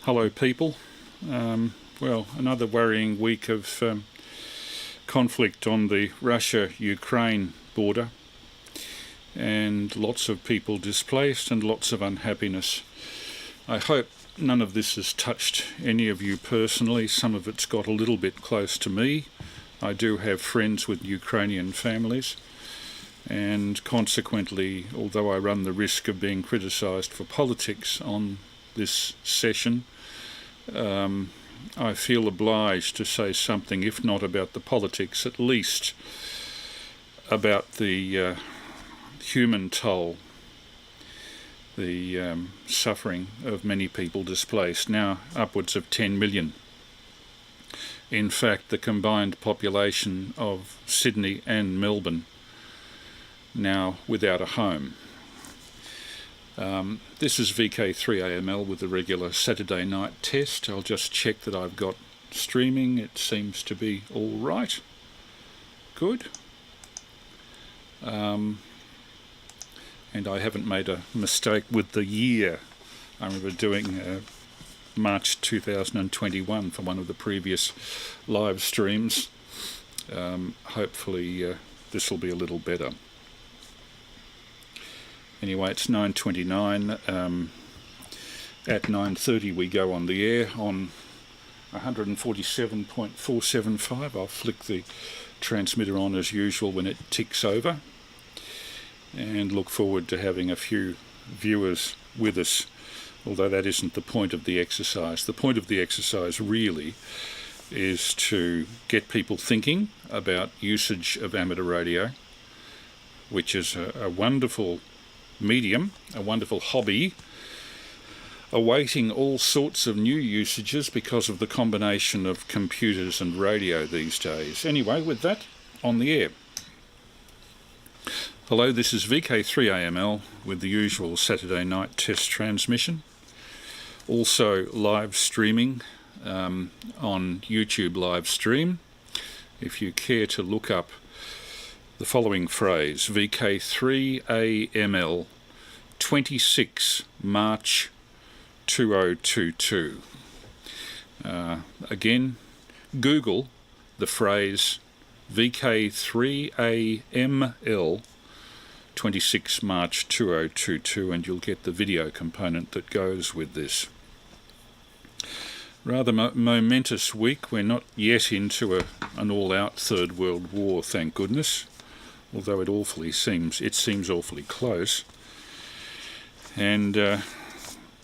Hello people. Well, another worrying week of conflict on the Russia-Ukraine border, and lots of people displaced and lots of unhappiness. I hope none of this has touched any of you personally. Some of it's got a little bit close to me. I do have friends with Ukrainian families, and consequently, although I run the risk of being criticised for politics on this session, I feel obliged to say something, if not about the politics, at least about the human toll, the suffering of many people displaced, now upwards of 10 million. In fact, the combined population of Sydney and Melbourne now without a home. This is VK3AML with the regular Saturday night test. I'll just check that I've got streaming. It seems to be all right. Good. And I haven't made a mistake with the year. I remember doing March 2021 for one of the previous live streams. Hopefully this will be a little better. Anyway, it's 9:29. At 9:30 we go on the air on 147.475. I'll flick the transmitter on as usual when it ticks over, and look forward to having a few viewers with us, although that isn't the point of the exercise. The point of the exercise really is to get people thinking about usage of amateur radio, which is a wonderful medium, a wonderful hobby, awaiting all sorts of new usages because of the combination of computers and radio these days. Anyway, with that, on the air. Hello, this is VK3AML with the usual Saturday night test transmission. Also live streaming on YouTube live stream. If you care to look up the following phrase, VK3AML 26 March 2022. Again, Google the phrase VK3AML 26 March 2022 and you'll get the video component that goes with this. Rather momentous week. We're not yet into an all-out Third World War, thank goodness, although it seems awfully close. And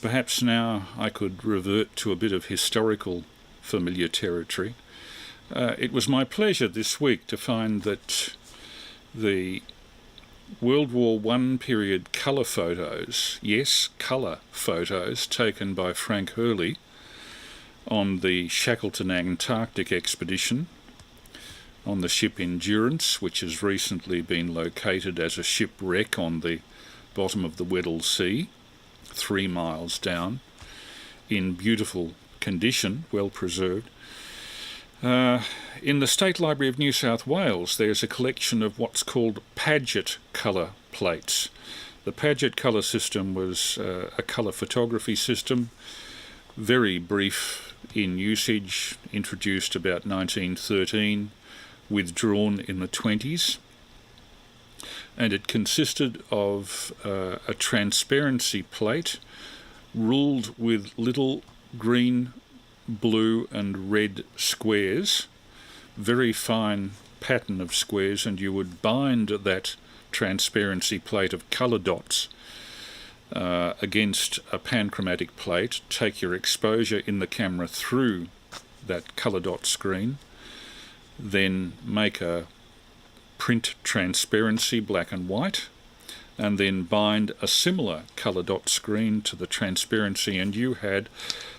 perhaps now I could revert to a bit of historical familiar territory. It was my pleasure this week to find that the World War I period colour photos, yes, colour photos, taken by Frank Hurley on the Shackleton Antarctic expedition on the ship Endurance, which has recently been located as a shipwreck on the bottom of the Weddell Sea, 3 miles down, in beautiful condition, well preserved. In the State Library of New South Wales, there's a collection of what's called Paget colour plates. The Paget colour system was a colour photography system, very brief in usage, introduced about 1913, withdrawn in the 20s, and it consisted of a transparency plate ruled with little green, blue and red squares, very fine pattern of squares, and you would bind that transparency plate of colour dots against a panchromatic plate, take your exposure in the camera through that colour dot screen, then make a print transparency, black and white, and then bind a similar colour dot screen to the transparency, and you had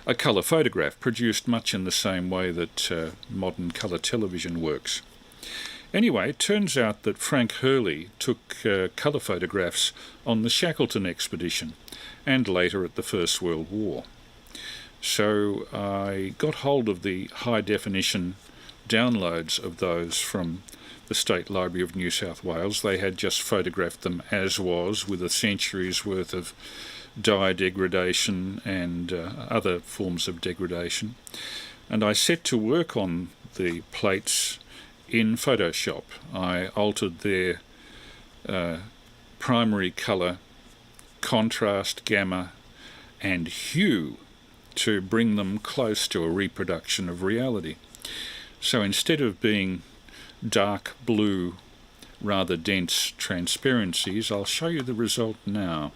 a colour photograph produced much in the same way that modern colour television works. Anyway, it turns out that Frank Hurley took colour photographs on the Shackleton expedition and later at the First World War. So I got hold of the high-definition downloads of those from the State Library of New South Wales. They had just photographed them as was, with a century's worth of dye degradation and other forms of degradation. And I set to work on the plates in Photoshop. I altered their primary colour, contrast, gamma and hue to bring them close to a reproduction of reality. So instead of being dark blue, rather dense transparencies, I'll show you the result now.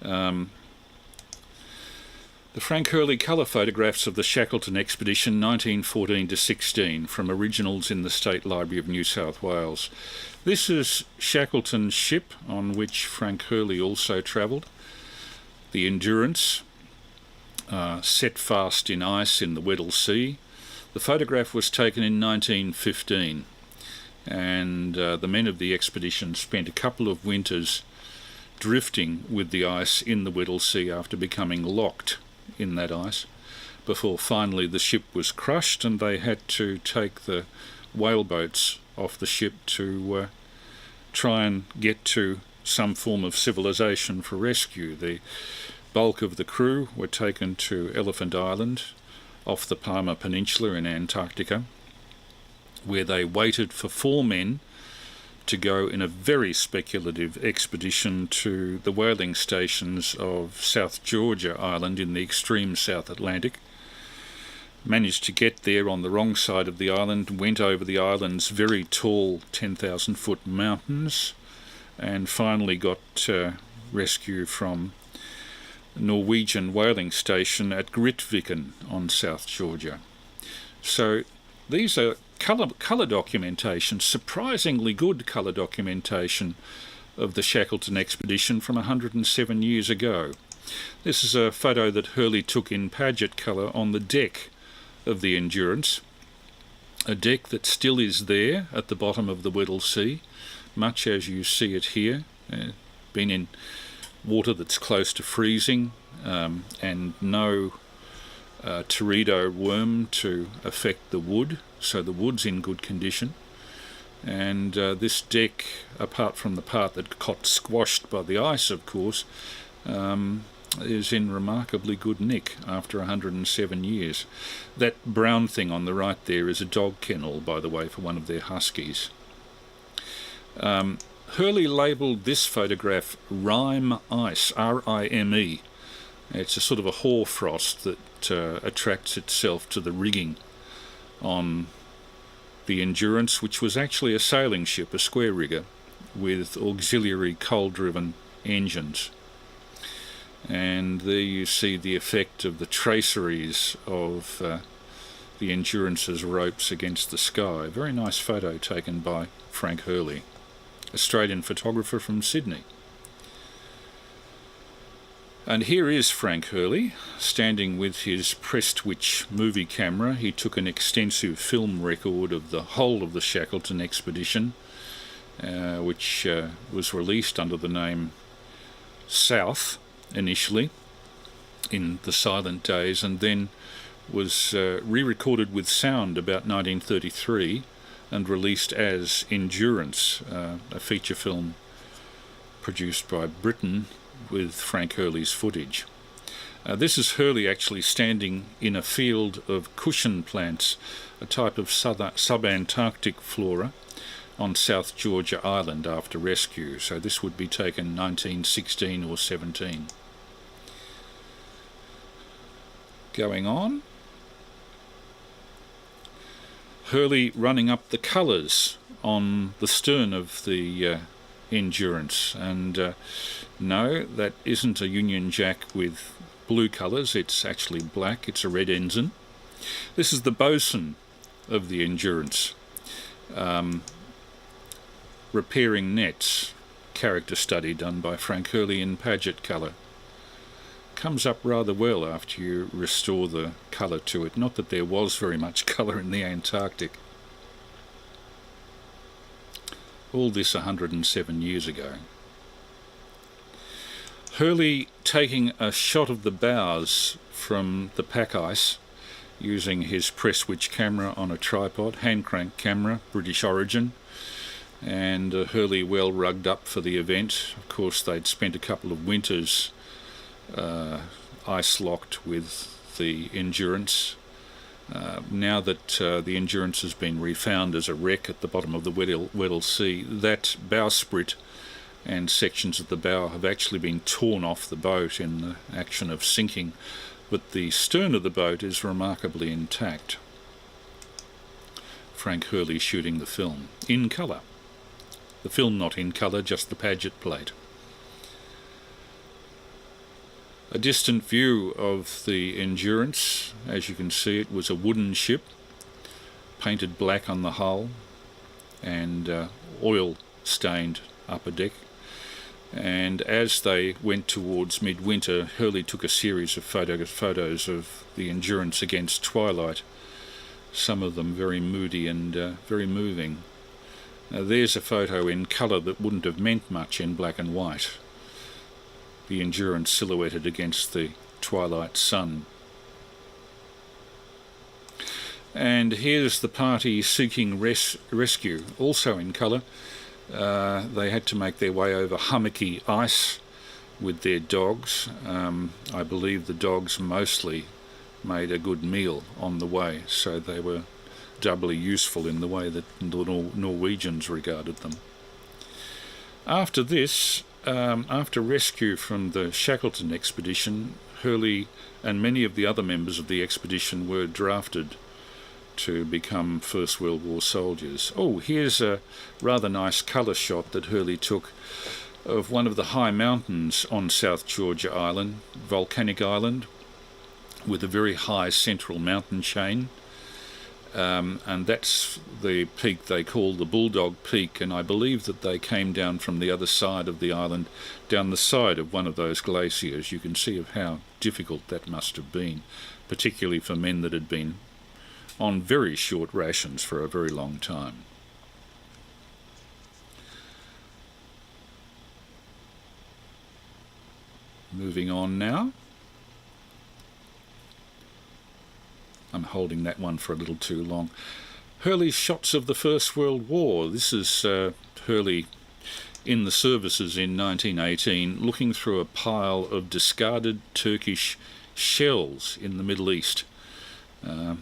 The Frank Hurley colour photographs of the Shackleton Expedition 1914-16 from originals in the State Library of New South Wales. This is Shackleton's ship on which Frank Hurley also travelled, the Endurance, set fast in ice in the Weddell Sea. The photograph was taken in 1915, and the men of the expedition spent a couple of winters drifting with the ice in the Weddell Sea after becoming locked in that ice, before finally the ship was crushed and they had to take the whaleboats off the ship to try and get to some form of civilization for rescue. The bulk of the crew were taken to Elephant Island off the Palmer Peninsula in Antarctica, where they waited for 4 men to go in a very speculative expedition to the whaling stations of South Georgia Island in the extreme South Atlantic. Managed to get there on the wrong side of the island, went over the island's very tall 10,000-foot mountains, and finally got rescue from Norwegian whaling station at Grytviken on South Georgia. So these are colour documentation, surprisingly good colour documentation of the Shackleton expedition from 107 years ago. This is a photo that Hurley took in Paget colour on the deck of the Endurance, a deck that still is there at the bottom of the Weddell Sea, much as you see it here. Been in water that's close to freezing, and no teredo worm to affect the wood, so the wood's in good condition. And this deck, apart from the part that got squashed by the ice, of course, is in remarkably good nick after 107 years. That brown thing on the right there is a dog kennel, by the way, for one of their huskies. Hurley labelled this photograph Rime Ice, R-I-M-E. It's a sort of a hoarfrost that attracts itself to the rigging on the Endurance, which was actually a sailing ship, a square rigger, with auxiliary coal-driven engines. And there you see the effect of the traceries of the Endurance's ropes against the sky. Very nice photo taken by Frank Hurley, Australian photographer from Sydney. And here is Frank Hurley, standing with his Prestwich movie camera. He took an extensive film record of the whole of the Shackleton expedition, which was released under the name South initially in the silent days, and then was re-recorded with sound about 1933 and released as Endurance, a feature film produced by Britain with Frank Hurley's footage. This is Hurley actually standing in a field of cushion plants, a type of subantarctic flora, on South Georgia Island after rescue. So this would be taken 1916 or 17. Going on. Hurley running up the colours on the stern of the Endurance, and no, that isn't a Union Jack with blue colours, it's actually black, it's a red ensign. This is the bosun of the Endurance, repairing nets, character study done by Frank Hurley in Paget colour. Comes up rather well after you restore the colour to it, not that there was very much colour in the Antarctic. All this 107 years ago. Hurley taking a shot of the bows from the pack ice using his Prestwich camera on a tripod, hand crank camera, British origin, and Hurley well rugged up for the event. Of course, they'd spent a couple of winters ice-locked with the Endurance. Now that the Endurance has been refound as a wreck at the bottom of the Weddell Sea, that bowsprit and sections of the bow have actually been torn off the boat in the action of sinking, but the stern of the boat is remarkably intact. Frank Hurley shooting the film in colour. The film not in colour, just the Paget plate. A distant view of the Endurance. As you can see, it was a wooden ship, painted black on the hull and oil-stained upper deck. And as they went towards midwinter, Hurley took a series of photos of the Endurance against twilight, some of them very moody and very moving. Now, there's a photo in colour that wouldn't have meant much in black and white. The Endurance silhouetted against the twilight sun. And here's the party seeking rescue, also in colour. They had to make their way over hummocky ice with their dogs. I believe the dogs mostly made a good meal on the way, so they were doubly useful in the way that the Norwegians regarded them. After this, after rescue from the Shackleton expedition, Hurley and many of the other members of the expedition were drafted to become First World War soldiers. Oh, here's a rather nice colour shot that Hurley took of one of the high mountains on South Georgia Island, volcanic island, with a very high central mountain chain. And that's the peak they call the Bulldog Peak, and I believe that they came down from the other side of the island, down the side of one of those glaciers. You can see of how difficult that must have been, particularly for men that had been on very short rations for a very long time. Moving on now. I'm holding that one for a little too long. Hurley's shots of the First World War. This is Hurley in the services in 1918, looking through a pile of discarded Turkish shells in the Middle East.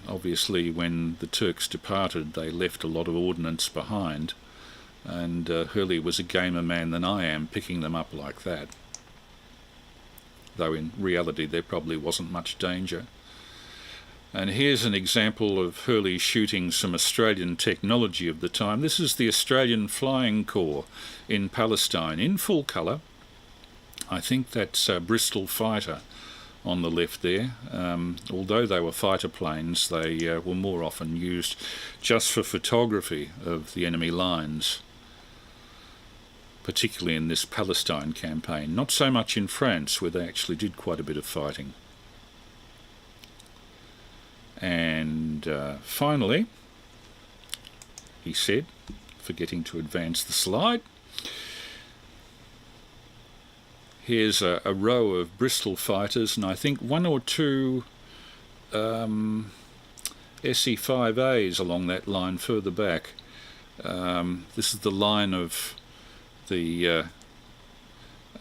Obviously, when the Turks departed, they left a lot of ordnance behind, and Hurley was a gamer man than I am, picking them up like that. Though in reality there probably wasn't much danger. And here's an example of Hurley shooting some Australian technology of the time. This is the Australian Flying Corps in Palestine, in full colour. I think that's a Bristol fighter on the left there. Although they were fighter planes, they were more often used just for photography of the enemy lines, particularly in this Palestine campaign. Not so much in France, where they actually did quite a bit of fighting. And finally, he said, forgetting to advance the slide, here's a row of Bristol fighters, and I think one or two SE-5As along that line further back. This is the line of the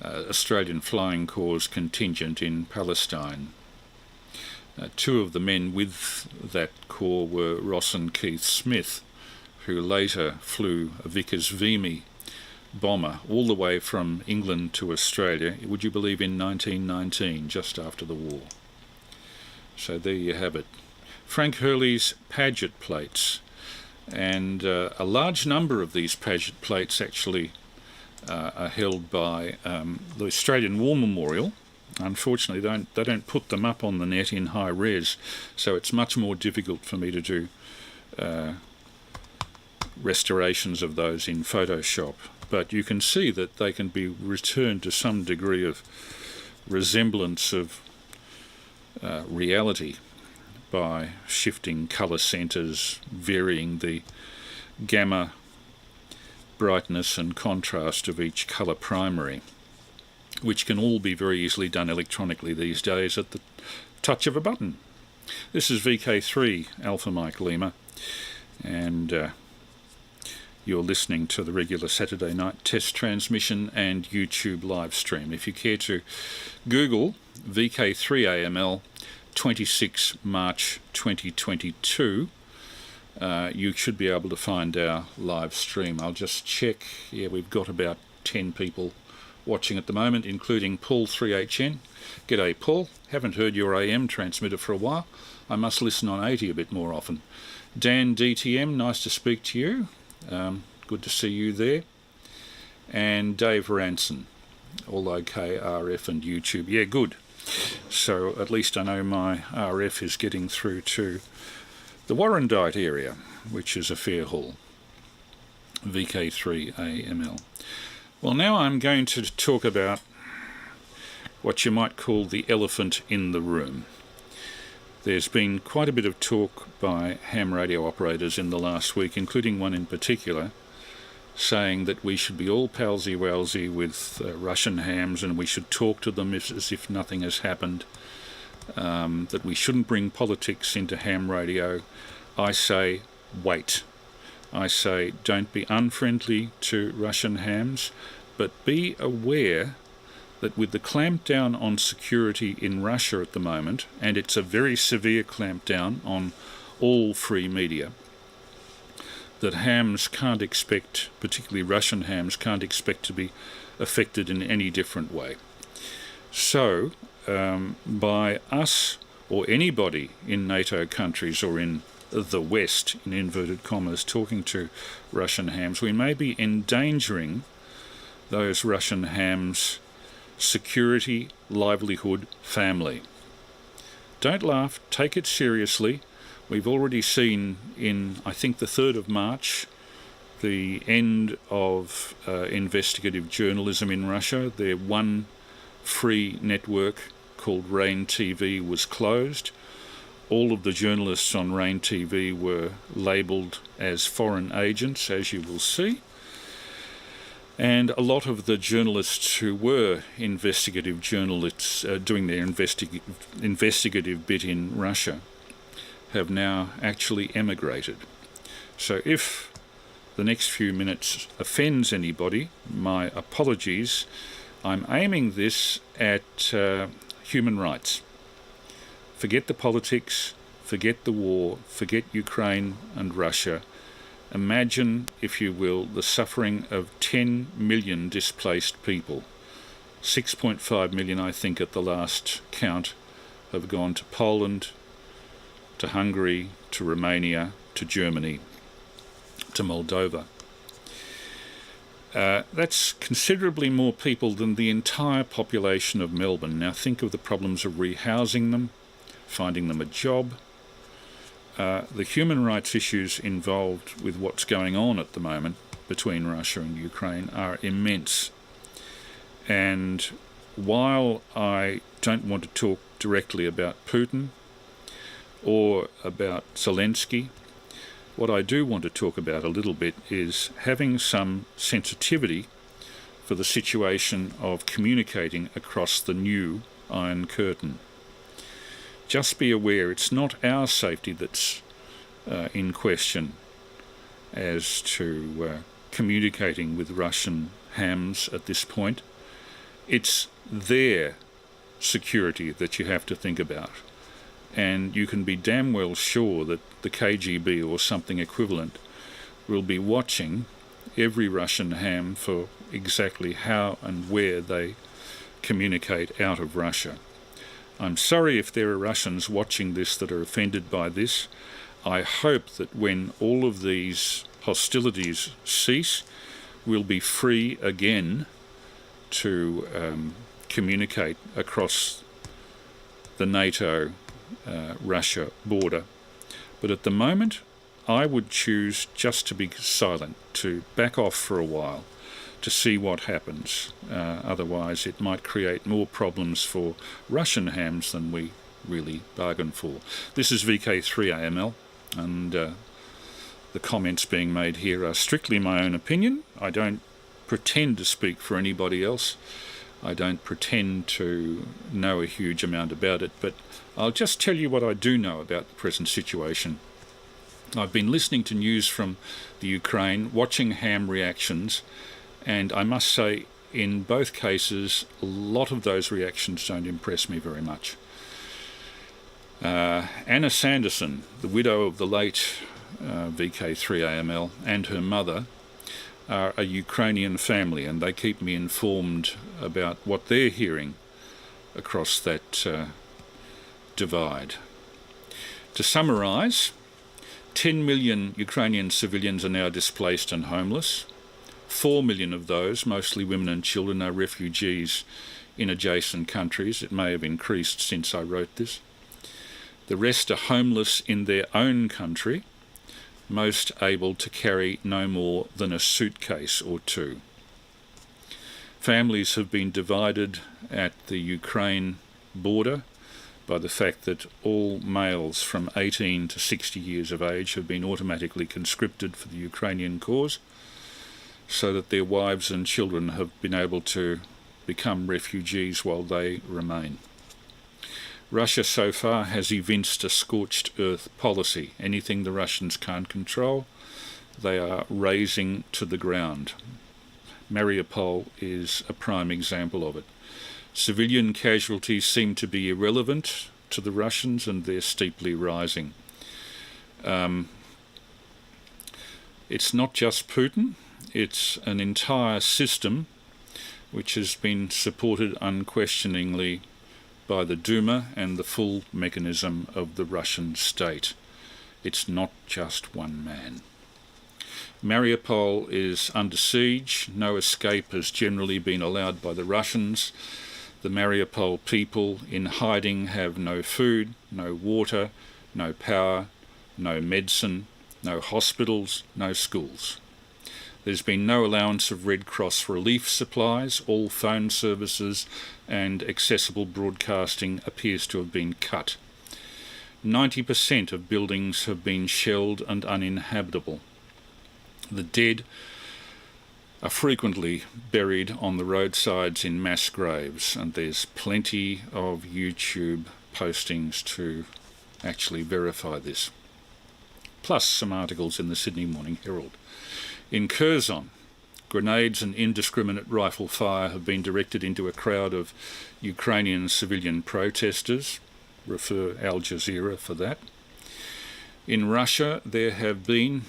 Australian Flying Corps contingent in Palestine. Two of the men with that corps were Ross and Keith Smith, who later flew a Vickers Vimy bomber all the way from England to Australia, would you believe, in 1919, just after the war. So there you have it. Frank Hurley's Paget plates. And a large number of these Paget plates actually are held by the Australian War Memorial. Unfortunately, they don't put them up on the net in high res, so it's much more difficult for me to do restorations of those in Photoshop. But you can see that they can be returned to some degree of resemblance of reality by shifting colour centres, varying the gamma brightness and contrast of each colour primary, which can all be very easily done electronically these days at the touch of a button. This is VK3 Alpha Mike Lima, and you're listening to the regular Saturday night test transmission and YouTube live stream. If you care to Google VK3AML, 26 March 2022. You should be able to find our live stream. I'll just check. Yeah, we've got about 10 people watching at the moment, including Paul 3HN. G'day, Paul. Haven't heard your AM transmitter for a while. I must listen on 80 a bit more often. Dan DTM, nice to speak to you. Good to see you there. And Dave Ranson, all okay, RF and YouTube. Yeah, good. So at least I know my RF is getting through to the Warrandyte area, which is a fair haul. VK3AML. Well, now I'm going to talk about what you might call the elephant in the room. There's been quite a bit of talk by ham radio operators in the last week, including one in particular, saying that we should be all palsy-walsy with Russian hams and we should talk to them as if nothing has happened, that we shouldn't bring politics into ham radio. I say, wait. I say, don't be unfriendly to Russian hams, but be aware that with the clampdown on security in Russia at the moment, and it's a very severe clampdown on all free media, that hams can't expect, particularly Russian hams, can't expect to be affected in any different way. So, by us or anybody in NATO countries or in the West, in inverted commas, talking to Russian hams, we may be endangering those Russian hams' security, livelihood, family. Don't laugh, take it seriously. We've already seen in, I think, the 3rd of March, the end of investigative journalism in Russia. Their one free network called Rain TV was closed. All of the journalists on Rain TV were labelled as foreign agents, as you will see. And a lot of the journalists who were investigative journalists doing their investigative bit in Russia have now actually emigrated. So if the next few minutes offends anybody, my apologies. I'm aiming this at human rights. Forget the politics, forget the war, forget Ukraine and Russia. Imagine, if you will, the suffering of 10 million displaced people. 6.5 million, I think, at the last count, have gone to Poland, to Hungary, to Romania, to Germany, to Moldova. That's considerably more people than the entire population of Melbourne. Now think of the problems of rehousing them, finding them a job. The human rights issues involved with what's going on at the moment between Russia and Ukraine are immense. And while I don't want to talk directly about Putin or about Zelensky, what I do want to talk about a little bit is having some sensitivity for the situation of communicating across the new Iron Curtain. Just be aware it's not our safety that's in question as to communicating with Russian hams at this point. It's their security that you have to think about. And you can be damn well sure that the KGB or something equivalent will be watching every Russian ham for exactly how and where they communicate out of Russia. I'm sorry if there are Russians watching this that are offended by this. I hope that when all of these hostilities cease, we'll be free again to communicate across the NATO Russia border. But at the moment, I would choose just to be silent, to back off for a while, to see what happens. Otherwise, it might create more problems for Russian hams than we really bargained for. This is VK3AML, and the comments being made here are strictly my own opinion. I don't pretend to speak for anybody else. I don't pretend to know a huge amount about it, but I'll just tell you what I do know about the present situation. I've been listening to news from the Ukraine, watching ham reactions, and I must say in both cases, a lot of those reactions don't impress me very much. Anna Sanderson, the widow of the late VK3AML, and her mother are a Ukrainian family, and they keep me informed about what they're hearing across that divide. To summarise, 10 million Ukrainian civilians are now displaced and homeless. 4 million of those, mostly women and children, are refugees in adjacent countries. It may have increased since I wrote this. The rest are homeless in their own country, most able to carry no more than a suitcase or two. Families have been divided at the Ukraine border by the fact that all males from 18 to 60 years of age have been automatically conscripted for the Ukrainian cause, so that their wives and children have been able to become refugees while they remain. Russia so far has evinced a scorched earth policy. Anything the Russians can't control, they are razing to the ground. Mariupol is a prime example of it. Civilian casualties seem to be irrelevant to the Russians, and they're steeply rising. It's not just Putin, it's an entire system which has been supported unquestioningly by the Duma and the full mechanism of the Russian state. It's not just one man. Mariupol is under siege. No escape has generally been allowed by the Russians. The Mariupol people in hiding have no food, no water, no power, no medicine, no hospitals, no schools. There's been no allowance of Red Cross relief supplies. All phone services and accessible broadcasting appears to have been cut. 90% of buildings have been shelled and uninhabitable. The dead are frequently buried on the roadsides in mass graves, and there's plenty of YouTube postings to actually verify this, plus some articles in the Sydney Morning Herald. In Kherson, grenades and indiscriminate rifle fire have been directed into a crowd of Ukrainian civilian protesters. Refer Al Jazeera for that. In Russia, there have been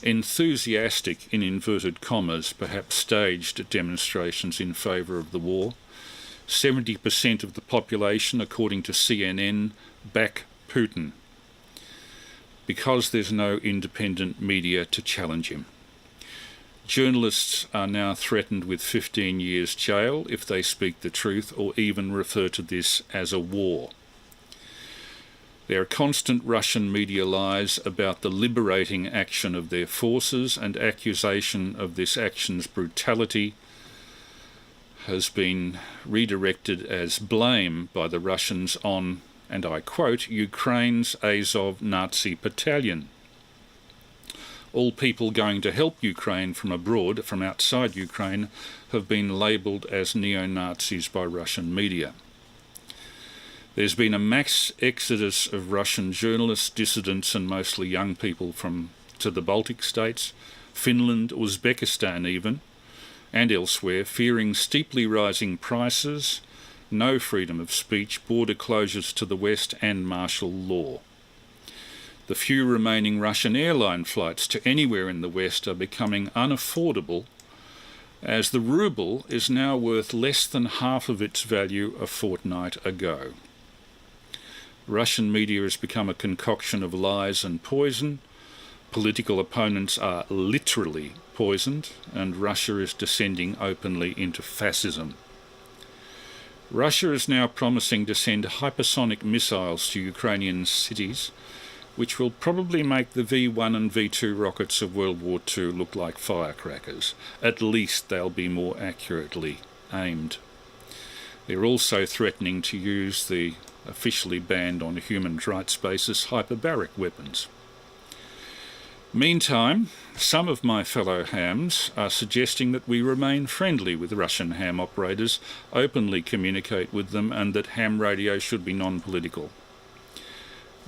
enthusiastic, in inverted commas, perhaps staged demonstrations in favour of the war. 70% of the population, according to CNN, back Putin, because there's no independent media to challenge him. Journalists are now threatened with 15 years jail if they speak the truth or even refer to this as a war. There are constant Russian media lies about the liberating action of their forces, and accusation of this action's brutality has been redirected as blame by the Russians on, and I quote, Ukraine's Azov Nazi battalion. All people going to help Ukraine from abroad, from outside Ukraine, have been labelled as neo-Nazis by Russian media. There's been a mass exodus of Russian journalists, dissidents, and mostly young people to the Baltic states, Finland, Uzbekistan even, and elsewhere, fearing steeply rising prices, no freedom of speech, border closures to the west, and martial law. The few remaining Russian airline flights to anywhere in the west are becoming unaffordable, as the ruble is now worth less than half of its value a fortnight ago. Russian media has become a concoction of lies and poison. Political opponents are literally poisoned, and Russia is descending openly into fascism. Russia is now promising to send hypersonic missiles to Ukrainian cities, which will probably make the V1 and V2 rockets of World War II look like firecrackers. At least they'll be more accurately aimed. They're also threatening to use the officially banned on a human rights basis hyperbaric weapons. Meantime, some of my fellow hams are suggesting that we remain friendly with Russian ham operators, openly communicate with them, and that ham radio should be non-political.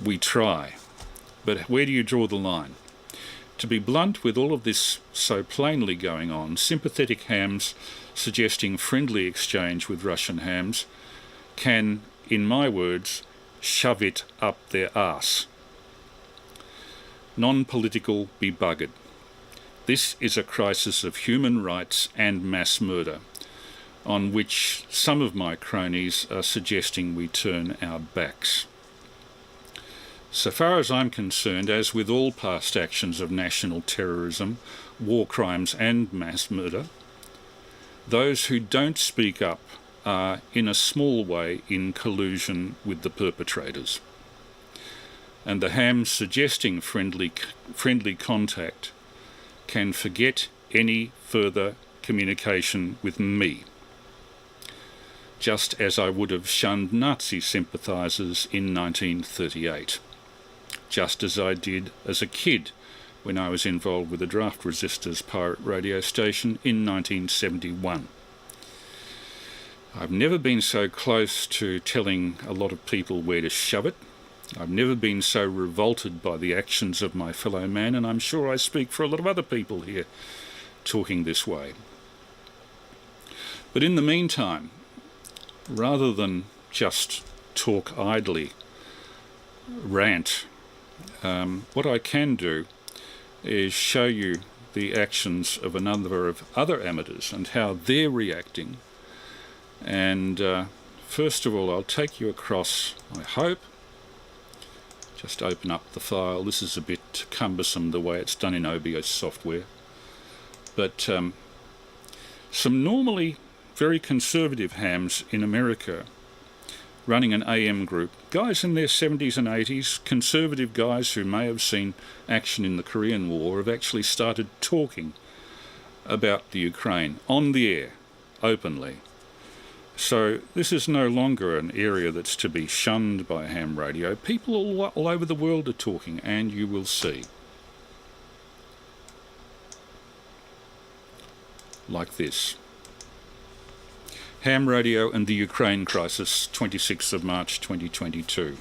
We try, but where do you draw the line? To be blunt, with all of this so plainly going on, sympathetic hams suggesting friendly exchange with Russian hams can, in my words, shove it up their arse. Non-political be buggered. This is a crisis of human rights and mass murder, on which some of my cronies are suggesting we turn our backs. So far as I'm concerned, as with all past actions of national terrorism, war crimes and mass murder, those who don't speak up are in a small way in collusion with the perpetrators. And the hams suggesting friendly contact can forget any further communication with me, just as I would have shunned Nazi sympathisers in 1938, just as I did as a kid when I was involved with the Draft Resistors pirate radio station in 1971. I've never been so close to telling a lot of people where to shove it. I've never been so revolted by the actions of my fellow man, and I'm sure I speak for a lot of other people here talking this way. But in the meantime, rather than just talk idly, rant, what I can do is show you the actions of a number of other amateurs and how they're reacting. And first of all, I'll take you across, I hope. Just open up the file. This is a bit cumbersome the way it's done in OBS software. But some normally very conservative hams in America running an AM group, guys in their 70s and 80s, conservative guys who may have seen action in the Korean War, have actually started talking about the Ukraine on the air, openly. So this is no longer an area that's to be shunned by ham radio. People all over the world are talking, and you will see. Like this. Ham radio and the Ukraine crisis, 26th of March 2022.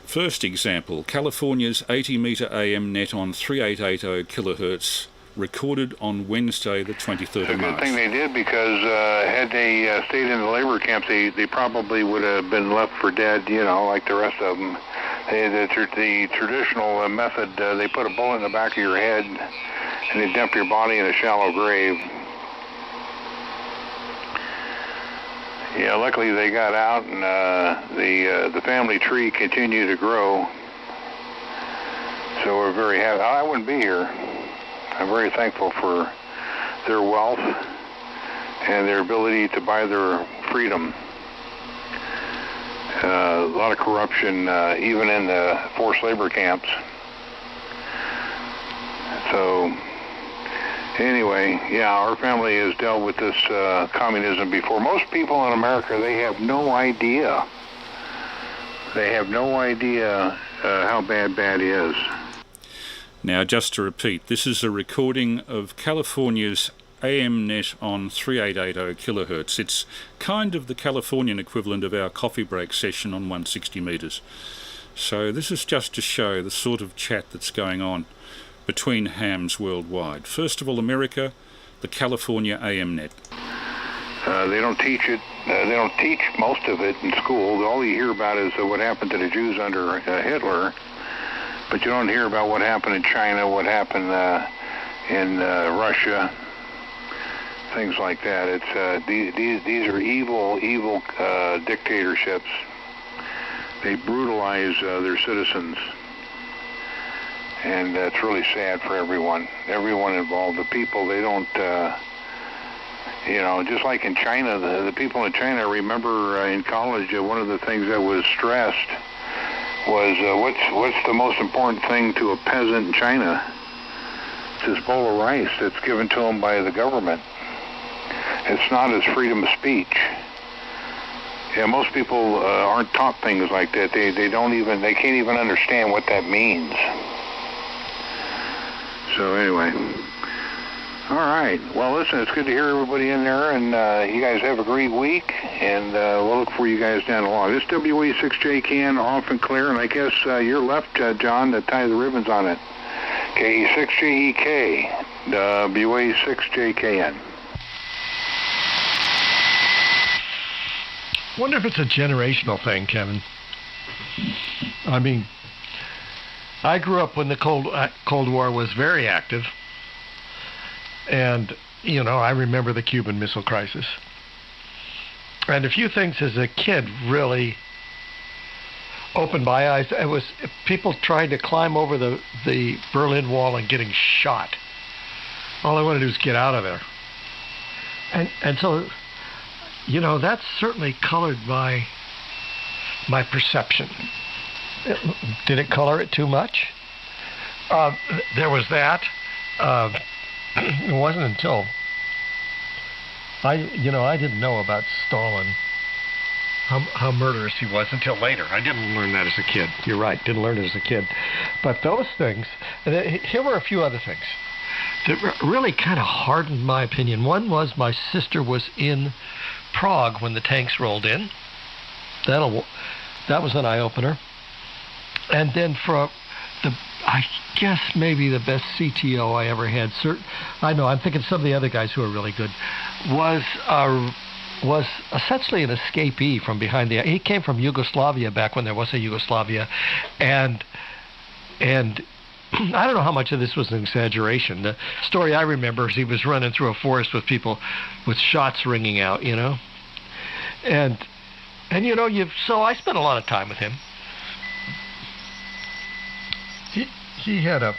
First example, California's 80-metre AM net on 3880 kilohertz, recorded on Wednesday the 23rd of March. It's a good thing they did, because had they stayed in the labor camps, they probably would have been left for dead, you know, like the rest of them. The traditional method, they put a bullet in the back of your head and they dump your body in a shallow grave. Yeah, luckily they got out, and the family tree continued to grow. So we're very happy. I wouldn't be here. I'm very thankful for their wealth and their ability to buy their freedom. A lot of corruption, even in the forced labor camps. So anyway, yeah, our family has dealt with this communism before. Most people in America, they have no idea. They have no idea how bad is. Now, just to repeat, this is a recording of California's AM net on 3880 kilohertz. It's kind of the Californian equivalent of our coffee break session on 160 metres. So this is just to show the sort of chat that's going on between hams worldwide. First of all, America, the California AM net. They don't teach it. They don't teach most of it in school. All you hear about is what happened to the Jews under Hitler. But you don't hear about what happened in China, what happened in Russia, things like that. It's these are evil dictatorships. They brutalize their citizens, and it's really sad for everyone involved. The people, they don't, just like in China, the people in China. I remember in college, one of the things that was stressed was what's the most important thing to a peasant in China? It's this bowl of rice that's given to them by the government. It's not his freedom of speech. Yeah, most people aren't taught things like that. They can't even understand what that means. So anyway, All right. Well, listen, it's good to hear everybody in there, and you guys have a great week, and we'll look for you guys down the line. This WA6JKN off and clear, and I guess you're left, John, to tie the ribbons on it. KE6JEK, WA6JKN. Wonder if it's a generational thing, Kevin. I mean, I grew up when the Cold War was very active, and you know, I remember the Cuban Missile Crisis, and a few things as a kid really opened my eyes. It was people trying to climb over the Berlin Wall and getting shot. All I wanted to do was get out of there, and so, you know, that's certainly colored my perception. Did it color it too much? There was that. It wasn't until I didn't know about Stalin, how murderous he was, until later. I didn't learn that as a kid. You're right, didn't learn it as a kid. But those things, and here were a few other things that really kind of hardened my opinion. One was my sister was in Prague when the tanks rolled in. That was an eye-opener. And then I guess maybe the best CTO I ever had, I know, I'm thinking some of the other guys who are really good, was essentially an escapee from behind he came from Yugoslavia back when there was a Yugoslavia, and I don't know how much of this was an exaggeration. The story I remember is he was running through a forest with people with shots ringing out, you know, and you know, so I spent a lot of time with him. He had a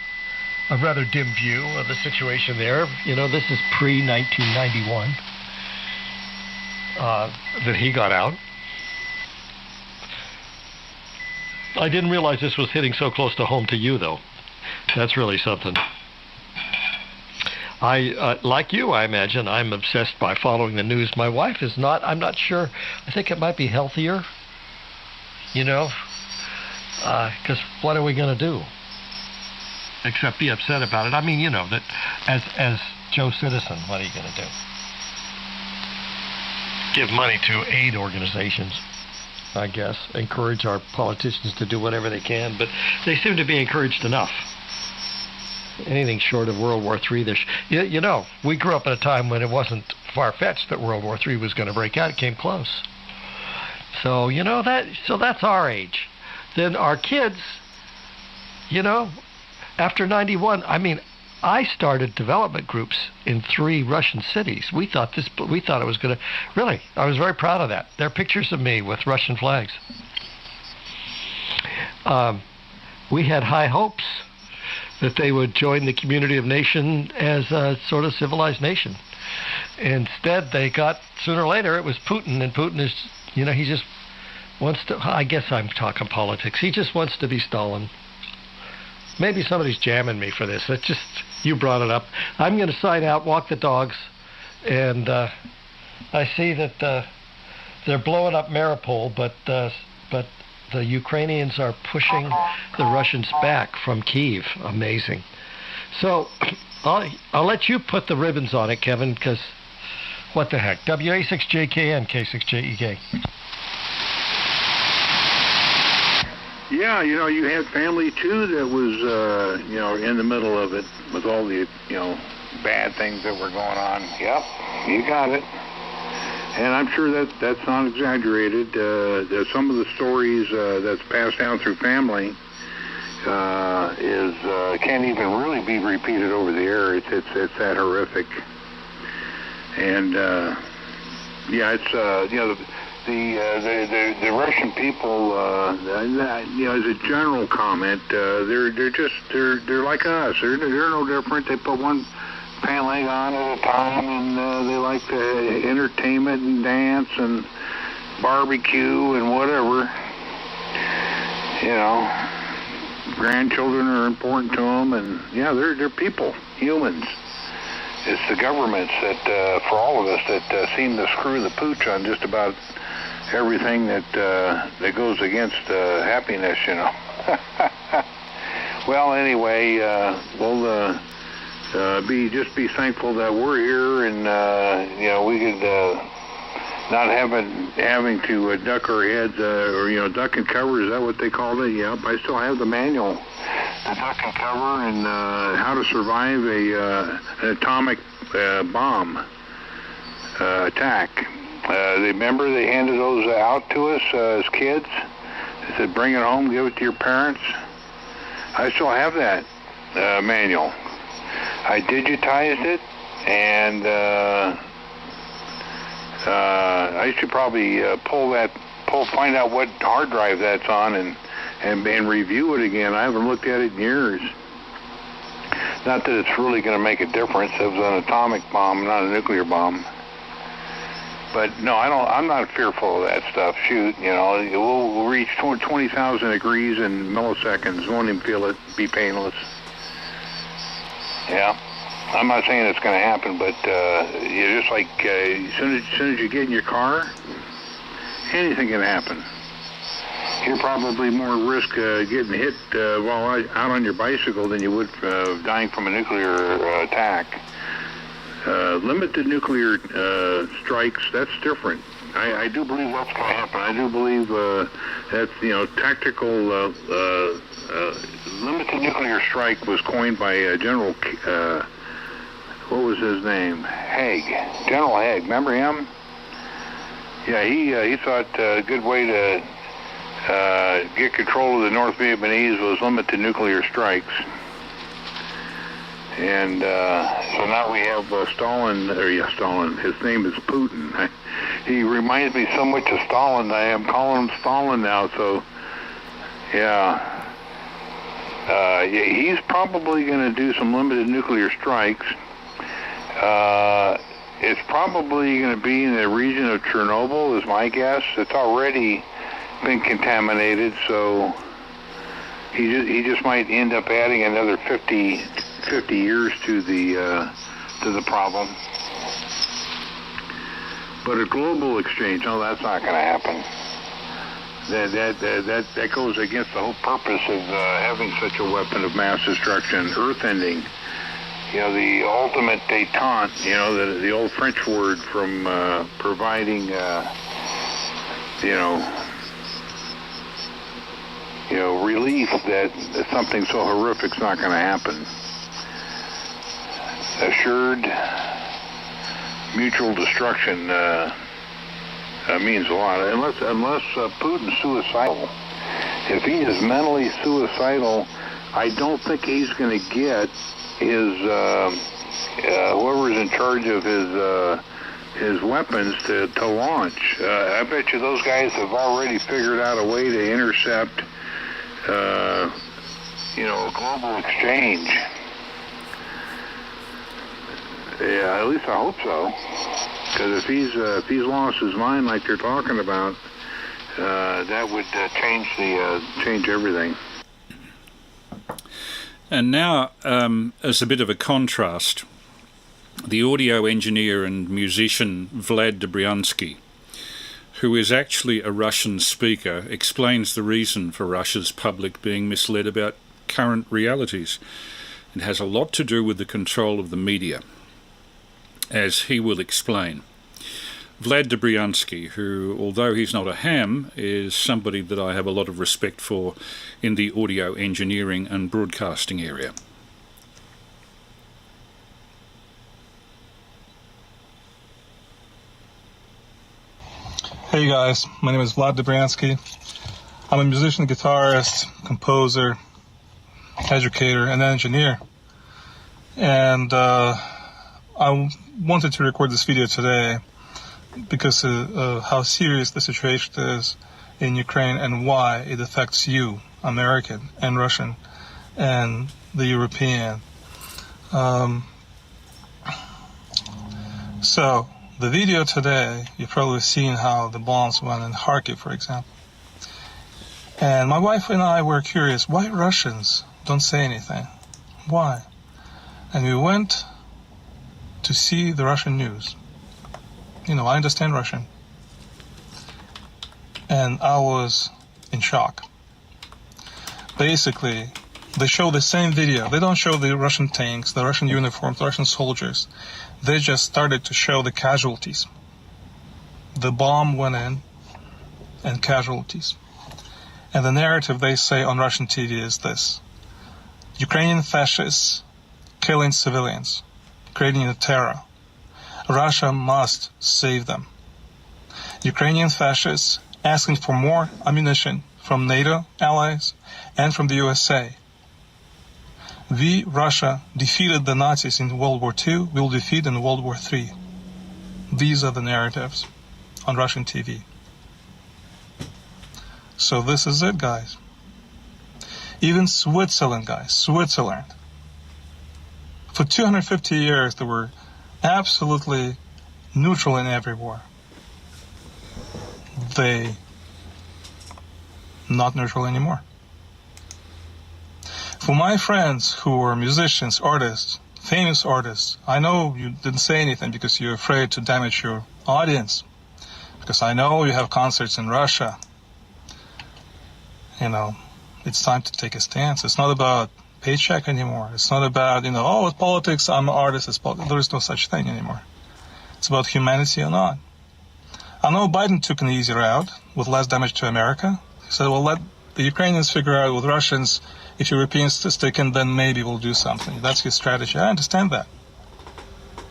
rather dim view of the situation there. You know, this is pre-1991 that he got out. I didn't realize this was hitting so close to home to you, though. That's really something. Like you, I imagine, I'm obsessed by following the news. My wife is not. I'm not sure. I think it might be healthier, you know, because what are we going to do except be upset about it? I mean, you know, that as Joe Citizen, what are you going to do? Give money to aid organizations, I guess. Encourage our politicians to do whatever they can, but they seem to be encouraged enough. Anything short of World War III, you know, we grew up at a time when it wasn't far-fetched that World War III was going to break out. It came close. So, you know, that's our age. Then our kids, you know, after 91, I mean, I started development groups in 3 Russian cities. We thought it was going to, really, I was very proud of that. There are pictures of me with Russian flags. We had high hopes that they would join the community of nations as a sort of civilized nation. Instead, they got, sooner or later, it was Putin, and Putin is, you know, he just wants to, I guess I'm talking politics, he just wants to be Stalin. Maybe somebody's jamming me for this. It's just, you brought it up. I'm going to sign out, walk the dogs, and I see that they're blowing up Mariupol, but the Ukrainians are pushing the Russians back from Kyiv. Amazing. So I'll let you put the ribbons on it, Kevin, because what the heck? WA6JKN, K6JEK. Yeah, you know, you had family too that was, you know, in the middle of it with all the, you know, bad things that were going on. Yep, you got it. And I'm sure that's not exaggerated. Some of the stories that's passed down through family can't even really be repeated over the air. It's that horrific. And yeah, it's you know, the Russian people, you know, as a general comment, they're like us. They're no different. They put one pant leg on at a time, and they like the entertainment and dance and barbecue and whatever. You know, grandchildren are important to them, and yeah, they're people, humans. It's the governments that, for all of us, that seem to screw the pooch on just about everything that goes against happiness, you know. Well, anyway, we'll just be thankful that we're here, and we could not having to duck our heads or duck and cover. Is that what they called it? Yep. I still have the manual, the duck and cover, and how to survive an atomic bomb attack. Remember they handed those out to us as kids. They said, "Bring it home, give it to your parents." I still have that manual. I digitized it, and I should probably find out what hard drive that's on, and review it again. I haven't looked at it in years. Not that it's really going to make a difference. It was an atomic bomb, not a nuclear bomb. But no, I'm not fearful of that stuff. Shoot, we'll reach 20,000 degrees in milliseconds. Won't even feel it. Be painless. Yeah, I'm not saying it's going to happen, but just like as soon as you get in your car, anything can happen. You're probably more at risk getting hit while out on your bicycle than you would dying from a nuclear attack. Limited nuclear strikes, that's different. I do believe that's going to happen. I do believe that, tactical limited nuclear strike was coined by General, what was his name? Haig. General Haig, remember him? Yeah, he thought a good way to get control of the North Vietnamese was limited nuclear strikes. And so now we have Stalin, his name is Putin. He reminds me so much of Stalin, I am calling him Stalin now, so yeah. He's probably going to do some limited nuclear strikes. It's probably going to be in the region of Chernobyl, is my guess. It's already been contaminated, so he just might end up adding another 50 years to the problem. But a global exchange, no, that's not going to happen. That goes against the whole purpose of having such a weapon of mass destruction, earth-ending. The ultimate détente, the old French word from providing, relief that something so horrific's not going to happen. Assured mutual destruction means a lot. Unless Putin's suicidal. If he is mentally suicidal, I don't think he's going to get his whoever's in charge of his weapons to launch. I bet you those guys have already figured out a way to intercept a global exchange. Yeah, at least I hope so. Because if he's lost his mind like they're talking about, that would change everything. And now, as a bit of a contrast, the audio engineer and musician Vlad Dabronsky, who is actually a Russian speaker, explains the reason for Russia's public being misled about current realities. It has a lot to do with the control of the media, as he will explain. Vlad Dabronsky, who, although he's not a ham, is somebody that I have a lot of respect for in the audio engineering and broadcasting area. Hey guys, my name is Vlad Dabronsky. I'm a musician, guitarist, composer, educator, and engineer. And I wanted to record this video today because of how serious the situation is in Ukraine and why it affects you, American and Russian, and the European. So, the video today, you've probably seen how the bombs went in Kharkiv, for example. And my wife and I were curious, why Russians don't say anything? Why? And we went to see the Russian news. I understand Russian. And I was in shock. Basically, They show the same video. They don't show the Russian tanks, the Russian uniforms, the Russian soldiers. They just started to show the casualties. The bomb went in and casualties. And the narrative they say on Russian TV is this: Ukrainian fascists killing civilians, creating a terror. Russia must save them. Ukrainian fascists asking for more ammunition from NATO allies and from the USA. We, Russia, defeated the Nazis in World War II, we'll defeat in World War III. These are the narratives on Russian TV. So this is it, guys. Even Switzerland, guys, Switzerland. For 250 years, they were absolutely neutral in every war. They not neutral anymore. For my friends who are musicians, artists, famous artists, I know you didn't say anything because you're afraid to damage your audience. Because I know you have concerts in Russia. You know, it's time to take a stance. It's not about paycheck anymore. It's not about, oh, it's politics, I'm an artist, it's politics. There is no such thing anymore. It's about humanity or not. I know Biden took an easy route with less damage to America. He said, well, let the Ukrainians figure out with Russians, if Europeans stick in, then maybe we'll do something. That's his strategy. I understand that.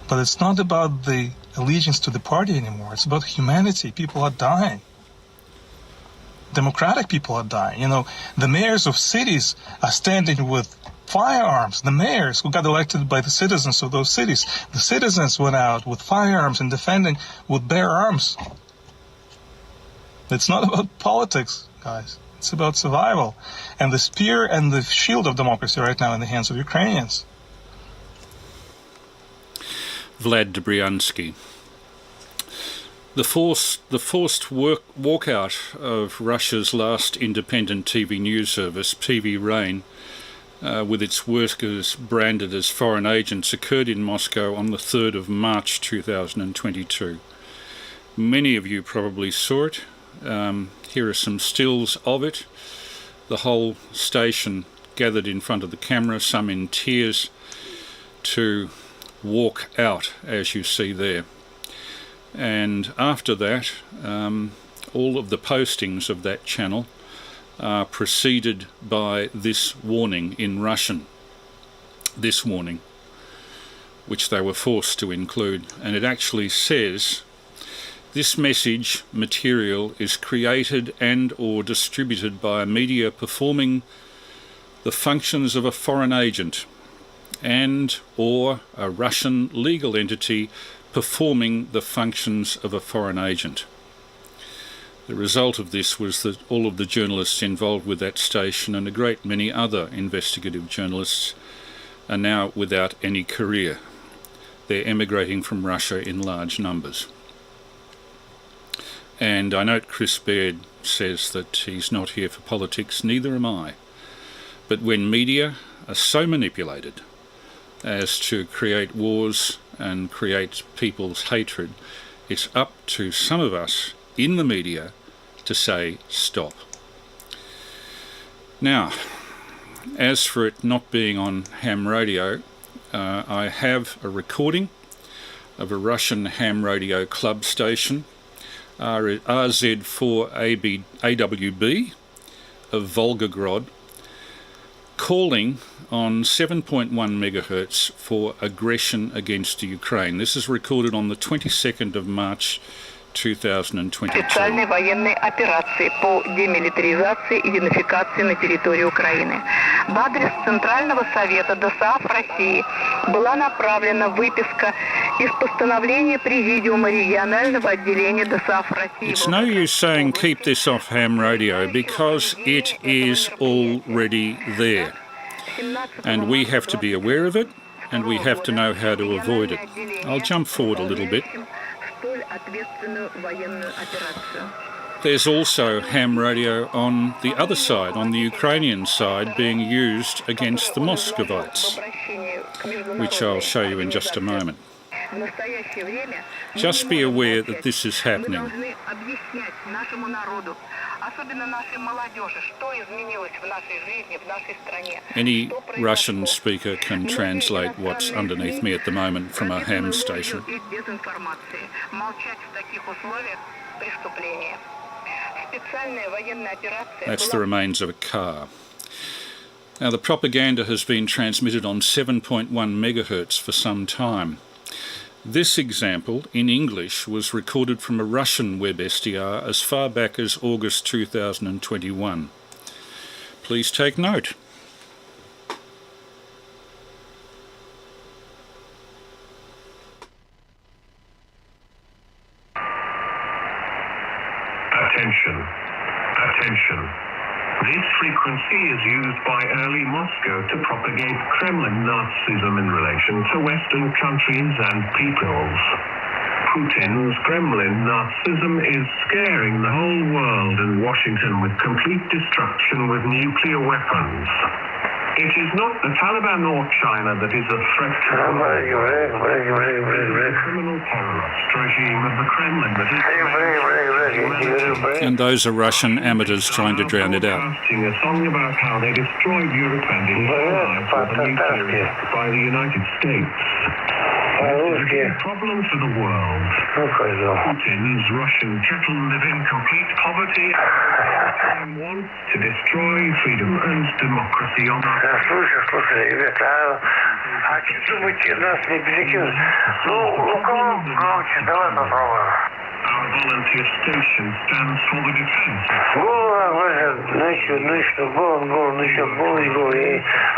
But it's not about the allegiance to the party anymore. It's about humanity. People are dying. Democratic people are dying. The mayors of cities are standing with firearms. The mayors who got elected by the citizens of those cities. The citizens went out with firearms and defending with bare arms. It's not about politics, guys. It's about survival. And the spear and the shield of democracy right now in the hands of Ukrainians. Vlad Dabronsky. The forced walkout of Russia's last independent TV news service, TV Rain, with its workers branded as foreign agents, occurred in Moscow on the 3rd of March 2022. Many of you probably saw it. Here are some stills of it. The whole station gathered in front of the camera, some in tears, to walk out, as you see there. And after that, all of the postings of that channel are preceded by this warning in Russian. This warning, which they were forced to include. And it actually says, this message material is created and or distributed by a media performing the functions of a foreign agent and or a Russian legal entity performing the functions of a foreign agent. The result of this was that all of the journalists involved with that station and a great many other investigative journalists are now without any career. They're emigrating from Russia in large numbers. And I note Chris Baird says that he's not here for politics, neither am I. But when media are so manipulated as to create wars and create people's hatred, it's up to some of us in the media to say stop. Now, as for it not being on ham radio, I have a recording of a Russian ham radio club station, RZ4AWB of Volgograd, calling on 7.1 megahertz for aggression against Ukraine. This is recorded on the 22nd of March 2022. Специальной военной операции по демилитаризации и денацификации на территории Украины. В адрес Центрального совета ДСАФ России была направлена выписка из постановления Президиума регионального отделения ДСАФ России. It's no use saying keep this off ham radio because it is already there. And we have to be aware of it and we have to know how to avoid it. I'll jump forward a little bit. There's also ham radio on the other side, on the Ukrainian side, being used against the Muscovites, which I'll show you in just a moment. В настоящее время Just be aware that this is мы happening. должны объяснять нашему народу, особенно нашей молодежи, что изменилось в нашей жизни, в нашей стране. Any что произошло. Russian speaker can translate what's underneath me at the moment from a ham station. И дезинформации. Молчать в таких условиях – преступление. Специальная военная операция That's была the remains of a car. Now, the propaganda has been transmitted on 7.1 megahertz for some time. This example, in English, was recorded from a Russian web SDR as far back as August 2021. Please take note. Attention. Attention. This frequency is used by early Moscow to propagate Kremlin Nazism in relation to Western countries and peoples. Putin's Kremlin Nazism is scaring the whole world and Washington with complete destruction with nuclear weapons. It is not the Taliban or China that is a threat to the criminal terrorist regime of the Kremlin that is humanity. And those are Russian amateurs trying to drown it out. Broadcasting a song about how they destroyed Europe and its allies with a nuclear by the United States. This is a problem for the world. Putin's Russian cattle live in complete poverty and wants to destroy freedom and democracy on our Слушай, ребята, а что думаете, нас не перекинуть? Ну, кого громче, давай попробуем. Our volunteer station stands for the defense.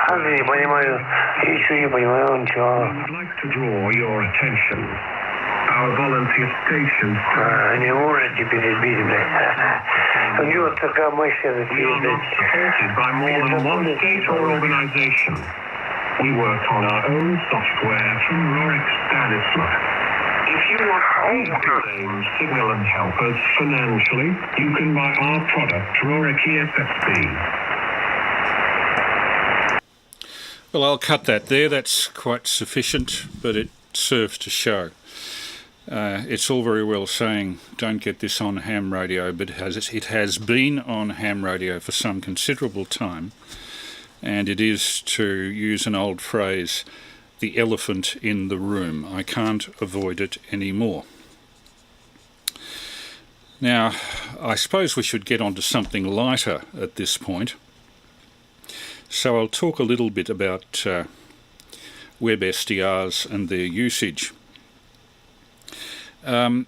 Не понимаю, еще не понимаю ничего. I would like to draw your attention. Our volunteer station Не можете перебить, блядь. У него такая машина, we are not supported by more than one state or organization. We work on our own software from Rorik Stanisla. If you want to claim signal and help us financially, you can buy our product, Rorik ESSB. Well, I'll cut that there. That's quite sufficient, but it serves to show. It's all very well saying don't get this on ham radio, but it has been on ham radio for some considerable time, and it is, to use an old phrase, the elephant in the room. I can't avoid it anymore. Now, I suppose we should get on to something lighter at this point. So I'll talk a little bit about web SDRs and their usage. The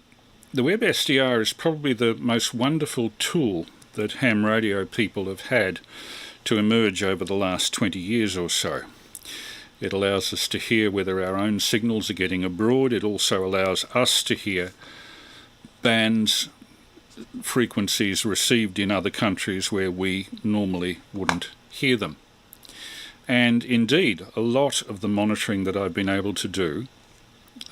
web SDR is probably the most wonderful tool that ham radio people have had to emerge over the last 20 years or so. It allows us to hear whether our own signals are getting abroad. It also allows us to hear bands, frequencies received in other countries where we normally wouldn't hear them. And indeed, a lot of the monitoring that I've been able to do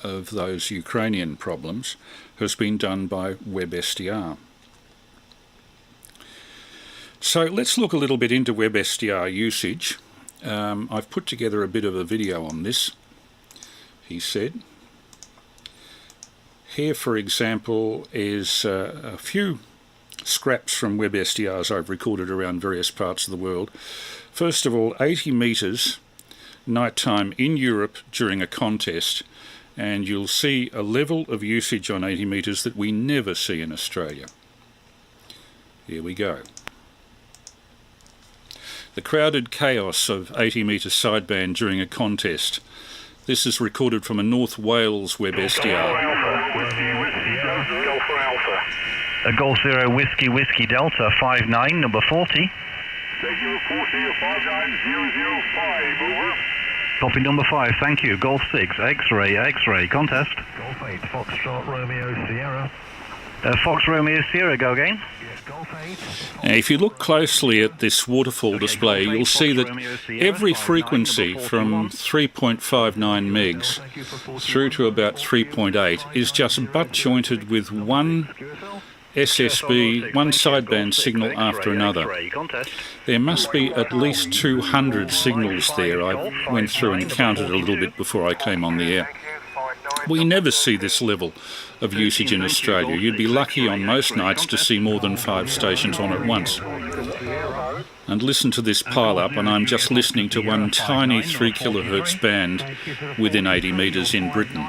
of those Ukrainian problems has been done by WebSDR. So let's look a little bit into WebSDR usage. I've put together a bit of a video on this, he said. Here, for example, is a few scraps from WebSDRs I've recorded around various parts of the world. First of all, 80 metres nighttime in Europe during a contest, and you'll see a level of usage on 80 metres that we never see in Australia. Here we go. The crowded chaos of 80 metre sideband during a contest. This is recorded from a North Wales web SDR. Golf Zero Whiskey Whiskey Delta 59, number 40. Copy number 5, thank you. Golf 6, X-ray, X-ray, contest. Golf 8, Foxtrot Romeo Sierra. Fox Romeo Sierra, go again. Yes, Golf 8. Now, if you look closely at this waterfall display, you'll see that every frequency from 3.59 megs through to about 3.8 is just butt-jointed with one SSB, one sideband signal after another. There must be at least 200 signals there. I went through and counted a little bit before I came on the air. We never see this level of usage in Australia. You'd be lucky on most nights to see more than 5 stations on at once. And listen to this pile-up, and I'm just listening to one tiny 3 kilohertz band within 80 metres in Britain.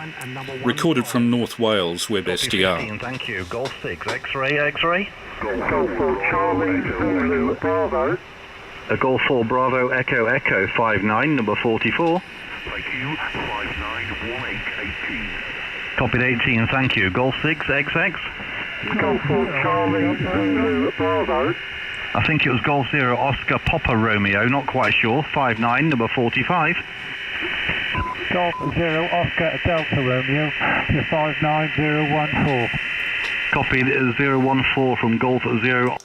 Recorded from North Wales, Web SDR. Thank you. Golf 6, X-ray, X-ray. Golf 4 Charlie, Zulu, Bravo. Golf 4 Bravo, Echo, Echo, 59, number 44. Thank you, 591818. Copied 18, thank you. Golf 6, XX. Golf 4 Charlie, Zulu, Bravo. I think it was Golf 0 Oscar Papa Romeo, not quite sure. 59, number 45. Golf 0 Oscar Delta Romeo to 59014. Copied 014 from Golf 0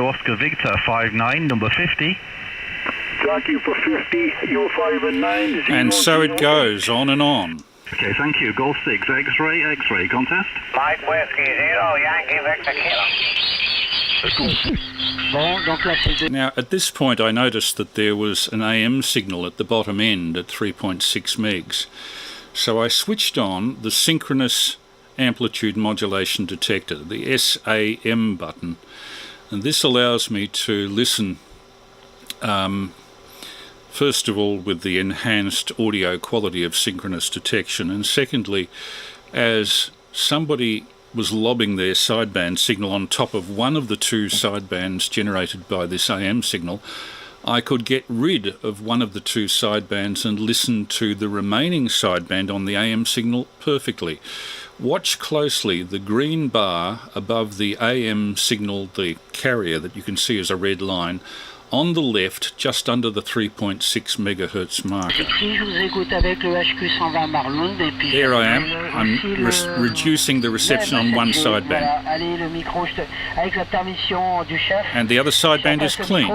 Oscar Victor, 59, number 50. Thank you for 50, you're 5 and 9. And so it goes, on and on. Okay, thank you. Golf 6, X-ray, X-ray, contest. Mike Whiskey 0, Yankee Victor Kilo. Now, at this point, I noticed that there was an AM signal at the bottom end at 3.6 megs. So I switched on the Synchronous Amplitude Modulation Detector, the SAM button. And this allows me to listen, first of all, with the enhanced audio quality of synchronous detection, and secondly, as somebody was lobbing their sideband signal on top of one of the 2 sidebands generated by this AM signal, I could get rid of one of the 2 sidebands and listen to the remaining sideband on the AM signal perfectly. Watch closely the green bar above the AM signal, the carrier that you can see as a red line, on the left, just under the 3.6 megahertz marker. There I am. I'm reducing the reception on one sideband. And the other sideband is clean.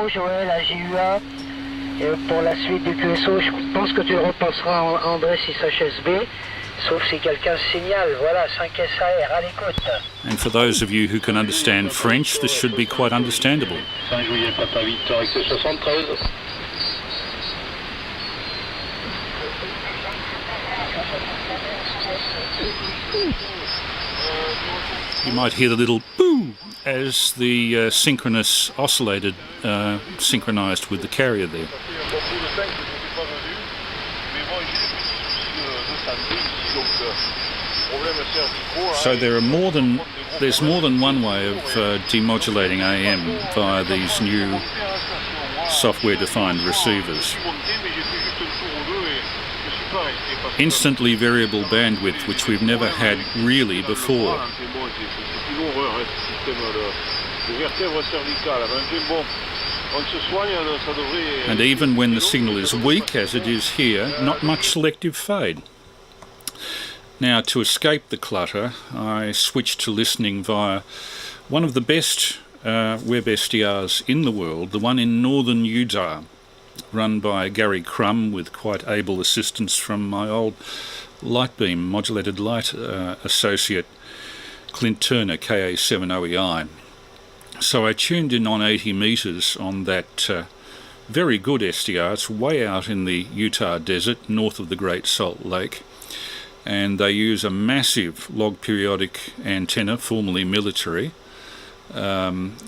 And for those of you who can understand French, this should be quite understandable. You might hear the little boo as the Synchronous oscillated, synchronized with the carrier there. So there's more than one way of demodulating AM via these new software-defined receivers. Instantly variable bandwidth, which we've never had really before. And even when the signal is weak, as it is here, not much selective fade. Now, to escape the clutter, I switched to listening via one of the best web SDRs in the world, the one in northern Utah, run by Gary Crum with quite able assistance from my old Lightbeam modulated light associate Clint Turner, KA70EI. So I tuned in on 80 metres on that very good SDR. It's way out in the Utah desert, north of the Great Salt Lake. And they use a massive log periodic antenna, formerly military,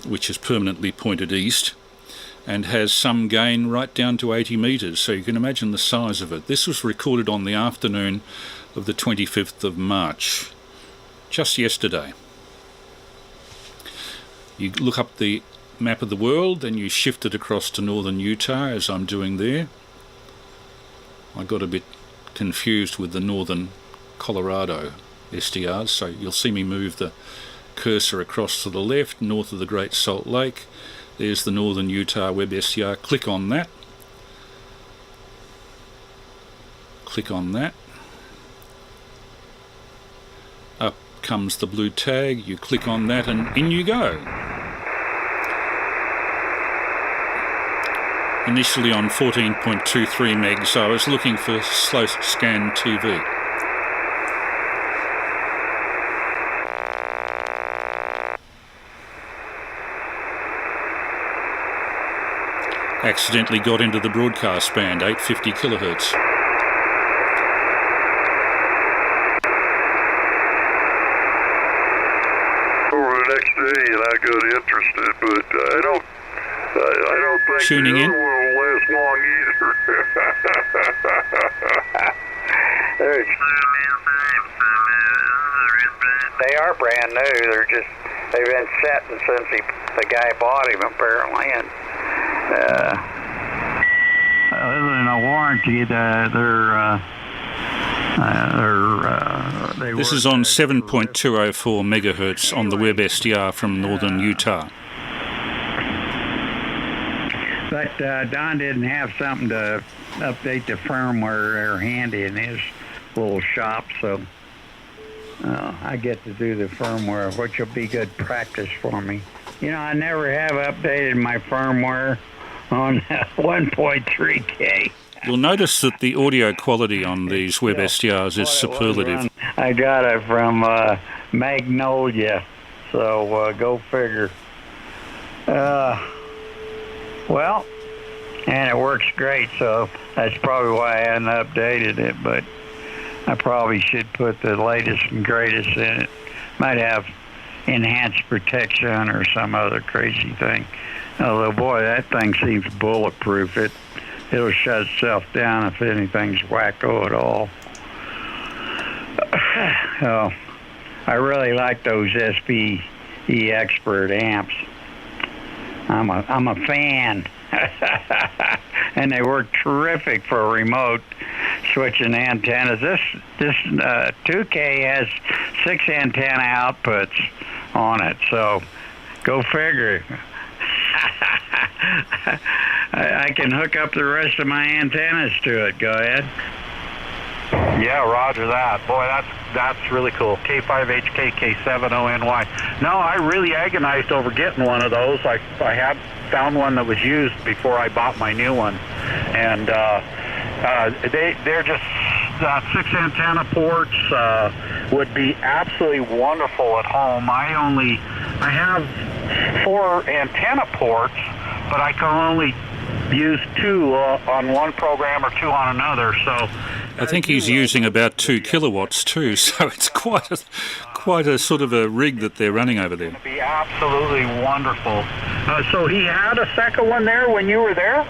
which is permanently pointed east and has some gain right down to 80 metres, so you can imagine the size of it. This was recorded on the afternoon of the 25th of March, just yesterday. You look up the map of the world, then you shift it across to northern Utah, as I'm doing there. I got a bit confused with the northern Colorado SDRs, so you'll see me move the cursor across to the left, north of the Great Salt Lake. There's the northern Utah web SDR. Click on that. Click on that. Up comes the blue tag. You click on that and in you go. Initially on 14.23 megs, I was looking for slow scan TV. Accidentally got into the broadcast band, 850 kilohertz. say, and I got interested, but I don't think Tuning the in. other one will last long either. They are brand new. They've been setting since the guy bought him, apparently, and other than a warranty, This is on 7.204 megahertz on the web SDR from northern Utah. But Don didn't have something to update the firmware handy in his little shop, so I get to do the firmware, which will be good practice for me. You know, I never have updated my firmware on 1.3K. You'll notice that the audio quality on these web SDRs is superlative. I got it from Magnolia, so go figure. Well, and it works great, so that's probably why I hadn't updated it, but I probably should put the latest and greatest in it. Might have enhanced protection or some other crazy thing. Although, boy, that thing seems bulletproof. It'll shut itself down if anything's wacko at all. So, I really like those SPE Expert amps. I'm a fan. And they work terrific for remote switching antennas. This 2K has 6 antenna outputs on it, so go figure. I can hook up the rest of my antennas to it. Go ahead. Yeah, roger that. Boy, that's really cool. K5HK, K7ONY. No, I really agonized over getting one of those. I had found one that was used before I bought my new one, and they're just 6 antenna ports would be absolutely wonderful at home. I have 4 antenna ports, but I can only use 2 on one program or 2 on another. So I think he's using about 2 kilowatts too, so it's quite a sort of a rig that they're running over there. It'd be absolutely wonderful. So he had a second one there when you were there?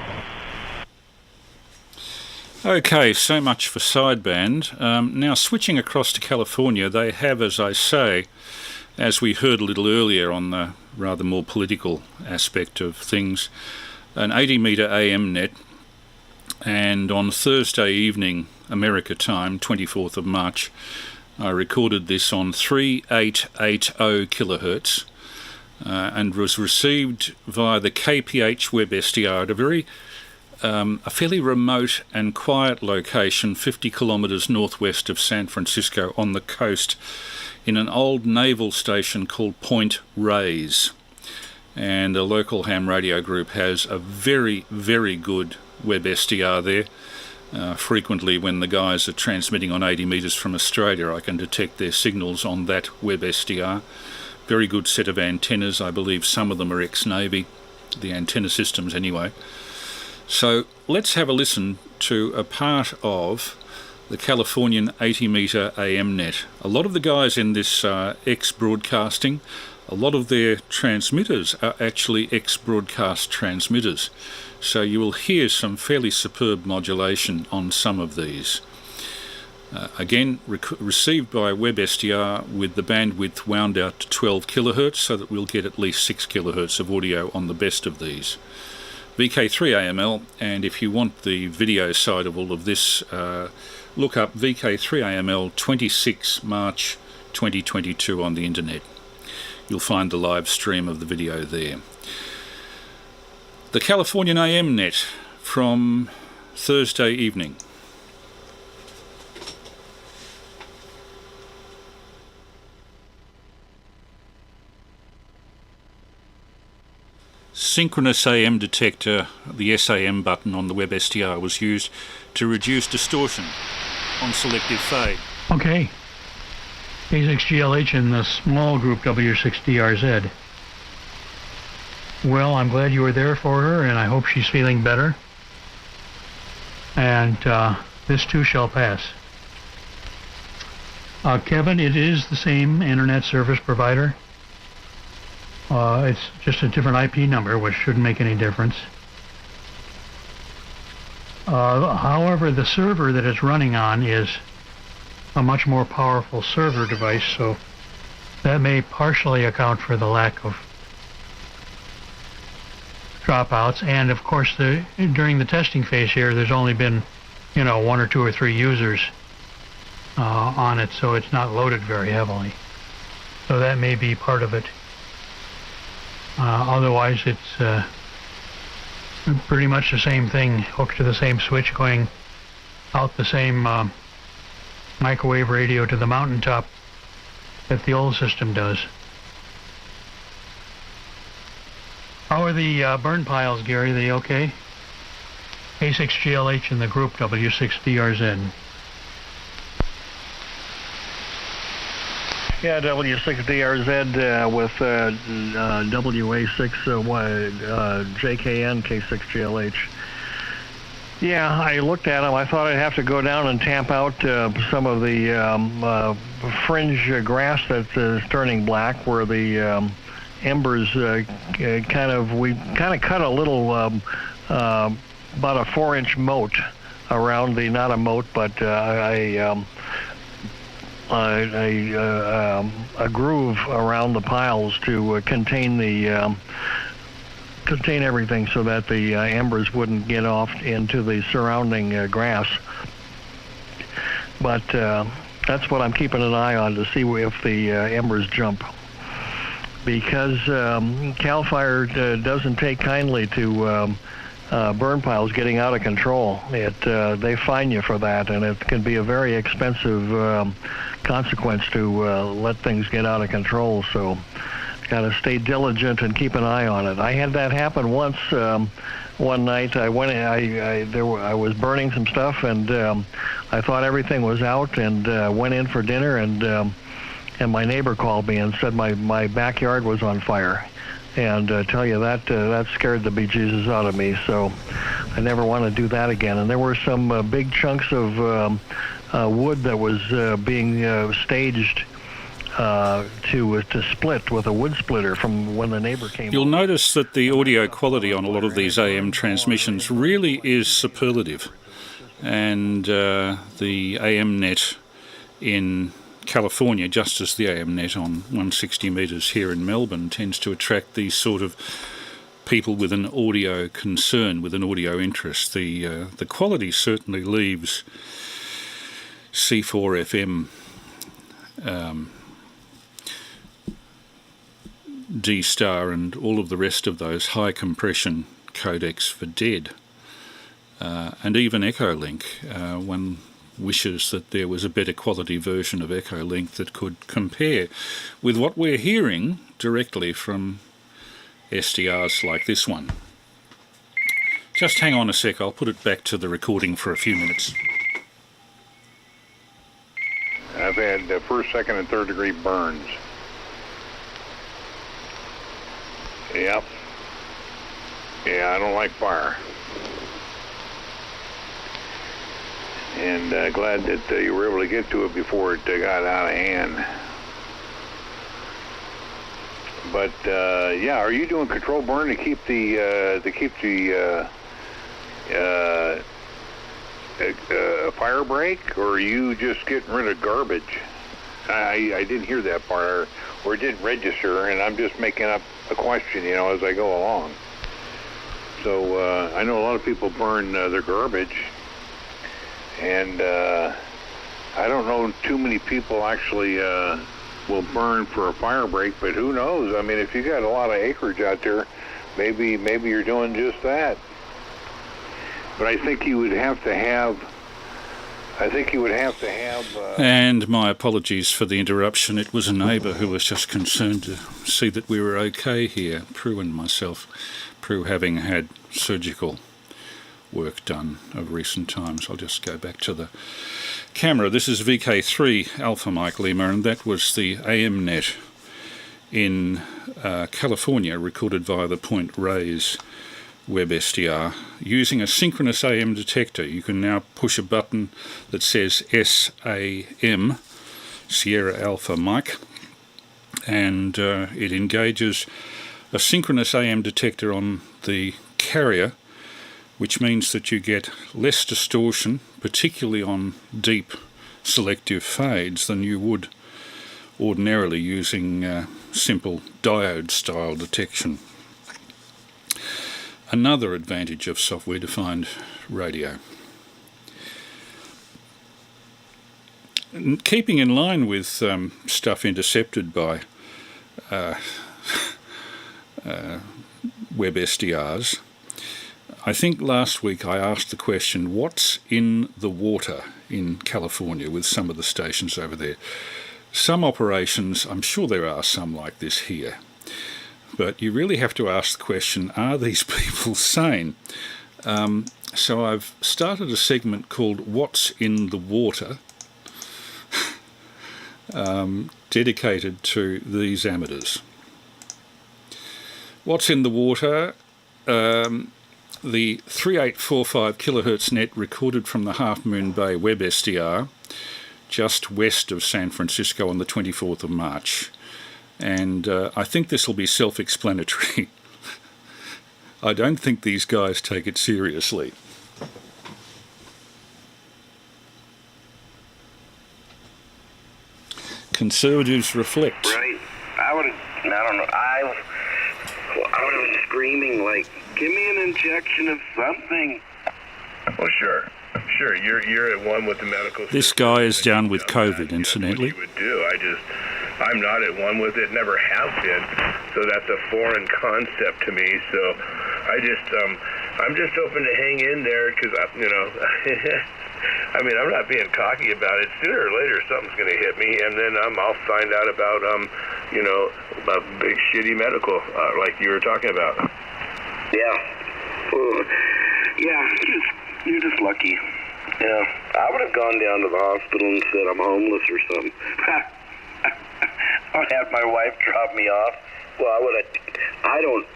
Okay, so much for sideband. Now switching across to California, they have, as I say, as we heard a little earlier on the rather more political aspect of things, an 80-metre AM net, and on Thursday evening, America time, 24th of March, I recorded this on 3880 kilohertz and was received via the KPH web SDR at a fairly remote and quiet location 50 kilometres northwest of San Francisco on the coast in an old naval station called Point Reyes. And a local ham radio group has a very, very good web SDR there. Frequently when the guys are transmitting on 80 metres from Australia, I can detect their signals on that web SDR. Very good set of antennas. I believe some of them are ex-Navy, the antenna systems anyway. So let's have a listen to a part of the Californian 80-metre AM net. A lot of the guys in this ex-broadcasting, a lot of their transmitters are actually ex-broadcast transmitters. So you will hear some fairly superb modulation on some of these. Again, received by WebSDR with the bandwidth wound out to 12 kilohertz, so that we'll get at least 6 kilohertz of audio on the best of these. VK3AML, and if you want the video side of all of this, look up VK3AML 26 March 2022 on the internet. You'll find the live stream of the video there. The Californian AM net from Thursday evening. Synchronous AM detector, the SAM button on the WebSDR, was used to reduce distortion on selective fade. Okay. A6GLH in the small group W6DRZ. Well, I'm glad you were there for her, and I hope she's feeling better. And this too shall pass. Kevin, it is the same internet service provider. It's just a different IP number, which shouldn't make any difference. However, the server that it's running on is a much more powerful server device, so that may partially account for the lack of dropouts. And of course, during the testing phase here, there's only been, 1 or 2 or 3 users on it, so it's not loaded very heavily. So that may be part of it. Otherwise, it's pretty much the same thing, hooked to the same switch, going out the same microwave radio to the mountaintop that the old system does. How are the burn piles, Gary? Are they okay? A6GLH in the group W6DRZ. Yeah, W6DRZ with WA6 JKN K6GLH. Yeah, I looked at them. I thought I'd have to go down and tamp out some of the fringe grass that's turning black, where the embers we kind of cut a little about a 4-inch moat around the, not a moat, but a groove around the piles to contain everything, so that the embers wouldn't get off into the surrounding grass. But that's what I'm keeping an eye on, to see if the embers jump, because CAL FIRE doesn't take kindly to burn piles getting out of control. They fine you for that, and it can be a very expensive consequence to let things get out of control. So got to stay diligent and keep an eye on it. I had that happen once. One night I went. I was burning some stuff, and I thought everything was out, and went in for dinner, and my neighbor called me and said my backyard was on fire. And tell you that scared the bejesus out of me. So I never want to do that again. And there were some big chunks of wood that was being staged to split with a wood splitter from when the neighbor came. You'll notice that the audio quality on a lot of these AM transmissions really is superlative, and the AM net in California, just as the AM net on 160 metres here in Melbourne, tends to attract these sort of people with an audio concern, with an audio interest. The quality certainly leaves C4FM D-Star and all of the rest of those high compression codecs for dead, and even Echolink. One wishes that there was a better quality version of Echolink that could compare with what we're hearing directly from SDRs like this one. Just hang on a sec, I'll put it back to the recording for a few minutes. I've had first, second, and third degree burns. Yep. Yeah, I don't like fire. And glad that you were able to get to it before it got out of hand. But yeah, are you doing control burn to keep the fire break, or are you just getting rid of garbage? I didn't hear that part, or it didn't register, and I'm just making up a question, as I go along. So I know a lot of people burn their garbage, and I don't know too many people actually will burn for a fire break, but who knows? I mean, if you got a lot of acreage out there, maybe you're doing just that. But I think you would have to have. And my apologies for the interruption. It was a neighbour who was just concerned to see that we were okay here, Prue and myself. Prue having had surgical work done of recent times. I'll just go back to the camera. This is VK3 Alpha Mike Lima, and that was the AM net in California, recorded via the Point Reyes web SDR using a synchronous AM detector. You can now push a button that says SAM, Sierra Alpha Mike, and it engages a synchronous AM detector on the carrier, which means that you get less distortion, particularly on deep selective fades, than you would ordinarily using simple diode-style detection. Another advantage of software-defined radio. Keeping in line with stuff intercepted by web SDRs, I think last week I asked the question, what's in the water in California with some of the stations over there? Some operations, I'm sure there are some like this here, but you really have to ask the question, are these people sane? So I've started a segment called What's in the Water, dedicated to these amateurs. What's in the water? The 3845 kilohertz net recorded from the Half Moon Bay Web SDR just west of San Francisco on the 24th of March. And I think this will be self-explanatory. I don't think these guys take it seriously. Conservatives reflect. Right. I would have been screaming like, give me an injection of something. Well, sure. You're at one with the medical. This guy is down with COVID, incidentally. What you would do. I'm not at one with it. Never have been. So that's a foreign concept to me. So I'm just hoping to hang in there because I mean, I'm not being cocky about it. Sooner or later, something's going to hit me, and then I'll find out about a big shitty medical like you were talking about. Yeah. Yeah. You're just lucky. Yeah. I would have gone down to the hospital and said I'm homeless or something. I would have my wife drop me off. Well,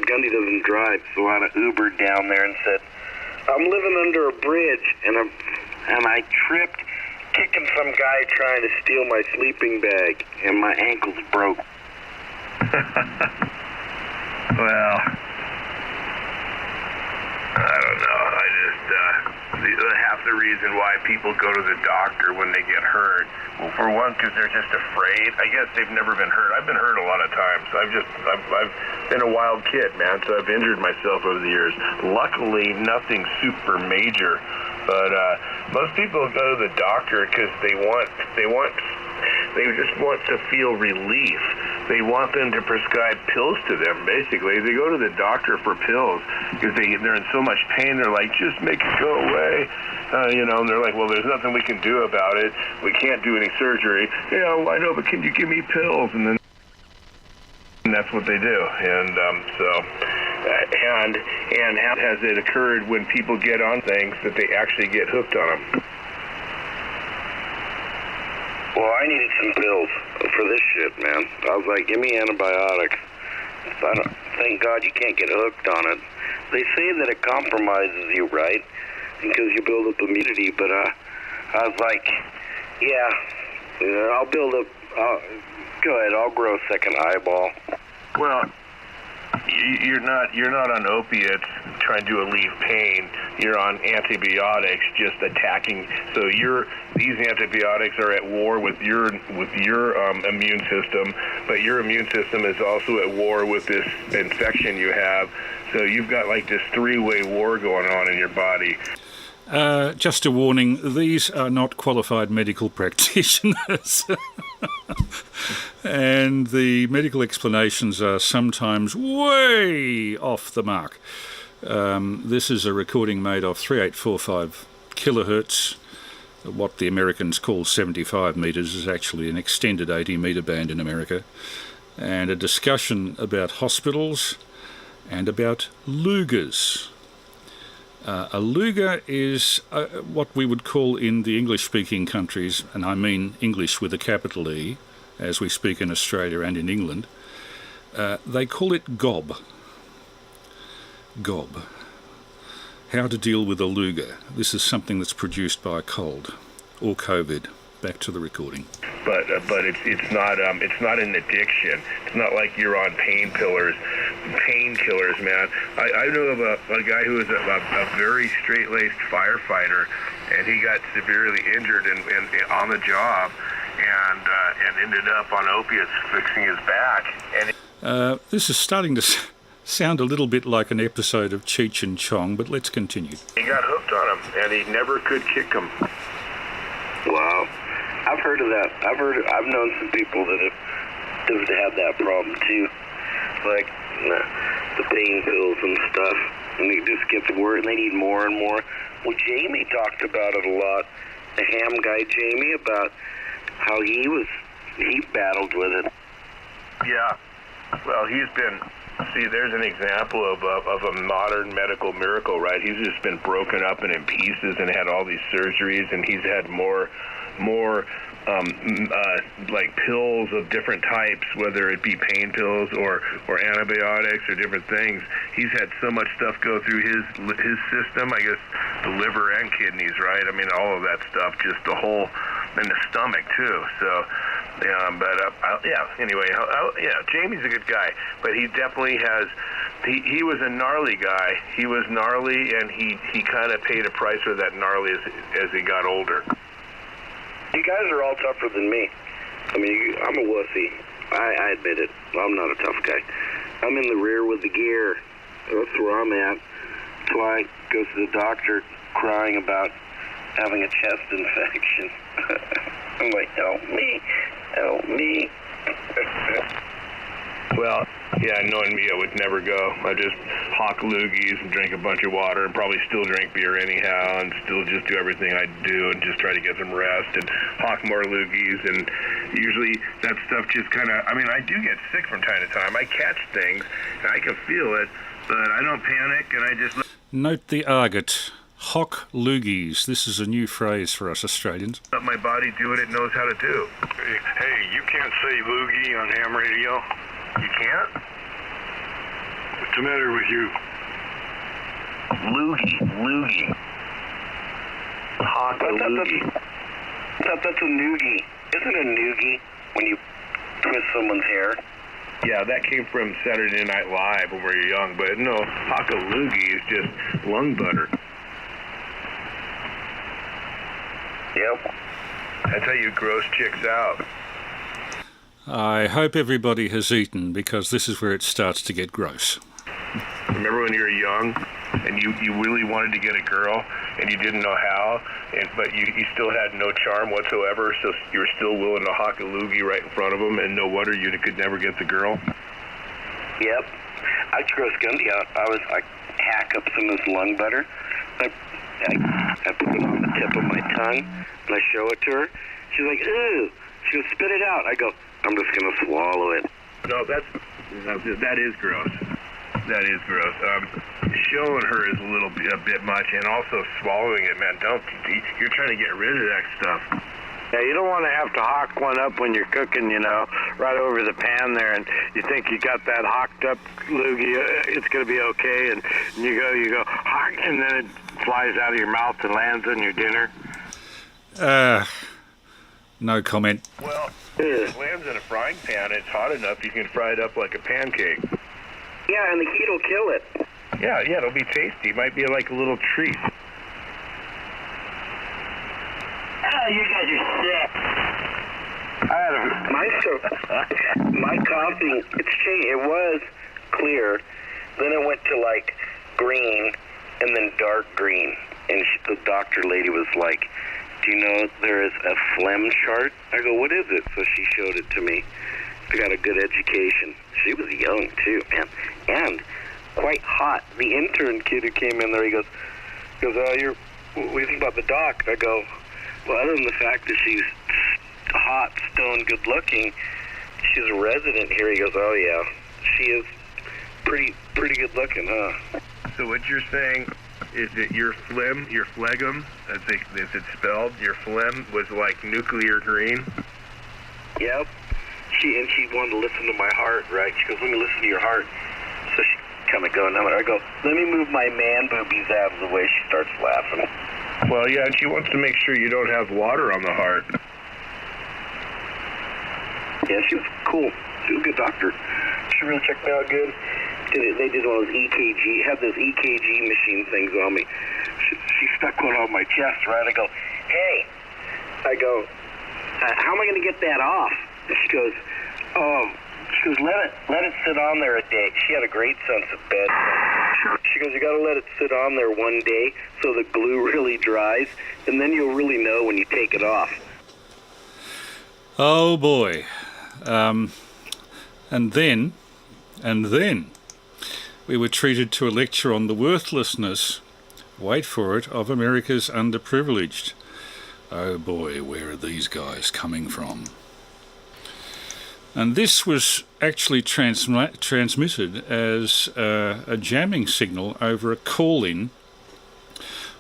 Gundy doesn't drive, so I'd have Ubered down there and said, I'm living under a bridge, and I tripped, kicking some guy trying to steal my sleeping bag, and my ankles broke. Well, I don't know. Half the reason why people go to the doctor when they get hurt, well, for one, because they're just afraid. I guess they've never been hurt. I've been hurt a lot of times. I've been a wild kid, man, so I've injured myself over the years. Luckily, nothing super major. But most people go to the doctor because they just want to feel relief. They want them to prescribe pills to them, basically. They go to the doctor for pills because they're in so much pain. They're like, just make it go away. And they're like, well, there's nothing we can do about it. We can't do any surgery. Yeah, well, I know, but can you give me pills? And that's what they do. And and how has it occurred when people get on things that they actually get hooked on them? Well, I needed some pills for this shit, man. I was like, give me antibiotics. Thank God you can't get hooked on it. They say that it compromises you, right? Because you build up immunity, but I was like, yeah, I'll build up, go ahead, I'll grow a second eyeball. Well, you're not on opiates trying to alleviate pain. You're on antibiotics just attacking. So these antibiotics are at war with your immune system, but your immune system is also at war with this infection you have. So you've got like this three-way war going on in your body. Just a warning, these are not qualified medical practitioners. And the medical explanations are sometimes way off the mark. This is a recording made of 3845 kilohertz. What the Americans call 75 metres is actually an extended 80 metre band in America. And a discussion about hospitals and about Lugers. A Luger is what we would call in the English-speaking countries, and I mean English with a capital E, as we speak in Australia and in England, they call it gob. Gob. How to deal with a Luger. This is something that's produced by a cold or COVID. Back to the recording. But it's not an addiction. It's not like you're on painkillers. painkillers, man. I know of a guy who was a very straight-laced firefighter, and he got severely injured on the job, and ended up on opiates fixing his back. And this is starting to sound a little bit like an episode of Cheech and Chong, but let's continue. he got hooked on him, and he never could kick him. Wow. I've heard of that. I've known some people that have had that problem too. Like the pain pills and stuff. And they just get to work and they need more and more. Well, Jamie talked about it a lot. The ham guy Jamie, about how he battled with it. Yeah. Well, there's an example of a modern medical miracle, right? He's just been broken up and in pieces and had all these surgeries, and he's had more like pills of different types, whether it be pain pills or antibiotics or different things. He's had so much stuff go through his system, I guess the liver and kidneys, right? I mean, all of that stuff, just the whole, and the stomach too. So, anyway, Jamie's a good guy, but he definitely has, he was a gnarly guy. He was gnarly, and he kind of paid a price for that gnarly as he got older. You guys are all tougher than me. I mean, I'm a wussy. I admit it. I'm not a tough guy. I'm in the rear with the gear. That's where I'm at. That's why I go to the doctor crying about having a chest infection. I'm like, help me. Help me. Well, yeah, knowing me, I would never go. I'd just hawk loogies and drink a bunch of water and probably still drink beer anyhow and still just do everything I do and just try to get some rest and hawk more loogies. And usually that stuff just kind of, I mean, I do get sick from time to time. I catch things and I can feel it, but I don't panic and I just... Note the argot. Hawk loogies. This is a new phrase for us Australians. Let my body do what it knows how to do. Hey, you can't say loogie on ham radio. You can't? What's the matter with you? Loogie. Hawk a loogie. That's a noogie. Isn't a noogie when you twist someone's hair? Yeah, that came from Saturday Night Live when we were young, but no, hawk a loogie is just lung butter. Yep. That's how you gross chicks out. I hope everybody has eaten, because this is where it starts to get gross. Remember when you were young and you really wanted to get a girl and you didn't know how, but you still had no charm whatsoever, so you were still willing to hawk a loogie right in front of them, and no wonder you could never get the girl? Yep. I gross Gundy out. I hack up some of this lung butter. I put it on the tip of my tongue, and I show it to her. She's like, ew. She goes, spit it out. I go, I'm just going to swallow it. No, that is gross. That is gross. Showing her is a bit much, and also swallowing it, man. You're trying to get rid of that stuff. Yeah, you don't want to have to hawk one up when you're cooking, right over the pan there, and you think you got that hawked up loogie, it's going to be okay, and you go, hawk, and then it flies out of your mouth and lands on your dinner. No comment. Well, if it lands in a frying pan, it's hot enough, you can fry it up like a pancake. Yeah, and the heat will kill it. Yeah, it'll be tasty. It might be like a little treat. Oh, you guys are sick. My coffee, it's changed. It was clear, then it went to like green, and then dark green. And the doctor lady was like, do you know there is a phlegm chart? I go, what is it? So she showed it to me. I got a good education. She was young too, man, and quite hot. The intern kid who came in there, he goes, oh, what do you think about the doc? I go, well, other than the fact that she's hot, stone, good looking, she's a resident here. He goes, oh yeah, she is pretty good looking, huh? So what you're saying is that your phlegm, as it's spelled, your phlegm was like nuclear green? Yep. She wanted to listen to my heart, right? She goes, let me listen to your heart. So she kind of going, I go, let me move my man boobies out of the way. She starts laughing. Well, yeah, and she wants to make sure you don't have water on the heart. Yeah, she was cool. She was a good doctor. She really checked me out good. They did one of those EKG, had those EKG machine things on me. She stuck one on my chest, right? I go, hey. I go, how am I going to get that off? And she goes, let it sit on there a day. She had a great sense of bed. She goes, you got to let it sit on there one day so the glue really dries, and then you'll really know when you take it off. Oh boy. And then we were treated to a lecture on the worthlessness, wait for it, of America's underprivileged. Oh boy, where are these guys coming from? And this was actually transmitted as a jamming signal over a call-in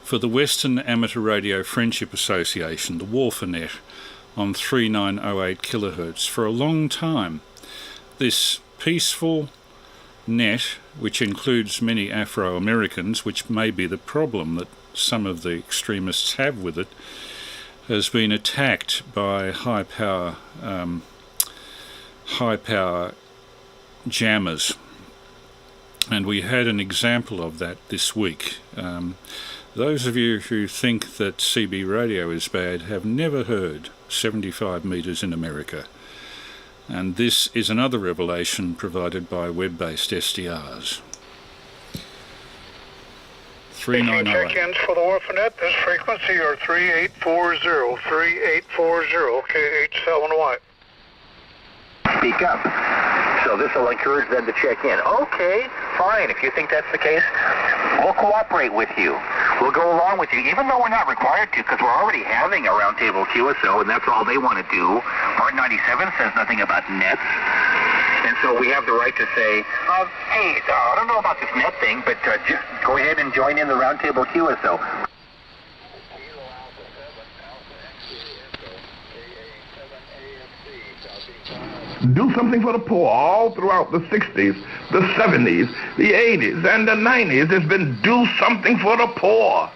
for the Western Amateur Radio Friendship Association, the WARFANET, on 3908 kilohertz. For a long time, this peaceful net, which includes many Afro-Americans, which may be the problem that some of the extremists have with it, has been attacked by high power jammers, and we had an example of that this week. Those of you who think that CB radio is bad have never heard 75 meters in America, and this is another revelation provided by web-based SDRs. 3908. Check-ins for the WARFANET. This frequency are 3840, KH7Y. Speak up. So this will encourage them to check in. Okay, fine. If you think that's the case, we'll cooperate with you. We'll go along with you, even though we're not required to, because we're already having a roundtable QSO, and that's all they want to do. Part 97 says nothing about nets. And so we have the right to say, hey, I don't know about this net thing, but just go ahead and join in the roundtable QSO. Do something for the poor all throughout the 60s, the 70s, the 80s, and the 90s. There's been do something for the poor.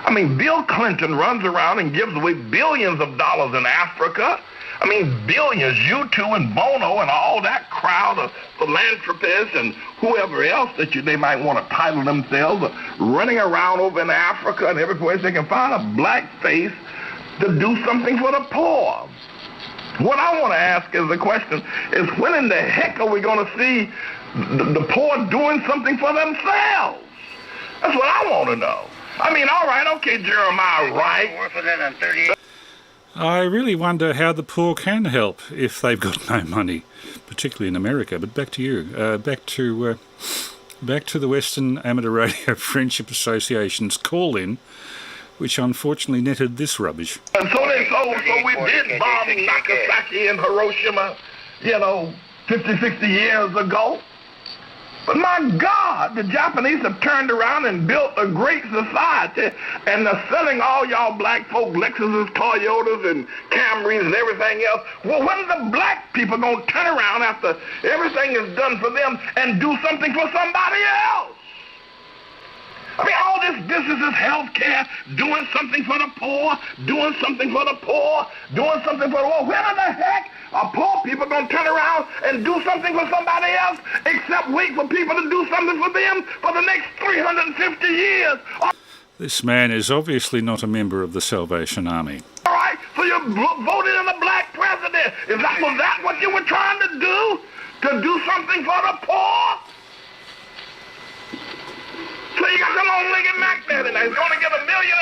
I mean, Bill Clinton runs around and gives away billions of dollars in Africa. I mean, billions, U2 and Bono and all that crowd of philanthropists and whoever else that they might want to title themselves, running around over in Africa and every place they can find a black face to do something for the poor. What I want to ask is the question is, when in the heck are we going to see the poor doing something for themselves? That's what I want to know. I mean, all right, okay, Jeremiah Wright. I really wonder how the poor can help if they've got no money, particularly in America. But back to you. Back to the Western Amateur Radio Friendship Association's call-in, which unfortunately netted this rubbish. And so we did bomb Nagasaki and Hiroshima, 50, 60 years ago. But my God, the Japanese have turned around and built a great society, and they're selling all y'all black folk Lexuses, Toyotas, and Camrys and everything else. Well, when are the black people going to turn around after everything is done for them and do something for somebody else? I mean, all this business is health care, doing something for the poor, doing something for the poor, doing something for the poor. When in the heck are poor people going to turn around and do something for somebody else except wait for people to do something for them for the next 350 years? This man is obviously not a member of the Salvation Army. All right, so you voted in a black president. Was that what you were trying to do? To do something for the poor? So you got some old nigga Mac there tonight. He's going to get $1.5 million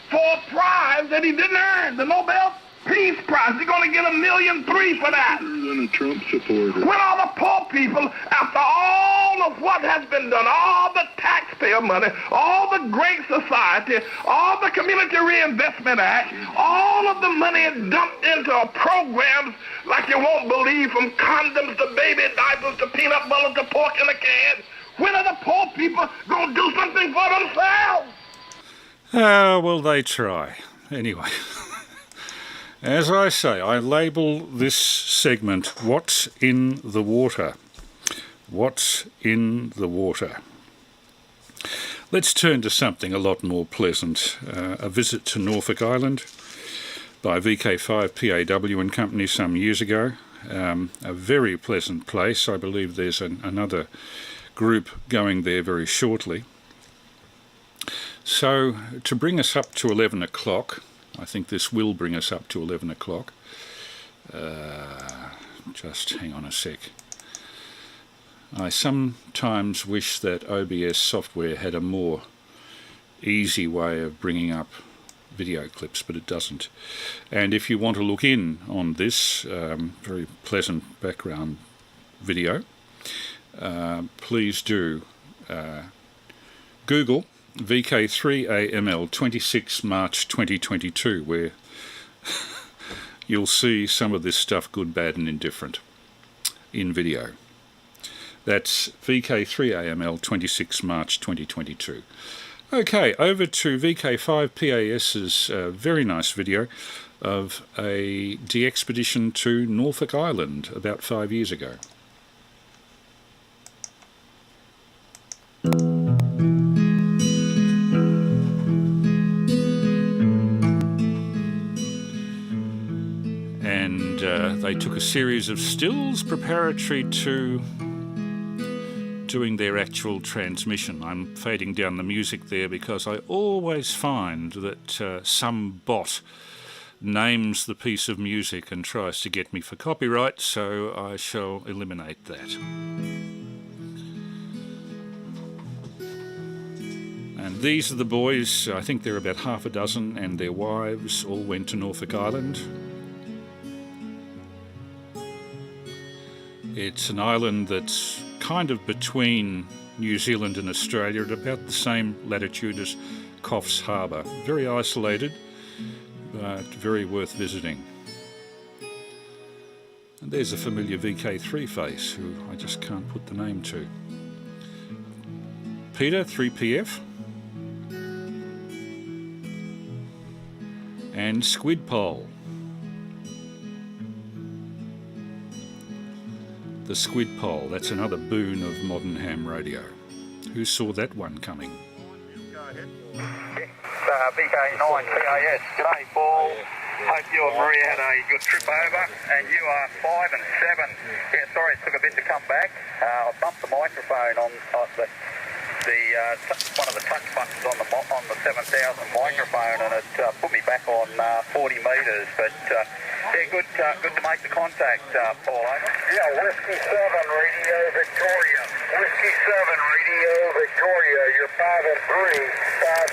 for a prize that he didn't earn, the Nobel Peace Prize. He's going to get $1.3 million for that. Than a Trump supporter. When all the poor people, after all of what has been done, all the taxpayer money, all the Great Society, all the Community Reinvestment Act, all of the money is dumped into programs like you won't believe, from condoms to baby diapers to peanut butter to pork in a can. When are the poor people going to do something for themselves? Well, they try. Anyway, as I say, I label this segment, What's in the Water? What's in the Water? Let's turn to something a lot more pleasant. A visit to Norfolk Island by VK3AML and company some years ago. a very pleasant place. I believe there's another group going there very shortly. So to bring us up to 11 o'clock, I think this will bring us up to 11 o'clock. Just hang on a sec. I sometimes wish that OBS software had a more easy way of bringing up video clips, but it doesn't. And if you want to look in on this very pleasant background video, please do Google VK3AML 26 March 2022, where you'll see some of this stuff, good, bad and indifferent, in video. That's VK3AML 26 March 2022. Okay, over to VK5PAS's very nice video of a DXpedition to Norfolk Island about 5 years ago. And they took a series of stills preparatory to doing their actual transmission. I'm fading down the music there because I always find that some bot names the piece of music and tries to get me for copyright, so I shall eliminate that. And these are the boys, I think they're about half a dozen, and their wives all went to Norfolk Island. It's an island that's kind of between New Zealand and Australia at about the same latitude as Coffs Harbour. Very isolated, but very worth visiting. And there's a familiar VK3 face, who I just can't put the name to. Peter, 3PF. And Squidpole. The Squidpole, that's another boon of modern ham radio. Who saw that one coming? VK9PAS, g'day Paul. Hope you and Maria had a good trip over, and you are 5 and 7. Yeah, sorry it took a bit to come back. I bumped the microphone on one of the touch buttons on the 7000 microphone, and it put me back on 40 metres. But yeah, good to make the contact, Paul. Yeah, Whiskey 7 Radio Victoria. Whiskey 7 Radio Victoria. You're 5 and 3.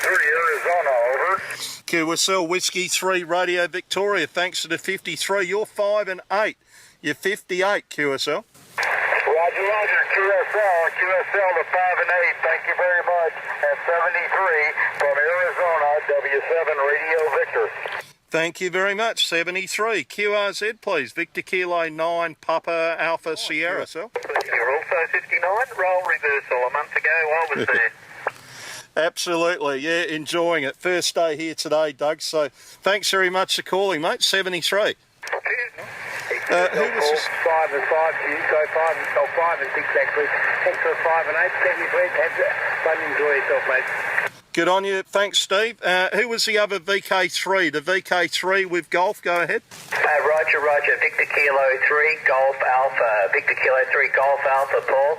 5-3 Arizona. Over. QSL Whiskey 3 Radio Victoria. Thanks to the 53. You're 5 and 8. You're 58 QSL. Roger, QSL to 5 and 8. Thank you very much. At 73 from Arizona, W7 Radio Victor. Thank you very much, 73. QRZ, please. Victor Kilo 9, Papa Alpha Sierra, sir. You're also 59. Role reversal. A month ago, I was there. Absolutely, yeah, enjoying it. First day here today, Doug, so thanks very much for calling, mate. 73. Who was this? 5 and 5 to you, so 5 and 6 actually. Thanks for 5 and 8, 73. Have fun, enjoy yourself, mate. Good on you. Thanks, Steve. Who was the other VK3? The VK3 with Golf, go ahead. Roger. Victor Kilo 3, Golf Alpha. Victor Kilo 3, Golf Alpha, Paul.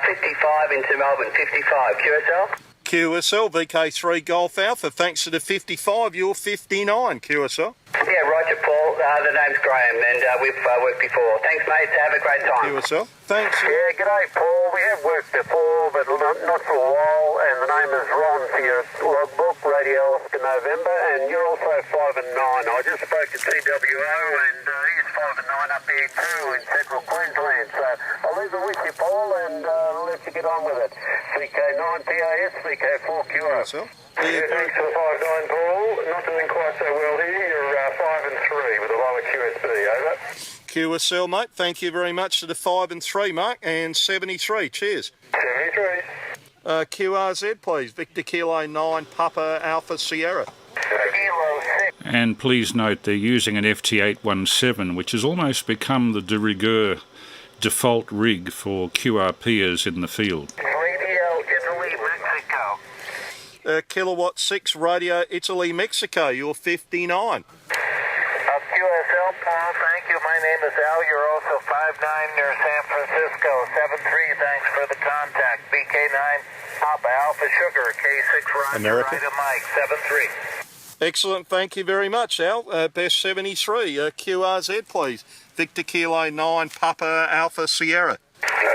55 into Melbourne, 55. QSL? QSL, VK3 Golf Alpha. Thanks to the 55, you're 59, QSL. Yeah, Roger, Paul. The name's Graham, and we've worked before. Thanks, mate. Have a great time. QSL. Thanks. Yeah, g'day, Paul. We have worked before, but not for a while, and the name is Ron for your logbook, Radio Oscar November, and you're also 5 and 9. I just spoke to TWO, and he's 5 and 9 up here too in central Queensland. So I'll leave it with you, Paul, and let you get on with it. VK9PAS, VK4QR. Yeah, thanks for 5-9, Paul. Not doing quite so well here. You're 5 and 3 with a lower QSB. Over. QSL, mate. Thank you very much to the 5 and 3, Mark, and 73. Cheers. 73. QRZ, please. Victor Kilo 9, Papa Alpha Sierra. And please note they're using an FT817, which has almost become the de rigueur default rig for QRPers in the field. Kilowatt 6 Radio Italy, Mexico. You're 59. QSL, Paul, thank you. My name is Al. You're also 5'9" near San Francisco. 7'3", thanks for the contact. VK9, Papa Alpha Sugar, K6 Roger, America. Ida Mike, 7'3". Excellent, thank you very much, Al. Best 73. QRZ, please. Victor Kilo 9, Papa Alpha Sierra. Echo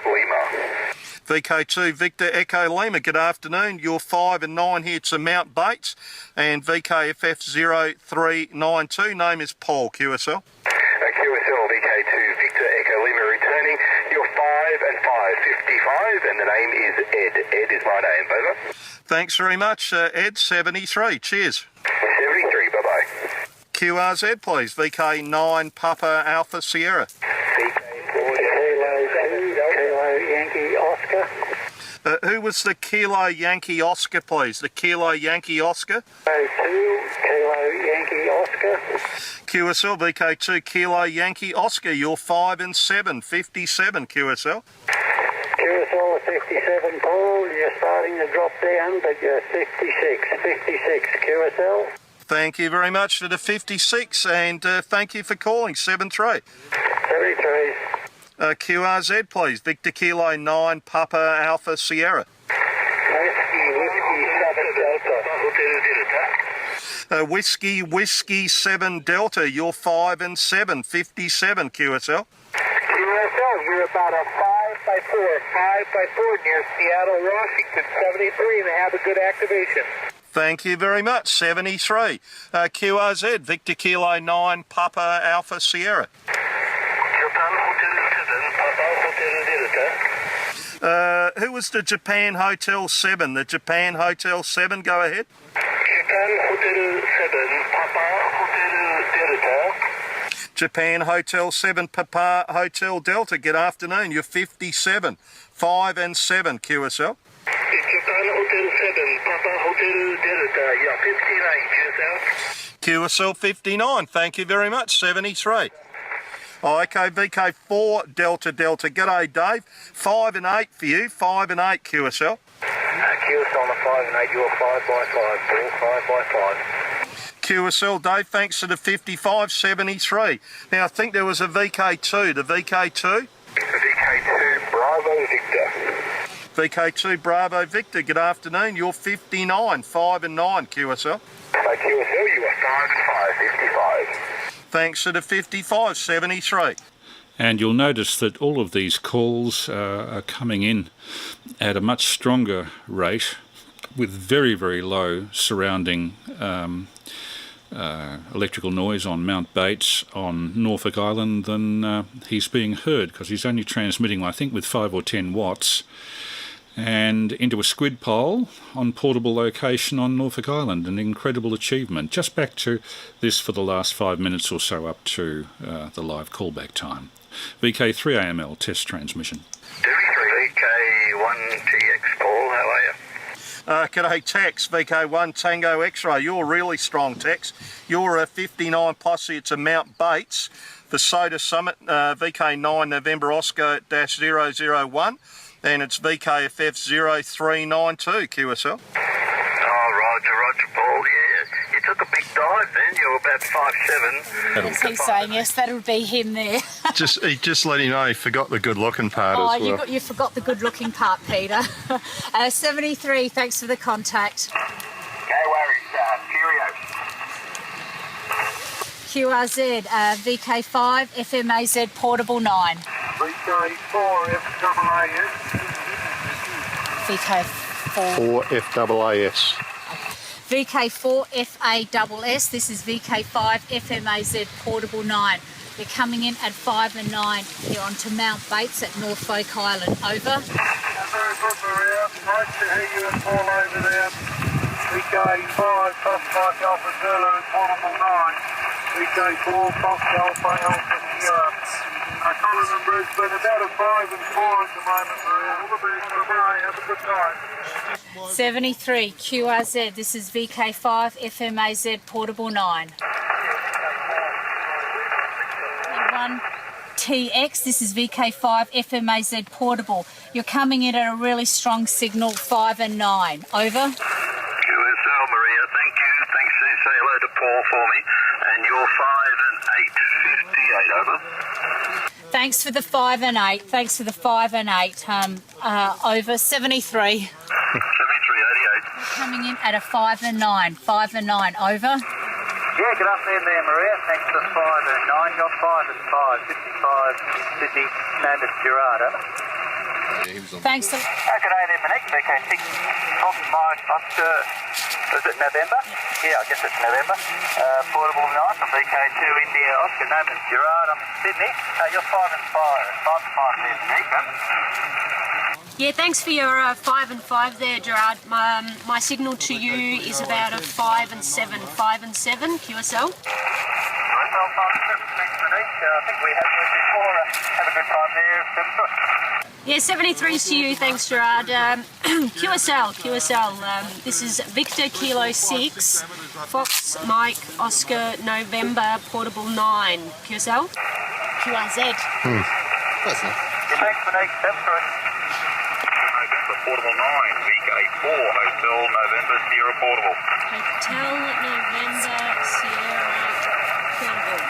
Lima. VK2 Victor Echo Lima, good afternoon. You're 5 and 9 here to Mount Bates. And VKFF 0392, name is Paul, QSL. QSL VK2 Victor Echo Lima returning. You're 5 and 5, 55, and the name is Ed. Ed is my name, over. Thanks very much, Ed, 73. Cheers. 73, bye-bye. QRZ, please. VK9 Papa Alpha Sierra. Kilo Yankee Oscar. Who was the Kilo Yankee Oscar, please? The Kilo Yankee Oscar? 2 Kilo Yankee Oscar. QSL VK2 Kilo Yankee Oscar. You're 5 and 7, 57 QSL. QSL 57, Paul. You're starting to drop down, but you're 56 QSL. Thank you very much for the 56, and thank you for calling, 73. 73. QRZ, please. Victor Kilo 9, Papa Alpha Sierra. Whiskey 7 Delta. You're 5 and 7, 57 QSL. QSL, you're about a 5x4 near Seattle, Washington, 73, and have a good activation. Thank you very much, 73. QRZ, Victor Kilo 9, Papa Alpha Sierra. Who was the Japan Hotel 7? The Japan Hotel 7, go ahead. Japan Hotel 7, Papa Hotel Delta. Japan Hotel 7, Papa Hotel Delta. Good afternoon, you're 57, 5 and 7 QSL. Japan Hotel 7, Papa Hotel Delta. You're 59 QSL 59, thank you very much, 73. Oh, okay, VK4 Delta. G'day, Dave. 5 and 8 for you, 5 and 8 QSL. QSL on the 5 and 8, you're 5x5, Paul, 5x5. QSL, Dave, thanks for the 55, 73. Now, I think there was a VK2. The VK2? VK2 Bravo Victor. VK2 Bravo Victor, good afternoon. You're 59, 5 and 9 QSL. QSL, you are 5 and 5, 55. Thanks to the 55, 73. And you'll notice that all of these calls are coming in at a much stronger rate with very, very low surrounding electrical noise on Mount Bates on Norfolk Island than he's being heard, because he's only transmitting, I think, with 5 or 10 watts and into a squid pole on portable location on Norfolk Island. An incredible achievement. Just back to this for the last 5 minutes or so up to the live callback time. VK3AML test transmission. VK1TX, Paul, how are you? G'day, Tex. VK1 Tango X-Ray. You're really strong, Tex. You're a 59 plus. It's a Mount Bates. The Soda Summit, VK9 November Oscar -001. And it's VKFF 0392 QSL. Oh, Roger, Paul, yeah. You took a big dive then, you were about 5'7". Yes, he's saying yes, that would be him there. just let him know he forgot the good-looking part as well. You forgot the good-looking part, Peter. 73, thanks for the contact. No worries, QRZ, VK5, FMAZ Portable 9. VK4, FAAS. VK4. 4FAAS. VK4 FASS, this is VK5 FMAZ Portable 9. You're coming in at 5 and 9 here onto Mount Bates at Norfolk Island. Over. Very good, Maria. Nice to hear you and Paul over there. VK5 Fox Alpha Zulu Portable 9. VK4 Fox Alpha Sierra. I can't remember, it's been about a 5 and 4 at the moment, Maria. All the best, bye-bye, have a good time. 73 QRZ, this is VK5 FMAZ Portable 9. 1 TX, this is VK5 FMAZ Portable. You're coming in at a really strong signal, 5 and 9. Over. QSL, Maria, thank you. Thanks, say hello to Paul for me. And you're 5 and over. Thanks for the 5 and 8. Thanks for the 5 and 8. Over 73. 7388. Coming in at a 5 and 9. 5 and 9. Over. Yeah, good afternoon there, Maria. Thanks for 5 and 9. You're 5 and 5. 55 Sydney, name is Gerard. Thanks. Good day there, Monique. VK6 Mike Oscar. Is it November? Yeah, I guess it's November. Portable 9 from VK2 India Oscar. Name is Gerard. I'm in Sydney. You're 5 and 5. 5 and 5 there, Monique. Yeah, thanks for your 5 and 5 there, Gerard. My signal to you is about a 5 and 7. 5 and 7, QSL. Thanks, Monique. I think we have this before. Have a good time there. 7 Yeah, 73's to you, thanks Gerard. QSL, this is Victor Kilo 6, Fox Mike Oscar November Portable 9, QSL. QRZ. Thanks, Monique. That's good. November Portable 9, VK4, Hotel November Sierra Portable. Hotel November Sierra Portable.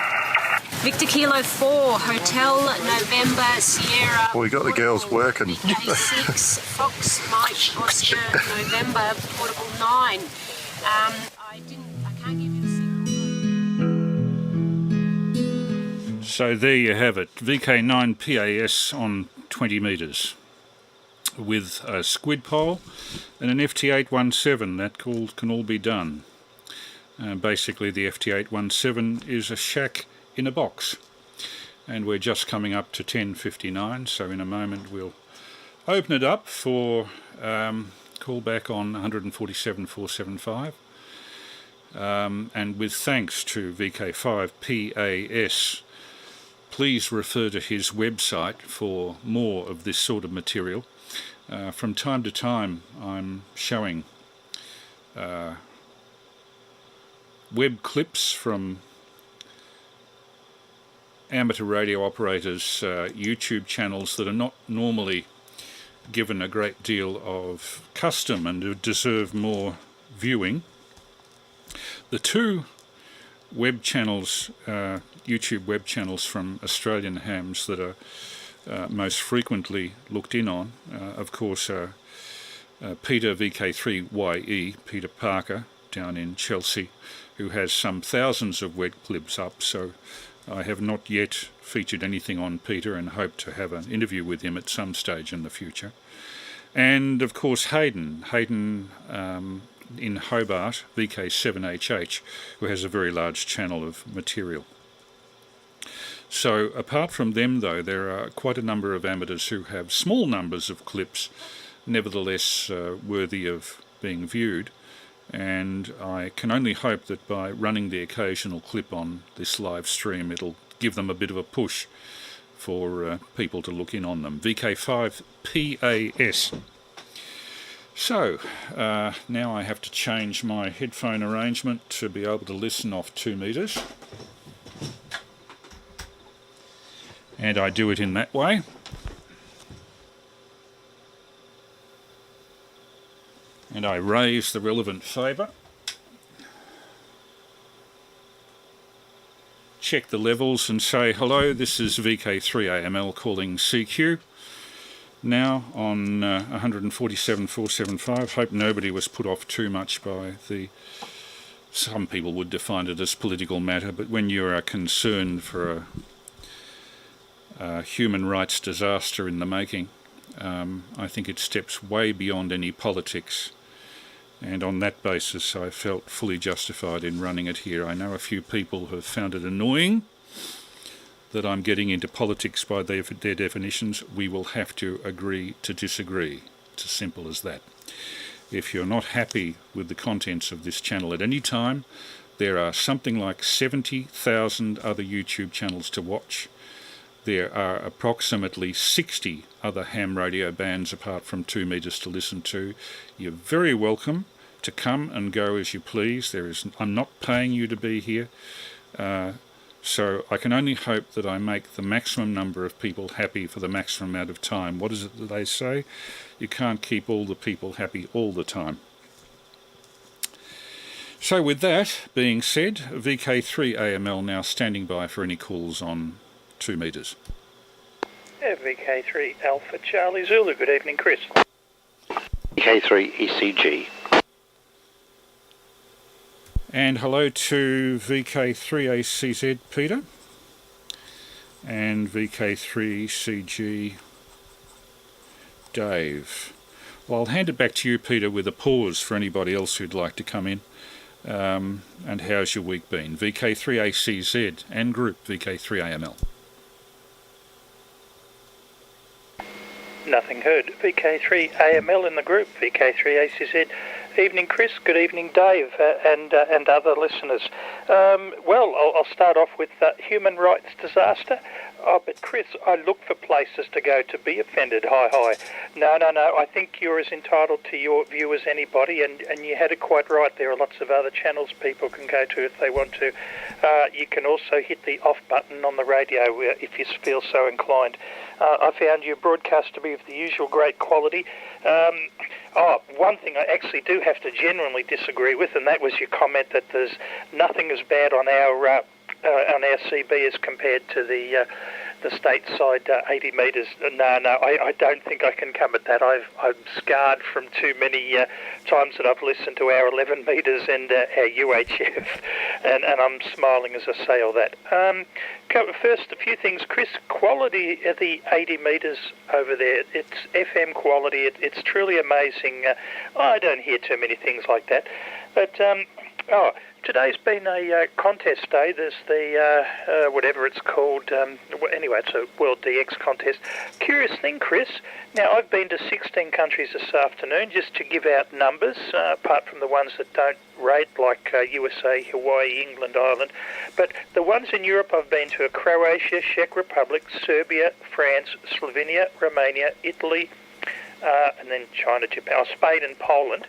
Victor Kilo 4, Hotel November Sierra. Well, we got the girls working. VK6, Fox Mike Oscar November Portable 9. I can't give you the signal. So there you have it, VK9 PAS on 20 metres with a squid pole and an FT817. That can all be done. Basically the FT817 is a shack in a box, and we're just coming up to 10:59, so in a moment we'll open it up for callback on 147.475, and with thanks to VK5 PAS. Please refer to his website for more of this sort of material. From time to time I'm showing web clips from amateur radio operators' YouTube channels that are not normally given a great deal of custom and who deserve more viewing. The two web channels, YouTube web channels from Australian hams that are most frequently looked in on, of course, are Peter VK3YE, Peter Parker, down in Chelsea, who has some thousands of web clips up, so I have not yet featured anything on Peter and hope to have an interview with him at some stage in the future. And of course Hayden in Hobart, VK7HH, who has a very large channel of material. So apart from them though, there are quite a number of amateurs who have small numbers of clips, nevertheless worthy of being viewed. And I can only hope that by running the occasional clip on this live stream it'll give them a bit of a push for people to look in on them. VK5 PAS. So now I have to change my headphone arrangement to be able to listen off 2 metres, and I do it in that way. And I raise the relevant favour, check the levels and say, hello, this is VK3AML calling CQ. Now on 147.475, hope nobody was put off too much by some people would define it as political matter, but when you are concerned for a human rights disaster in the making, I think it steps way beyond any politics. And on that basis I felt fully justified in running it here. I know a few people have found it annoying that I'm getting into politics by their definitions. We will have to agree to disagree. It's as simple as that. If you're not happy with the contents of this channel at any time, there are something like 70,000 other YouTube channels to watch. There are approximately 60 other ham radio bands apart from 2 metres to listen to. You're very welcome to come and go as you please. I'm not paying you to be here. So I can only hope that I make the maximum number of people happy for the maximum amount of time. What is it that they say? You can't keep all the people happy all the time. So with that being said, VK3AML now standing by for any calls on 2 metres. VK3 Alpha Charlie Zulu. Good evening, Chris. VK3 ECG. And hello to VK3ACZ Peter and VK3CG Dave. Well, I'll hand it back to you, Peter, with a pause for anybody else who'd like to come in. And how's your week been? VK3ACZ and group VK3AML. Nothing heard. VK3AML in the group, VK3ACZ. Evening, Chris. Good evening, Dave, and other listeners. Well, I'll start off with human rights disaster. Oh, but Chris, I look for places to go to be offended. Hi. No. I think you're as entitled to your view as anybody, and you had it quite right. There are lots of other channels people can go to if they want to. You can also hit the off button on the radio if you feel so inclined. I found your broadcast to be of the usual great quality. One thing I actually do have to genuinely disagree with, and that was your comment that there's nothing as bad on our CB as compared to the stateside 80 metres. No, I don't think I can come at that. I'm scarred from too many times that I've listened to our 11 metres and our UHF, and I'm smiling as I say all that. First, a few things, Chris. Quality of the 80 metres over there, it's FM quality. It's truly amazing. I don't hear too many things like that. But, today's been a contest day. There's the, whatever it's called, anyway, it's a World DX contest. Curious thing, Chris, now I've been to 16 countries this afternoon just to give out numbers, apart from the ones that don't rate, like USA, Hawaii, England, Ireland. But the ones in Europe I've been to are Croatia, Czech Republic, Serbia, France, Slovenia, Romania, Italy, and then China, Japan, Spain and Poland.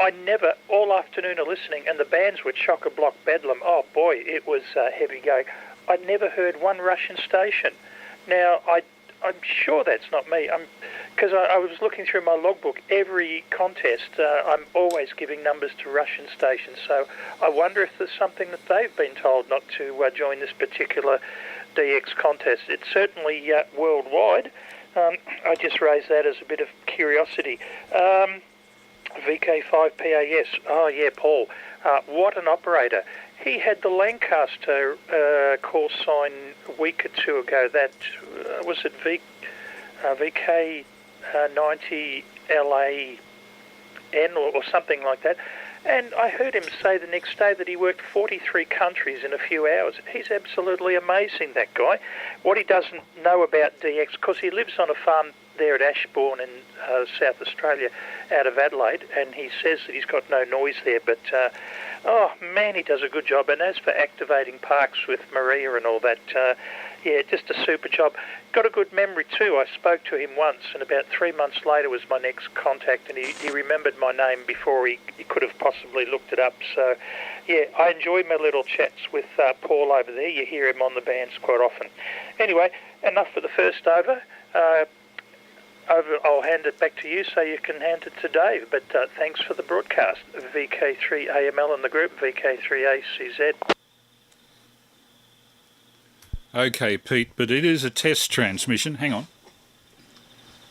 I never, all afternoon of listening, and the bands were chock-a-block bedlam. Oh boy, it was heavy going. I never heard one Russian station. Now, I'm sure that's not me, because I was looking through my logbook. Every contest, I'm always giving numbers to Russian stations, so I wonder if there's something that they've been told not to join this particular DX contest. It's certainly worldwide. I just raised that as a bit of curiosity. VK5PAS. Oh, yeah, Paul. What an operator. He had the Lancaster call sign a week or two ago. That, was it VK90LAN or something like that. And I heard him say the next day that he worked 43 countries in a few hours. He's absolutely amazing, that guy. What he doesn't know about DX, because he lives on a farm there at Ashbourne in South Australia, out of Adelaide, and he says that he's got no noise there, but oh man, he does a good job. And as for activating parks with Maria and all that, yeah, just a super job. Got a good memory too. I spoke to him once, and about 3 months later was my next contact, and he remembered my name before he could have possibly looked it up. So yeah, I enjoy my little chats with Paul over there. You hear him on the bands quite often. Anyway, enough for the first over. I'll hand it back to you so you can hand it to Dave, but thanks for the broadcast. VK3AML in the group, VK3ACZ. Okay, Pete, but it is a test transmission. Hang on.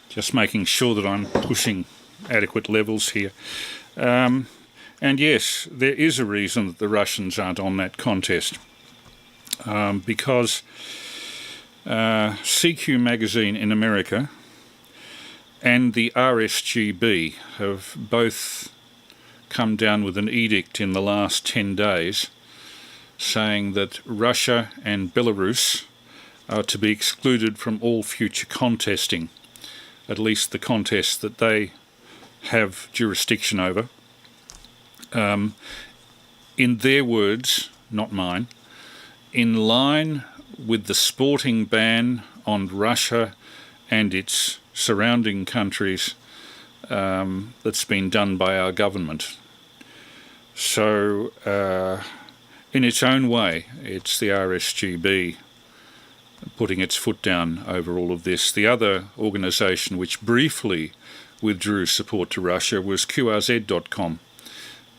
Just making sure that I'm pushing adequate levels here. And yes, there is a reason that the Russians aren't on that contest. Because CQ magazine in America and the RSGB have both come down with an edict in the last 10 days saying that Russia and Belarus are to be excluded from all future contesting, at least the contests that they have jurisdiction over. In their words, not mine, in line with the sporting ban on Russia and its surrounding countries that's been done by our government. So, in its own way, it's the RSGB putting its foot down over all of this. The other organisation which briefly withdrew support to Russia was QRZ.com,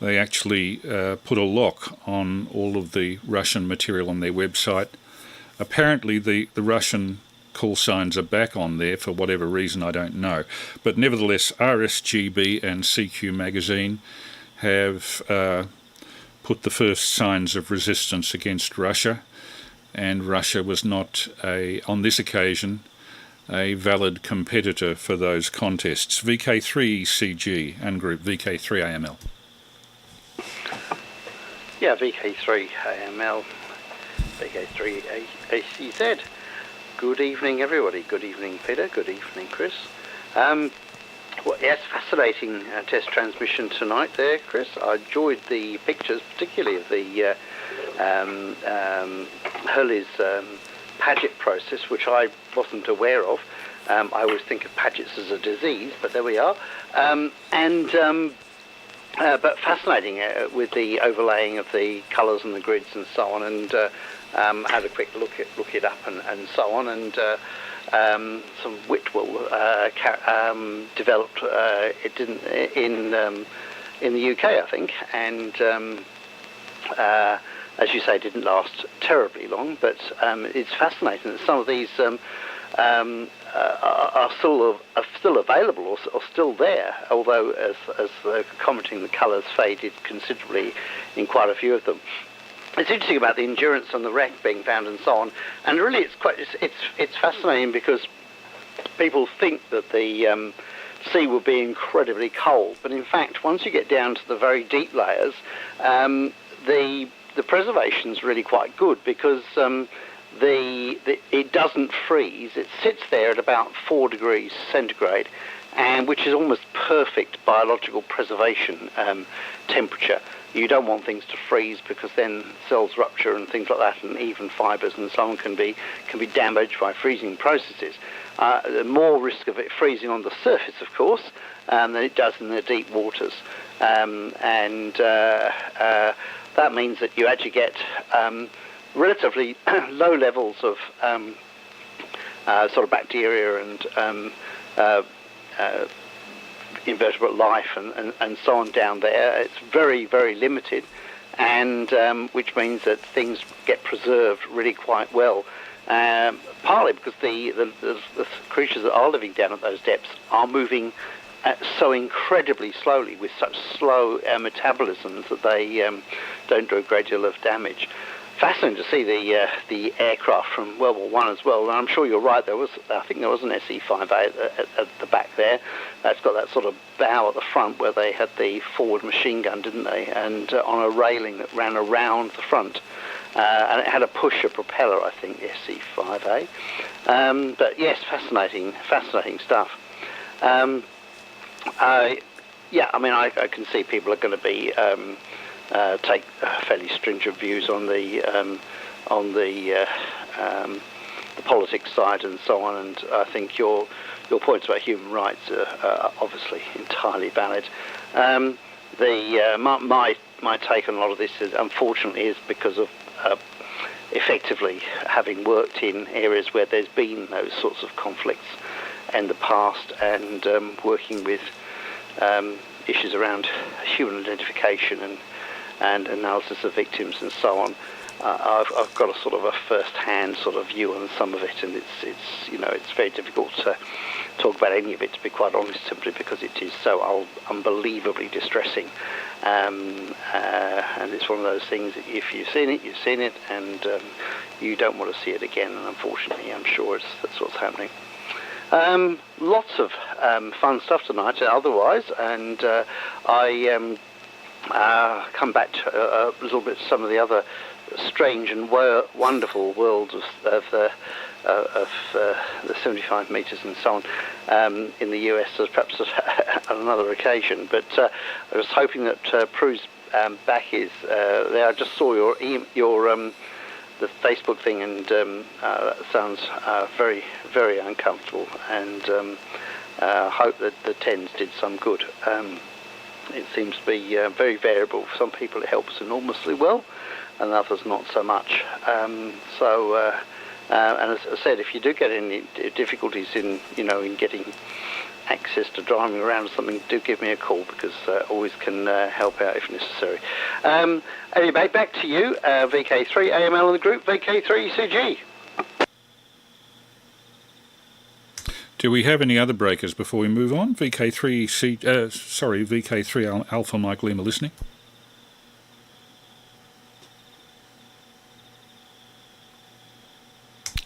they actually put a lock on all of the Russian material on their website. Apparently the Russian call signs are back on there for whatever reason, I don't know. But nevertheless, RSGB and CQ Magazine have put the first signs of resistance against Russia, and Russia was not, on this occasion, a valid competitor for those contests. VK3CG and group VK3AML. Yeah, VK3AML, VK3ACZ. Good evening, everybody. Good evening, Peter. Good evening, Chris. Well, yes, fascinating test transmission tonight there, Chris. I enjoyed the pictures, particularly of the Hurley's Paget process, which I wasn't aware of. I always think of Pagets as a disease, but there we are. But fascinating with the overlaying of the colours and the grids and so on, and had a quick look it up and so on, and some Whitwell developed it didn't in the UK, I think, and as you say, didn't last terribly long, but it's fascinating that some of these are still available or still there, although as commenting, the colours faded considerably in quite a few of them. It's interesting about the endurance on the wreck being found and so on, and really it's fascinating because people think that the sea will be incredibly cold, but in fact, once you get down to the very deep layers, the preservation's really quite good because it doesn't freeze. It sits there at about 4 degrees centigrade, and which is almost perfect biological preservation temperature. You don't want things to freeze because then cells rupture and things like that, and even fibres and so on can be damaged by freezing processes. The more risk of it freezing on the surface, of course, than it does in the deep waters, that means that you actually get relatively low levels of sort of bacteria and invertebrate life and so on down there. It's very, very limited, and which means that things get preserved really quite well. Partly because the creatures that are living down at those depths are moving so incredibly slowly with such slow metabolisms that they don't do a great deal of damage. Fascinating to see the aircraft from World War I as well. And I'm sure you're right. I think there was an SE-5A at the back there. That's got that sort of bow at the front where they had the forward machine gun, didn't they? And on a railing that ran around the front. And it had a pusher propeller, I think, the SE-5A. But yes, fascinating stuff. Yeah, I mean, I can see people are going to be take fairly stringent views on the politics side and so on. And I think your points about human rights are obviously entirely valid. My take on a lot of this is, unfortunately, is because of effectively having worked in areas where there's been those sorts of conflicts in the past, and working with issues around human identification and analysis of victims and so on. I've got a sort of a first-hand sort of view on some of it, and it's very difficult to talk about any of it, to be quite honest, simply because it is so unbelievably distressing. And it's one of those things that if you've seen it, you've seen it, and you don't want to see it again. And unfortunately, I'm sure that's what's happening. Lots of fun stuff tonight otherwise, and I come back to a little bit some of the other strange and wonderful worlds of the 75 metres and so on in the US, as perhaps on another occasion. But I was hoping that Prue's back is there. I just saw the Facebook thing, and that sounds very, very uncomfortable, and hope that the TENS did some good. It seems to be very variable. For some people it helps enormously well, and others not so much. And as I said, if you do get any difficulties in getting access to driving around or something, do give me a call, because always can help out if necessary. Anyway, back to you, VK3AML in the group, VK3CG. Do we have any other breakers before we move on? VK3 Alpha Mike Lima listening.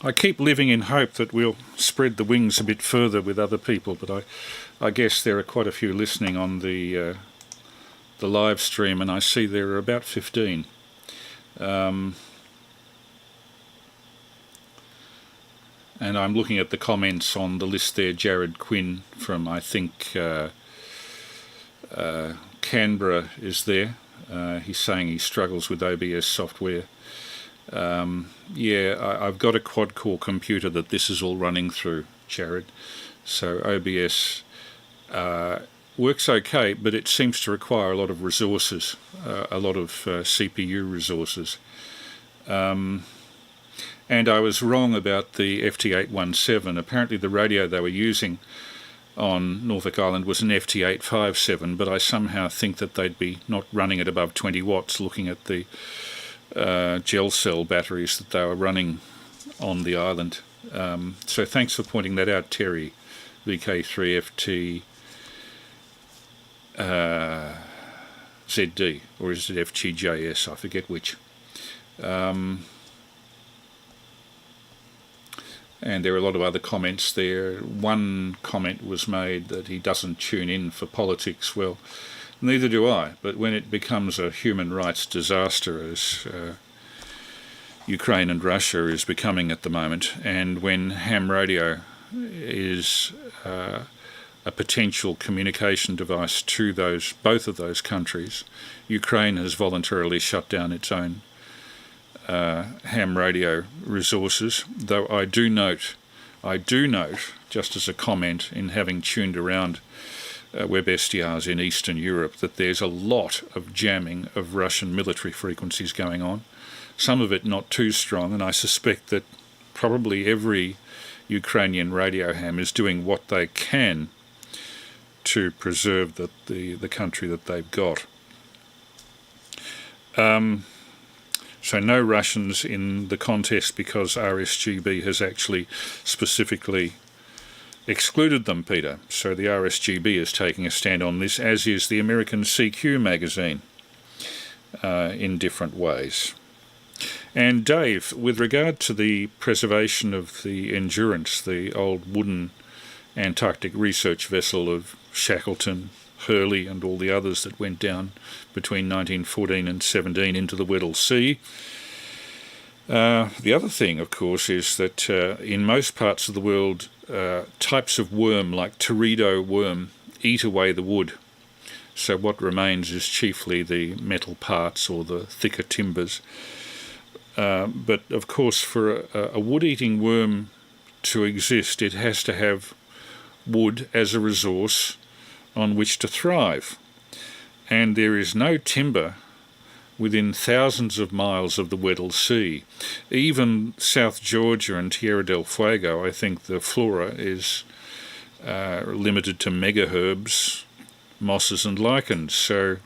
I keep living in hope that we'll spread the wings a bit further with other people, but I guess there are quite a few listening on the live stream, and I see there are about 15. And I'm looking at the comments on the list there. Jared Quinn from, I think, Canberra is there. He's saying he struggles with OBS software. Yeah, I've got a quad-core computer that this is all running through, Jared. So OBS works okay, but it seems to require a lot of resources, a lot of CPU resources. And I was wrong about the FT817. Apparently the radio they were using on Norfolk Island was an FT857, but I somehow think that they'd be not running at above 20 watts, looking at the gel cell batteries that they were running on the island. So thanks for pointing that out, Terry. VK3FT ZD, or is it FTJS? I forget which. And there are a lot of other comments there. One comment was made that he doesn't tune in for politics. Well, neither do I. But when it becomes a human rights disaster, as Ukraine and Russia is becoming at the moment, and when ham radio is a potential communication device to both of those countries, Ukraine has voluntarily shut down its own ham radio resources, though I do note, just as a comment in having tuned around web SDRs in Eastern Europe, that there's a lot of jamming of Russian military frequencies going on, some of it not too strong, and I suspect that probably every Ukrainian radio ham is doing what they can to preserve the country that they've got. So no Russians in the contest because RSGB has actually specifically excluded them, Peter. So the RSGB is taking a stand on this, as is the American CQ magazine, in different ways. And Dave, with regard to the preservation of the Endurance, the old wooden Antarctic research vessel of Shackleton, Hurley and all the others that went down between 1914 and 17 into the Weddell Sea. The other thing, of course, is that in most parts of the world, types of worm like teredo worm eat away the wood. So what remains is chiefly the metal parts or the thicker timbers. But of course, for a wood-eating worm to exist, it has to have wood as a resource on which to thrive. And there is no timber within thousands of miles of the Weddell Sea. Even South Georgia and Tierra del Fuego, I think the flora is limited to megaherbs, mosses and lichens. So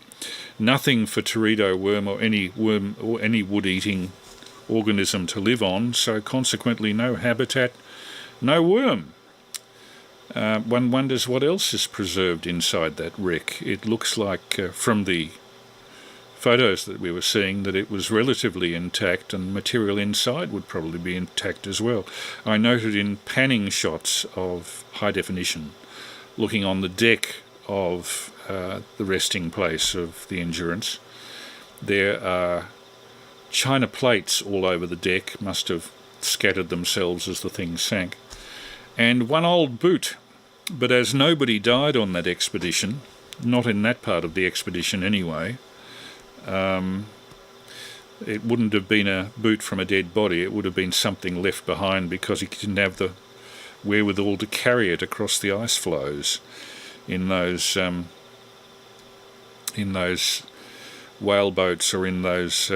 nothing for teredo worm or any wood-eating organism to live on, so consequently no habitat, no worm. One wonders what else is preserved inside that wreck. It looks like, from the photos that we were seeing, that it was relatively intact, and material inside would probably be intact as well. I noted in panning shots of high definition, looking on the deck of the resting place of the Endurance, there are china plates all over the deck, must have scattered themselves as the thing sank. And one old boot, but as nobody died on that expedition, not in that part of the expedition anyway, it wouldn't have been a boot from a dead body, it would have been something left behind because he didn't have the wherewithal to carry it across the ice floes in those whale boats or in those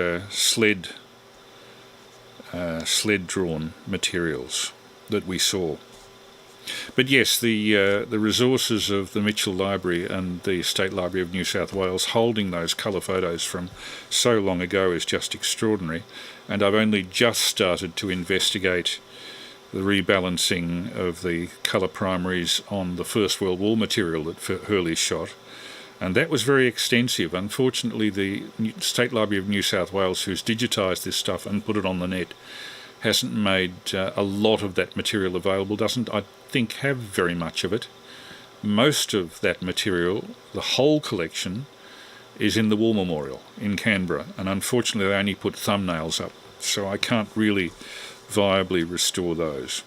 sled-drawn materials that we saw. But yes, the resources of the Mitchell Library and the State Library of New South Wales holding those colour photos from so long ago is just extraordinary. And I've only just started to investigate the rebalancing of the colour primaries on the First World War material that Hurley shot. And that was very extensive. Unfortunately, the State Library of New South Wales, who's digitised this stuff and put it on the net, hasn't made a lot of that material available, doesn't, I think, have very much of it. Most of that material, the whole collection, is in the War Memorial in Canberra, and unfortunately they only put thumbnails up, so I can't really viably restore those.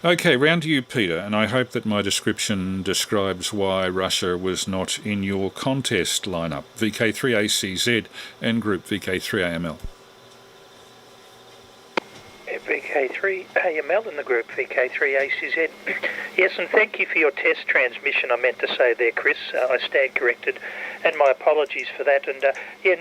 Okay, round to you, Peter, and I hope that my description describes why Russia was not in your contest lineup, VK3ACZ and group VK3AML. VK3AML in the group VK3ACZ. Yes, and thank you for your test transmission, I meant to say there, Chris. I stand corrected, and my apologies for that. And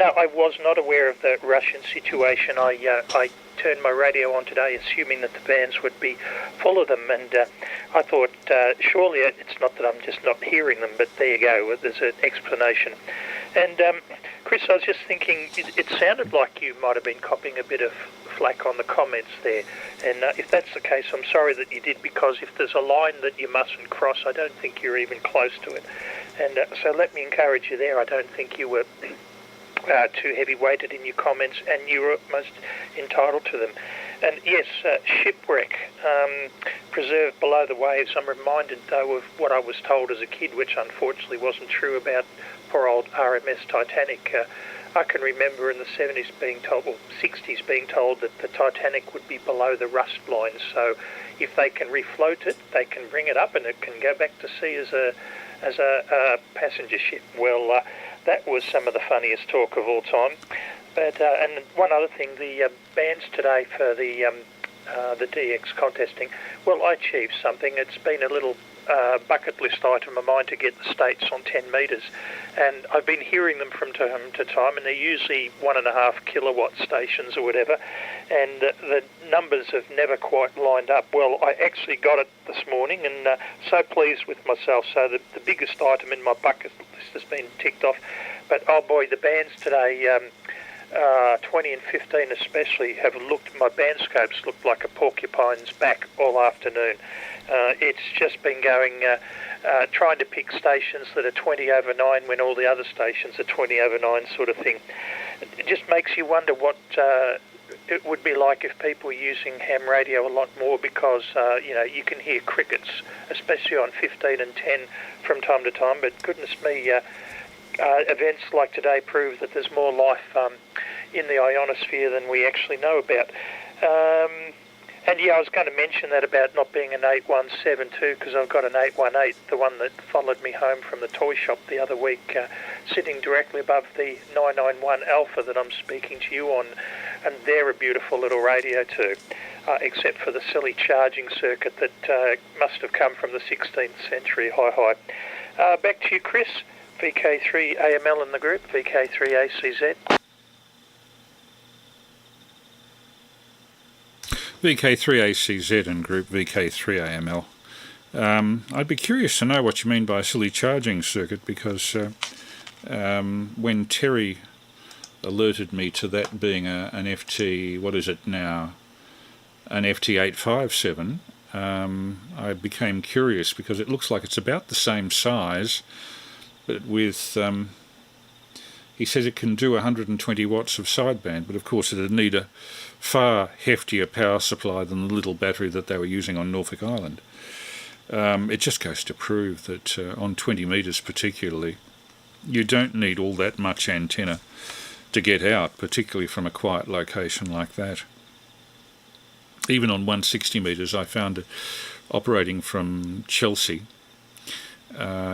I was not aware of the Russian situation. I turned my radio on today assuming that the bands would be full of them, and I thought surely it's not that I'm just not hearing them, but there you go, there's an explanation. And Chris, I was just thinking, it sounded like you might have been copying a bit of flack on the comments there, and if that's the case, I'm sorry that you did, because if there's a line that you mustn't cross, I don't think you're even close to it. And so let me encourage you there. I don't think you were too heavy-weighted in your comments, and you were most entitled to them. And yes, shipwreck, preserved below the waves. I'm reminded, though, of what I was told as a kid, which unfortunately wasn't true, about poor old RMS Titanic. I can remember in the 70s being told, or 60s being told, that the Titanic would be below the rust line. So if they can refloat it, they can bring it up and it can go back to sea as a passenger ship. Well, that was some of the funniest talk of all time. But and one other thing, the bands today for the DX contesting, well, I achieved something. It's been a little bucket list item of mine to get the States on 10 metres, and I've been hearing them from time to time, and they're usually 1.5 kilowatt stations or whatever, and the numbers have never quite lined up. Well, I actually got it this morning, and so pleased with myself. So the biggest item in my bucket list has been ticked off, but oh boy, the bands today, 20 and 15 especially, have looked, my band scopes looked like a porcupine's back all afternoon. It's just been going, trying to pick stations that are 20 over 9 when all the other stations are 20 over 9 sort of thing. It just makes you wonder what it would be like if people were using ham radio a lot more, because, you can hear crickets, especially on 15 and 10 from time to time, but goodness me, events like today prove that there's more life in the ionosphere than we actually know about. And yeah, I was going to mention that about not being an 817 too, because I've got an 818, the one that followed me home from the toy shop the other week, sitting directly above the 991 Alpha that I'm speaking to you on, and they're a beautiful little radio too, except for the silly charging circuit that must have come from the 16th century. Hi. Back to you, Chris. VK3AML in the group, VK3ACZ. VK3ACZ and group VK3AML. I'd be curious to know what you mean by a silly charging circuit, because when Terry alerted me to that being an FT, what is it now, an FT857, I became curious, because it looks like it's about the same size, but with, he says it can do 120 watts of sideband, but of course it'd need a far heftier power supply than the little battery that they were using on Norfolk Island. It just goes to prove that on 20 metres particularly, you don't need all that much antenna to get out, particularly from a quiet location like that. Even on 160 metres, I found it operating from Chelsea,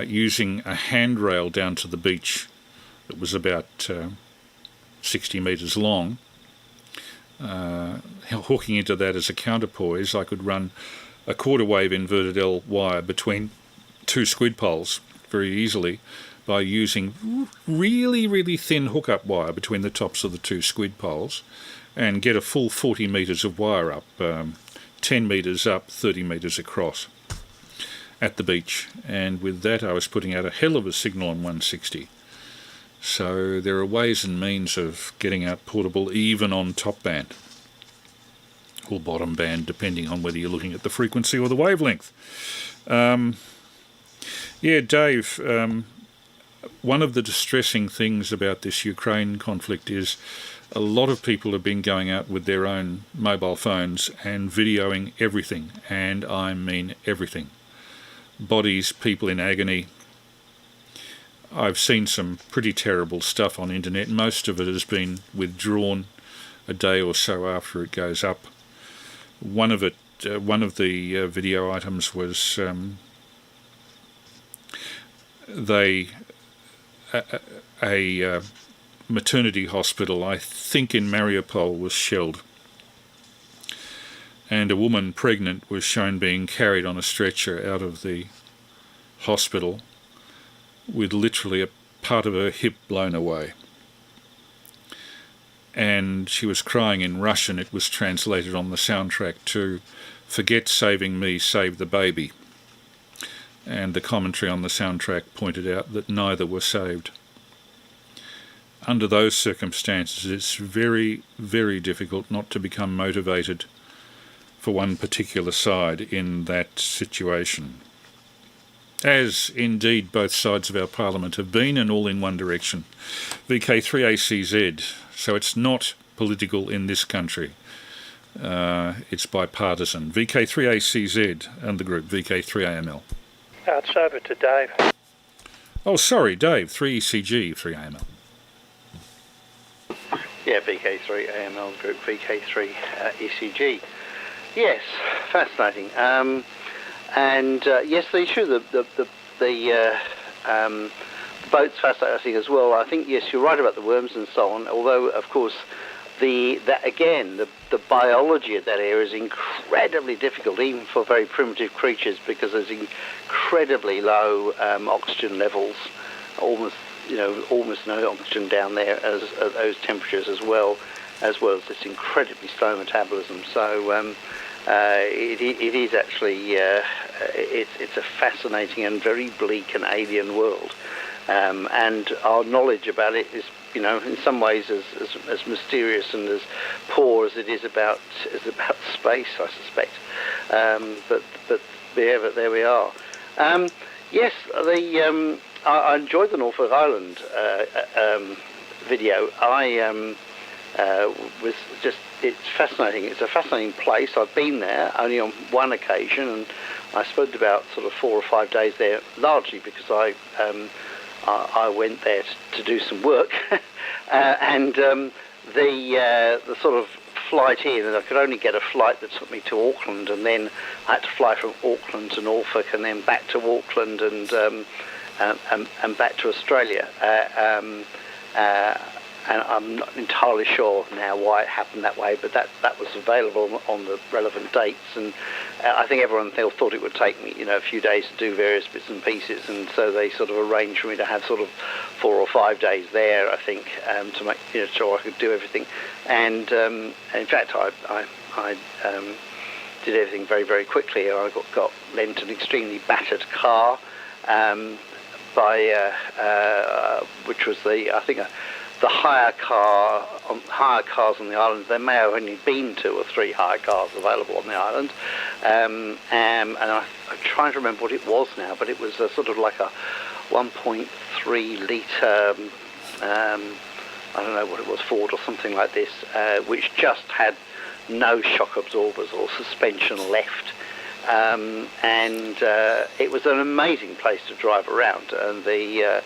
using a handrail down to the beach that was about 60 metres long. Hooking into that as a counterpoise, I could run a quarter wave inverted L wire between two squid poles very easily by using really, really thin hookup wire between the tops of the two squid poles, and get a full 40 metres of wire up 10 metres up, 30 metres across at the beach. And with that, I was putting out a hell of a signal on 160. So there are ways and means of getting out portable even on top band or bottom band, depending on whether you're looking at the frequency or the wavelength. Yeah, Dave, one of the distressing things about this Ukraine conflict is a lot of people have been going out with their own mobile phones and videoing everything, and I mean everything. Bodies, people in agony. I've seen some pretty terrible stuff on internet. Most of it has been withdrawn a day or so after it goes up. One of the video items was a maternity hospital, I think in Mariupol, was shelled, and a woman pregnant was shown being carried on a stretcher out of the hospital with literally a part of her hip blown away. And she was crying in Russian. It was translated on the soundtrack to "Forget saving me, save the baby." And the commentary on the soundtrack pointed out that neither were saved. Under those circumstances, it's very, very difficult not to become motivated for one particular side in that situation. As indeed both sides of our parliament have been, and all in one direction. VK3ACZ. So it's not political in this country. It's bipartisan. VK3ACZ and the group VK3AML. It's over to Dave. Oh, sorry, Dave. 3ECG, 3AML. Yeah, VK3AML group, VK3ECG. Yes, fascinating. Yes, the issue, the boat's fascinating as well. I think, yes, you're right about the worms and so on, although, of course, the biology of that area is incredibly difficult, even for very primitive creatures, because there's incredibly low oxygen levels, almost no oxygen down there at those temperatures as well as this incredibly slow metabolism. So it is actually it's a fascinating and very bleak and alien world, and our knowledge about it is, in some ways as mysterious and as poor as it is about space, I suspect. But there we are. Yes, I enjoyed the Norfolk Island video. It's fascinating. It's a fascinating place. I've been there only on one occasion, and I spent about sort of 4 or 5 days there, largely because I went there to do some work, and the sort of flight in, and I could only get a flight that took me to Auckland, and then I had to fly from Auckland to Norfolk, and then back to Auckland, and back to Australia. And I'm not entirely sure now why it happened that way, but that was available on the relevant dates, and I think everyone thought it would take me, a few days to do various bits and pieces, and so they sort of arranged for me to have sort of 4 or 5 days there, I think, to make sure I could do everything. And in fact, I did everything very, very quickly. I got lent an extremely battered car which was the hire cars on the island. There may have only been 2 or 3 hire cars available on the island, and I'm trying to remember what it was now, but it was a sort of like a 1.3 litre, I don't know what it was, Ford or something like this, which just had no shock absorbers or suspension left. And it was an amazing place to drive around, and it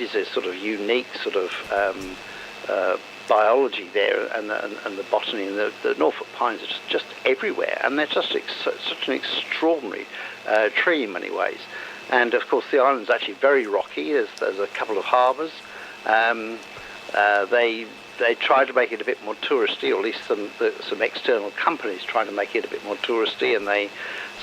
is a sort of unique sort of biology there, and the botany, and the Norfolk pines are just everywhere, and they're just such an extraordinary tree in many ways. And of course the island's actually very rocky. There's a couple of harbours. They tried to make it a bit more touristy, or at least some external companies tried to make it a bit more touristy, and they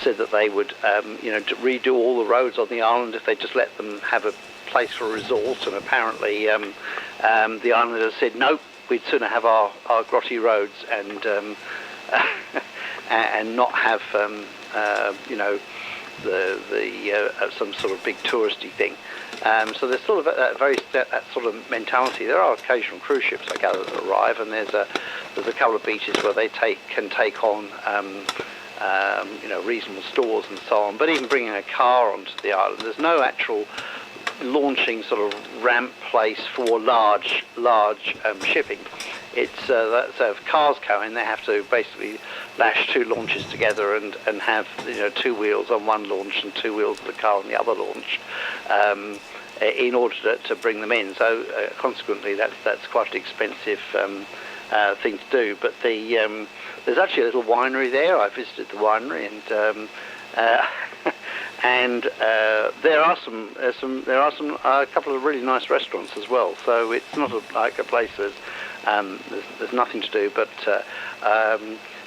said that they would to redo all the roads on the island if they just let them have a place for a resort. And apparently the islanders said, nope, we'd sooner have our grotty roads, and and not have some sort of big touristy thing. So there's sort of that sort of mentality. There are occasional cruise ships, I gather, that arrive, and there's a couple of beaches where they can take on reasonable stores and so on. But even bringing a car onto the island, there's no actual launching sort of ramp place for large shipping. It's so if cars go in, they have to basically lash two launches together and have 2 wheels on one launch and 2 wheels of the car on the other launch, in order to bring them in. So consequently, that's quite an expensive thing to do. But there's actually a little winery there. I visited the winery, and there are a couple of really nice restaurants as well. So it's not like a place there's nothing to do. But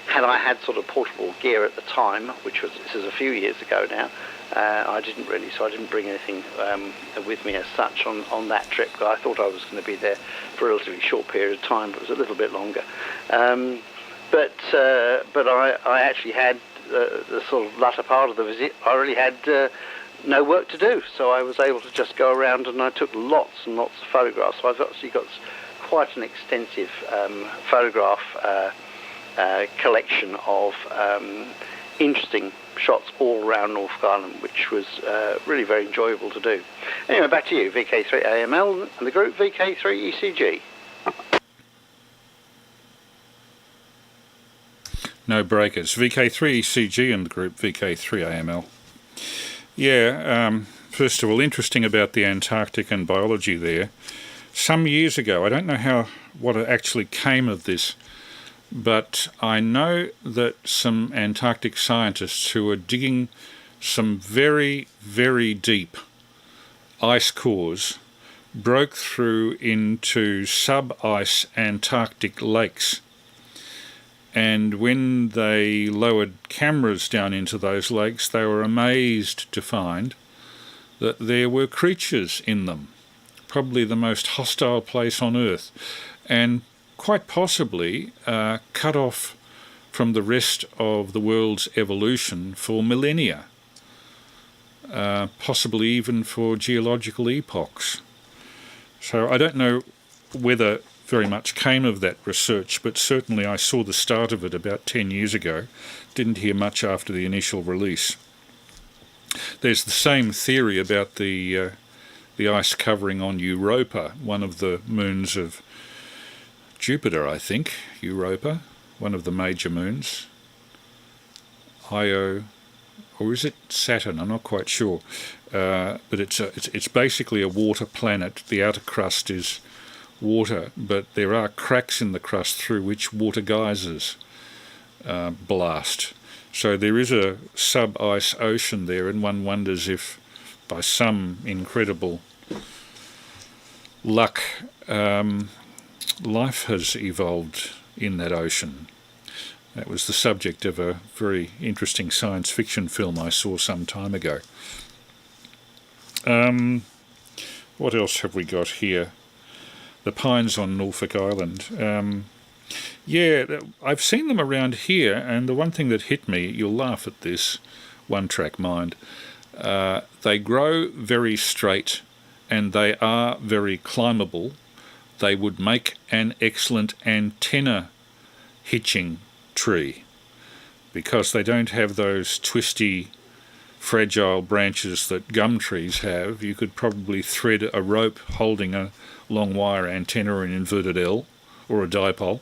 had I had sort of portable gear at the time, this is a few years ago now, I didn't bring anything with me as such on that trip. I thought I was going to be there for a relatively short period of time, but it was a little bit longer. But I actually had the sort of latter part of the visit. I really had no work to do, so I was able to just go around, and I took lots and lots of photographs. So I've actually got quite an extensive photograph collection of interesting shots all around Norfolk Island, which was really very enjoyable to do. Anyway, back to you, VK3AML and the group VK3ECG. No breakers. VK3ECG and the group VK3AML. Yeah, first of all, interesting about the Antarctic and biology there. Some years ago, I don't know what actually came of this, but I know that some Antarctic scientists who are digging some very, very deep ice cores broke through into sub-ice Antarctic lakes. And when they lowered cameras down into those lakes, they were amazed to find that there were creatures in them. Probably the most hostile place on Earth, and quite possibly cut off from the rest of the world's evolution for millennia, possibly even for geological epochs. So I don't know whether very much came of that research, but certainly I saw the start of it about 10 years ago. Didn't hear much after the initial release. There's the same theory about the ice covering on Europa, one of the moons of Jupiter, I think. Europa, one of the major moons. Io, or is it Saturn? I'm not quite sure. But it's basically a water planet. The outer crust is water, but there are cracks in the crust through which water geysers blast. So there is a sub-ice ocean there, and one wonders if by some incredible luck life has evolved in that ocean. That was the subject of a very interesting science fiction film I saw some time ago. What else have we got here? The pines on Norfolk Island. Yeah, I've seen them around here, and the one thing that hit me, you'll laugh at this, one-track mind, they grow very straight and they are very climbable. They would make an excellent antenna hitching tree because they don't have those twisty, fragile branches that gum trees have. You could probably thread a rope holding a long wire antenna or an inverted L or a dipole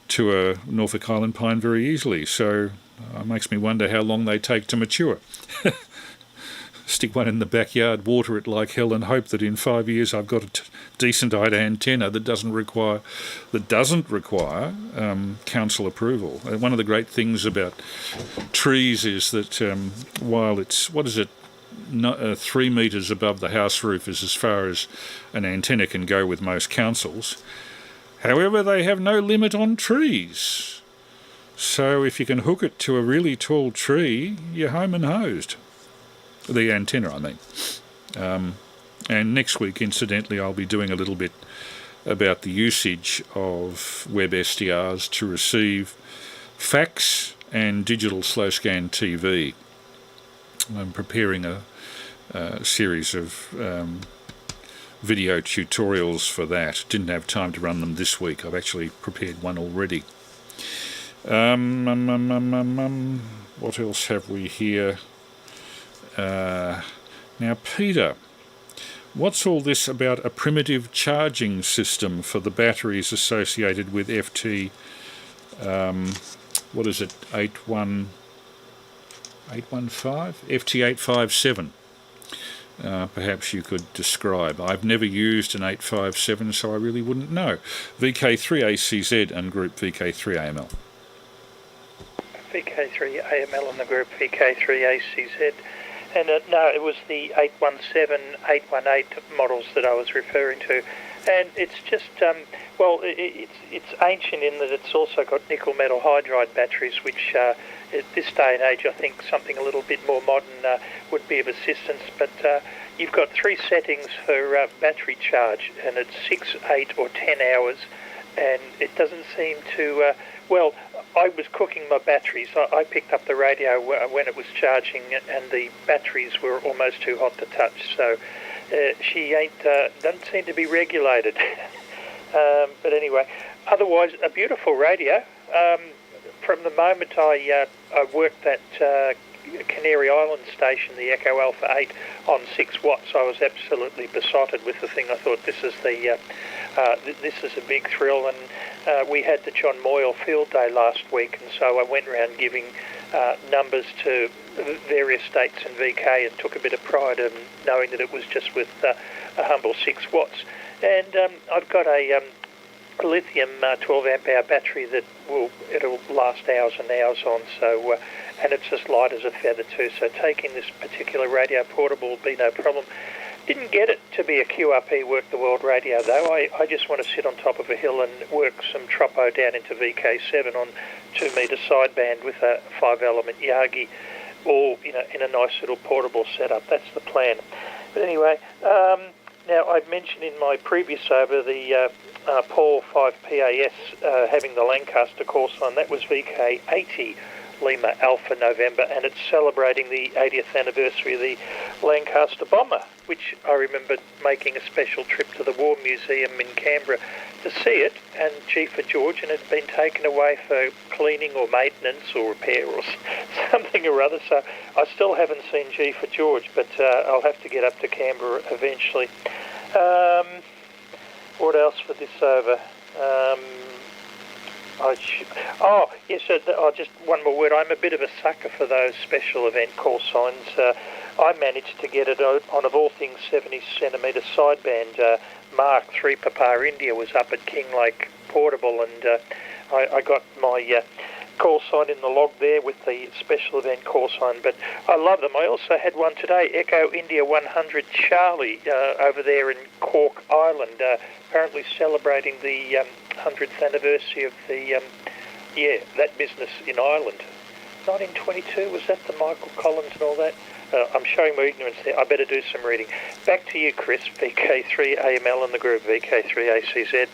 to a Norfolk Island pine very easily. So it makes me wonder how long they take to mature. Stick one in the backyard, water it like hell, and hope that in 5 years I've got a decent antenna that doesn't require council approval. One of the great things about trees is that while it's 3 metres above the house roof is as far as an antenna can go with most councils. However, they have no limit on trees. So if you can hook it to a really tall tree, you're home and hosed. The antenna, I mean. And next week, incidentally, I'll be doing a little bit about the usage of web SDRs to receive fax and digital slow scan TV. I'm preparing a series of video tutorials for that. Didn't have time to run them this week. I've actually prepared one already. What else have we here? Now, Peter, what's all this about a primitive charging system for the batteries associated with FT, what is it, 815? FT857. Perhaps you could describe. I've never used an 857, so I really wouldn't know. VK3ACZ and group VK3AML. VK3AML and the group VK3ACZ. And no, it was the 817, 818 models that I was referring to. And it's just, well, it's ancient in that it's also got nickel metal hydride batteries, which at this day and age I think something a little bit more modern would be of assistance. But you've got 3 settings for battery charge, and it's 6, 8 or 10 hours, and it doesn't seem to, well, I was cooking my batteries. I picked up the radio when it was charging, and the batteries were almost too hot to touch, so she doesn't seem to be regulated. But anyway, otherwise, a beautiful radio. From the moment I worked that Canary Island station, the Echo Alpha 8 on 6 watts, I was absolutely besotted with the thing. I thought this is this is a big thrill, and we had the John Moyle Field Day last week, and so I went around giving numbers to various states in VK and took a bit of pride in knowing that it was just with a humble 6 watts. And I've got a lithium 12 amp hour battery that it'll last hours and hours on, so and it's as light as a feather too, so taking this particular radio portable will be no problem. Didn't get it to be a QRP work the world radio though. I just want to sit on top of a hill and work some tropo down into VK7 on 2 metre sideband with a 5-element Yagi, all in a nice little portable setup. That's the plan. But anyway, now I'd mentioned in my previous over the Paul 5PAS having the Lancaster call sign. That was VK80 Lima Alpha November, and it's celebrating the 80th anniversary of the Lancaster bomber, which I remember making a special trip to the War Museum in Canberra to see it, and G for George, and it had been taken away for cleaning or maintenance or repair or something or other, so I still haven't seen G for George, but I'll have to get up to Canberra eventually. What else for this over? Just one more word. I'm a bit of a sucker for those special event call signs. I managed to get it on, of all things, 70 centimetre sideband. Mark 3 Papa India was up at Kinglake Portable, and I got my call sign in the log there with the special event call sign. But I love them. I also had one today, Echo India 100 Charlie, over there in Cork Island, apparently celebrating the 100th anniversary of the that business in Ireland. 1922, was that the Michael Collins and all that? I'm showing my ignorance there. I better do some reading. Back to you, Chris. VK3AML and the group VK3ACZ.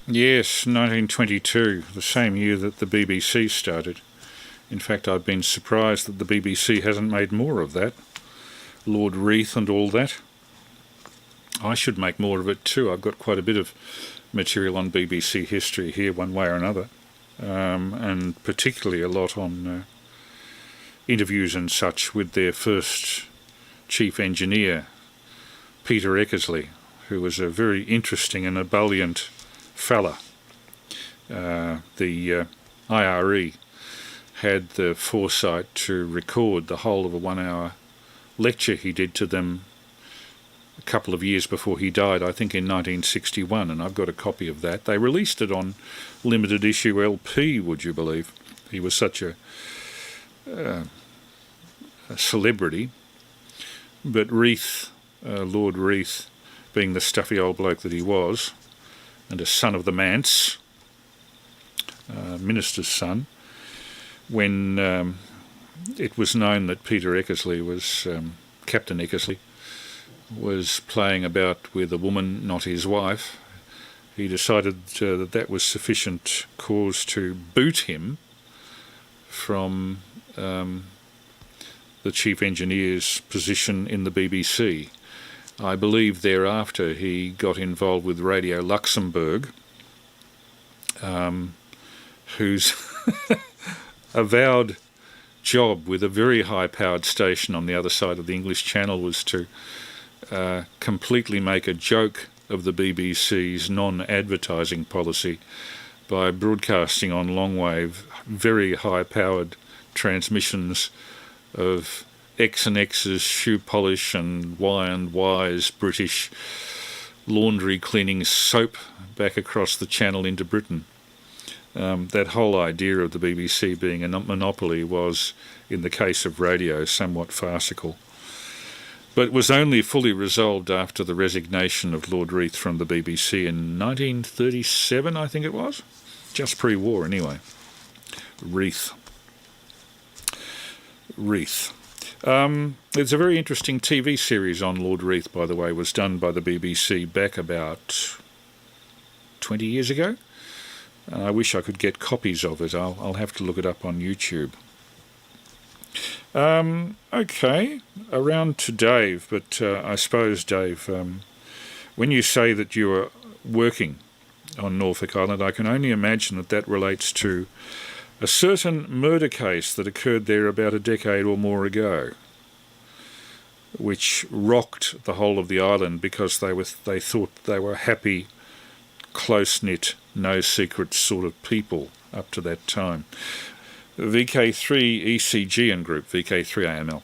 Yes, 1922, the same year that the BBC started. In fact, I've been surprised that the BBC hasn't made more of that. Lord Reith and all that. I should make more of it too. I've got quite a bit of material on BBC history here, one way or another, and particularly a lot on interviews and such with their first chief engineer, Peter Eckersley, who was a very interesting and ebullient fella. The IRE had the foresight to record the whole of a 1-hour lecture he did to them a couple of years before he died, I think in 1961, and I've got a copy of that. They released it on limited issue LP, would you believe? He was such a celebrity. But Reith, Lord Reith, being the stuffy old bloke that he was, and a son of the manse, minister's son, when it was known that Peter Eckersley was, Captain Eckersley, was playing about with a woman, not his wife, he decided that was sufficient cause to boot him from the chief engineer's position in the BBC. I believe thereafter he got involved with Radio Luxembourg, whose avowed job with a very high-powered station on the other side of the English Channel was to completely make a joke of the BBC's non-advertising policy by broadcasting on longwave very high-powered transmissions of X and X's shoe polish and Y and Y's British laundry cleaning soap back across the channel into Britain. That whole idea of the BBC being a monopoly was, in the case of radio, somewhat farcical. But was only fully resolved after the resignation of Lord Reith from the BBC in 1937, I think it was. Just pre-war, anyway. Reith. There's a very interesting TV series on Lord Reith, by the way, was done by the BBC back about 20 years ago. I wish I could get copies of it. I'll have to look it up on YouTube. Okay, around to Dave, but I suppose, Dave, when you say that you are working on Norfolk Island, I can only imagine that relates to a certain murder case that occurred there about a decade or more ago, which rocked the whole of the island because they thought they were happy, close-knit, no-secrets sort of people up to that time. VK3 ECG and group, VK3AML.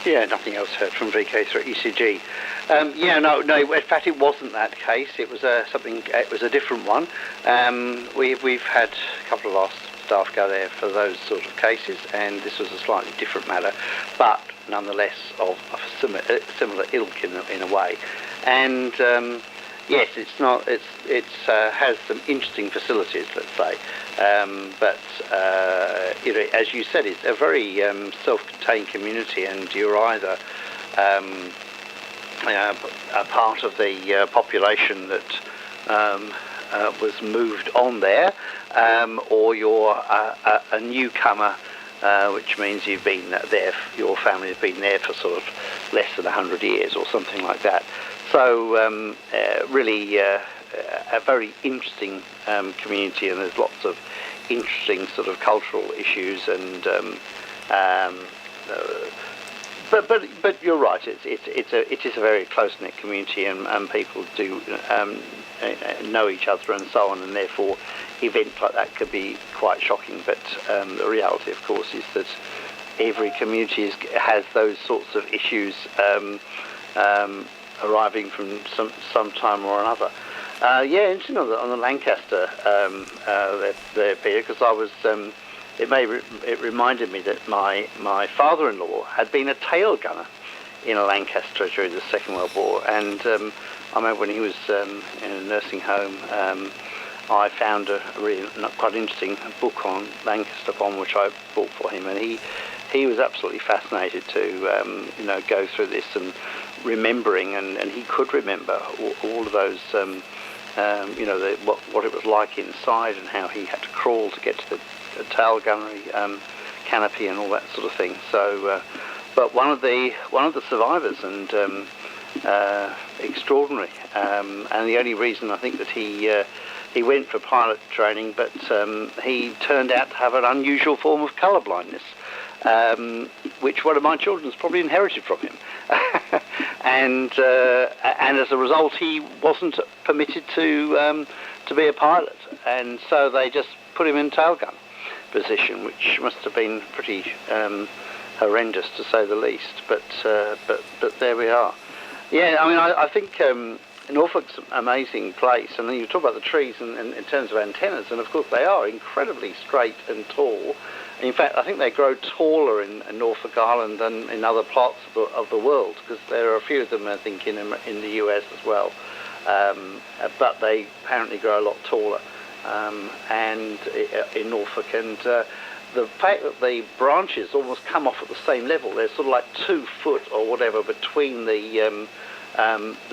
Yeah, nothing else heard from VK3 ECG. No. In fact, it wasn't that case. It was It was a different one. We've had a couple of our staff go there for those sort of cases, and this was a slightly different matter, but nonetheless of a similar ilk in a way. And yes, it's not. It has some interesting facilities, let's say, but as you said, it's a very self-contained community, and you're either a part of the population that was moved on there, or you're a newcomer, which means you've been there. Your family has been there for sort of less than 100 years or something like that. So really a very interesting community, and there's lots of interesting sort of cultural issues, and but you're right. It is a very close-knit community, and people do know each other and so on, and therefore events like that could be quite shocking. But the reality, of course, is that every community has those sorts of issues arriving from some time or another. Interesting on the Lancaster there, Peter, because I was. It reminded me that my father-in-law had been a tail gunner in a Lancaster during the Second World War, and I remember when he was in a nursing home, I found a really quite interesting book on Lancaster bomb, which I bought for him, and he was absolutely fascinated to go through this and remembering, and he could remember all of those. What it was like inside, and how he had to crawl to get to the tail gunnery canopy and all that sort of thing. So, but one of the survivors, and extraordinary, and the only reason I think that he went for pilot training, but he turned out to have an unusual form of colour blindness, which one of my children's probably inherited from him. And as a result, he wasn't permitted to be a pilot, and so they just put him in tailgun position, which must have been pretty horrendous to say the least. But there we are. Yeah, I mean, I think Norfolk's an amazing place, and then you talk about the trees and in terms of antennas, and of course they are incredibly straight and tall. In fact, I think they grow taller in Norfolk Island than in other parts of the world, because there are a few of them, I think, in the US as well. But they apparently grow a lot taller, and in Norfolk. And the fact that the branches almost come off at the same level, they're sort of like 2 foot or whatever between the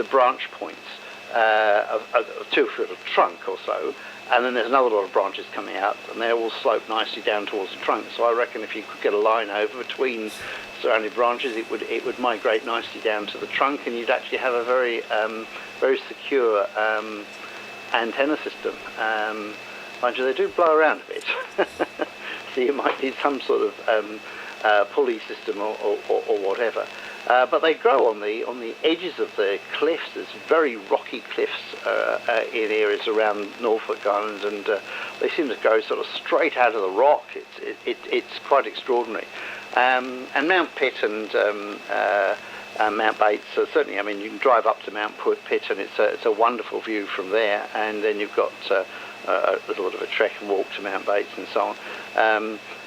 branch points, of 2 foot of trunk or so. and then there's another lot of branches coming out, and they all slope nicely down towards the trunk. So I reckon if you could get a line over between surrounding branches, it would migrate nicely down to the trunk, and you'd actually have a very very secure antenna system. Mind you, they do blow around a bit, so you might need some sort of pulley system or whatever. But they grow on the edges of the cliffs. There's very rocky cliffs in areas around Norfolk Island, and they seem to grow sort of straight out of the rock. It's quite extraordinary. And Mount Pitt and Mount Bates, certainly, I mean, you can drive up to Mount Pitt, and it's a wonderful view from there. And then you've got a little bit of a trek and walk to Mount Bates and so on.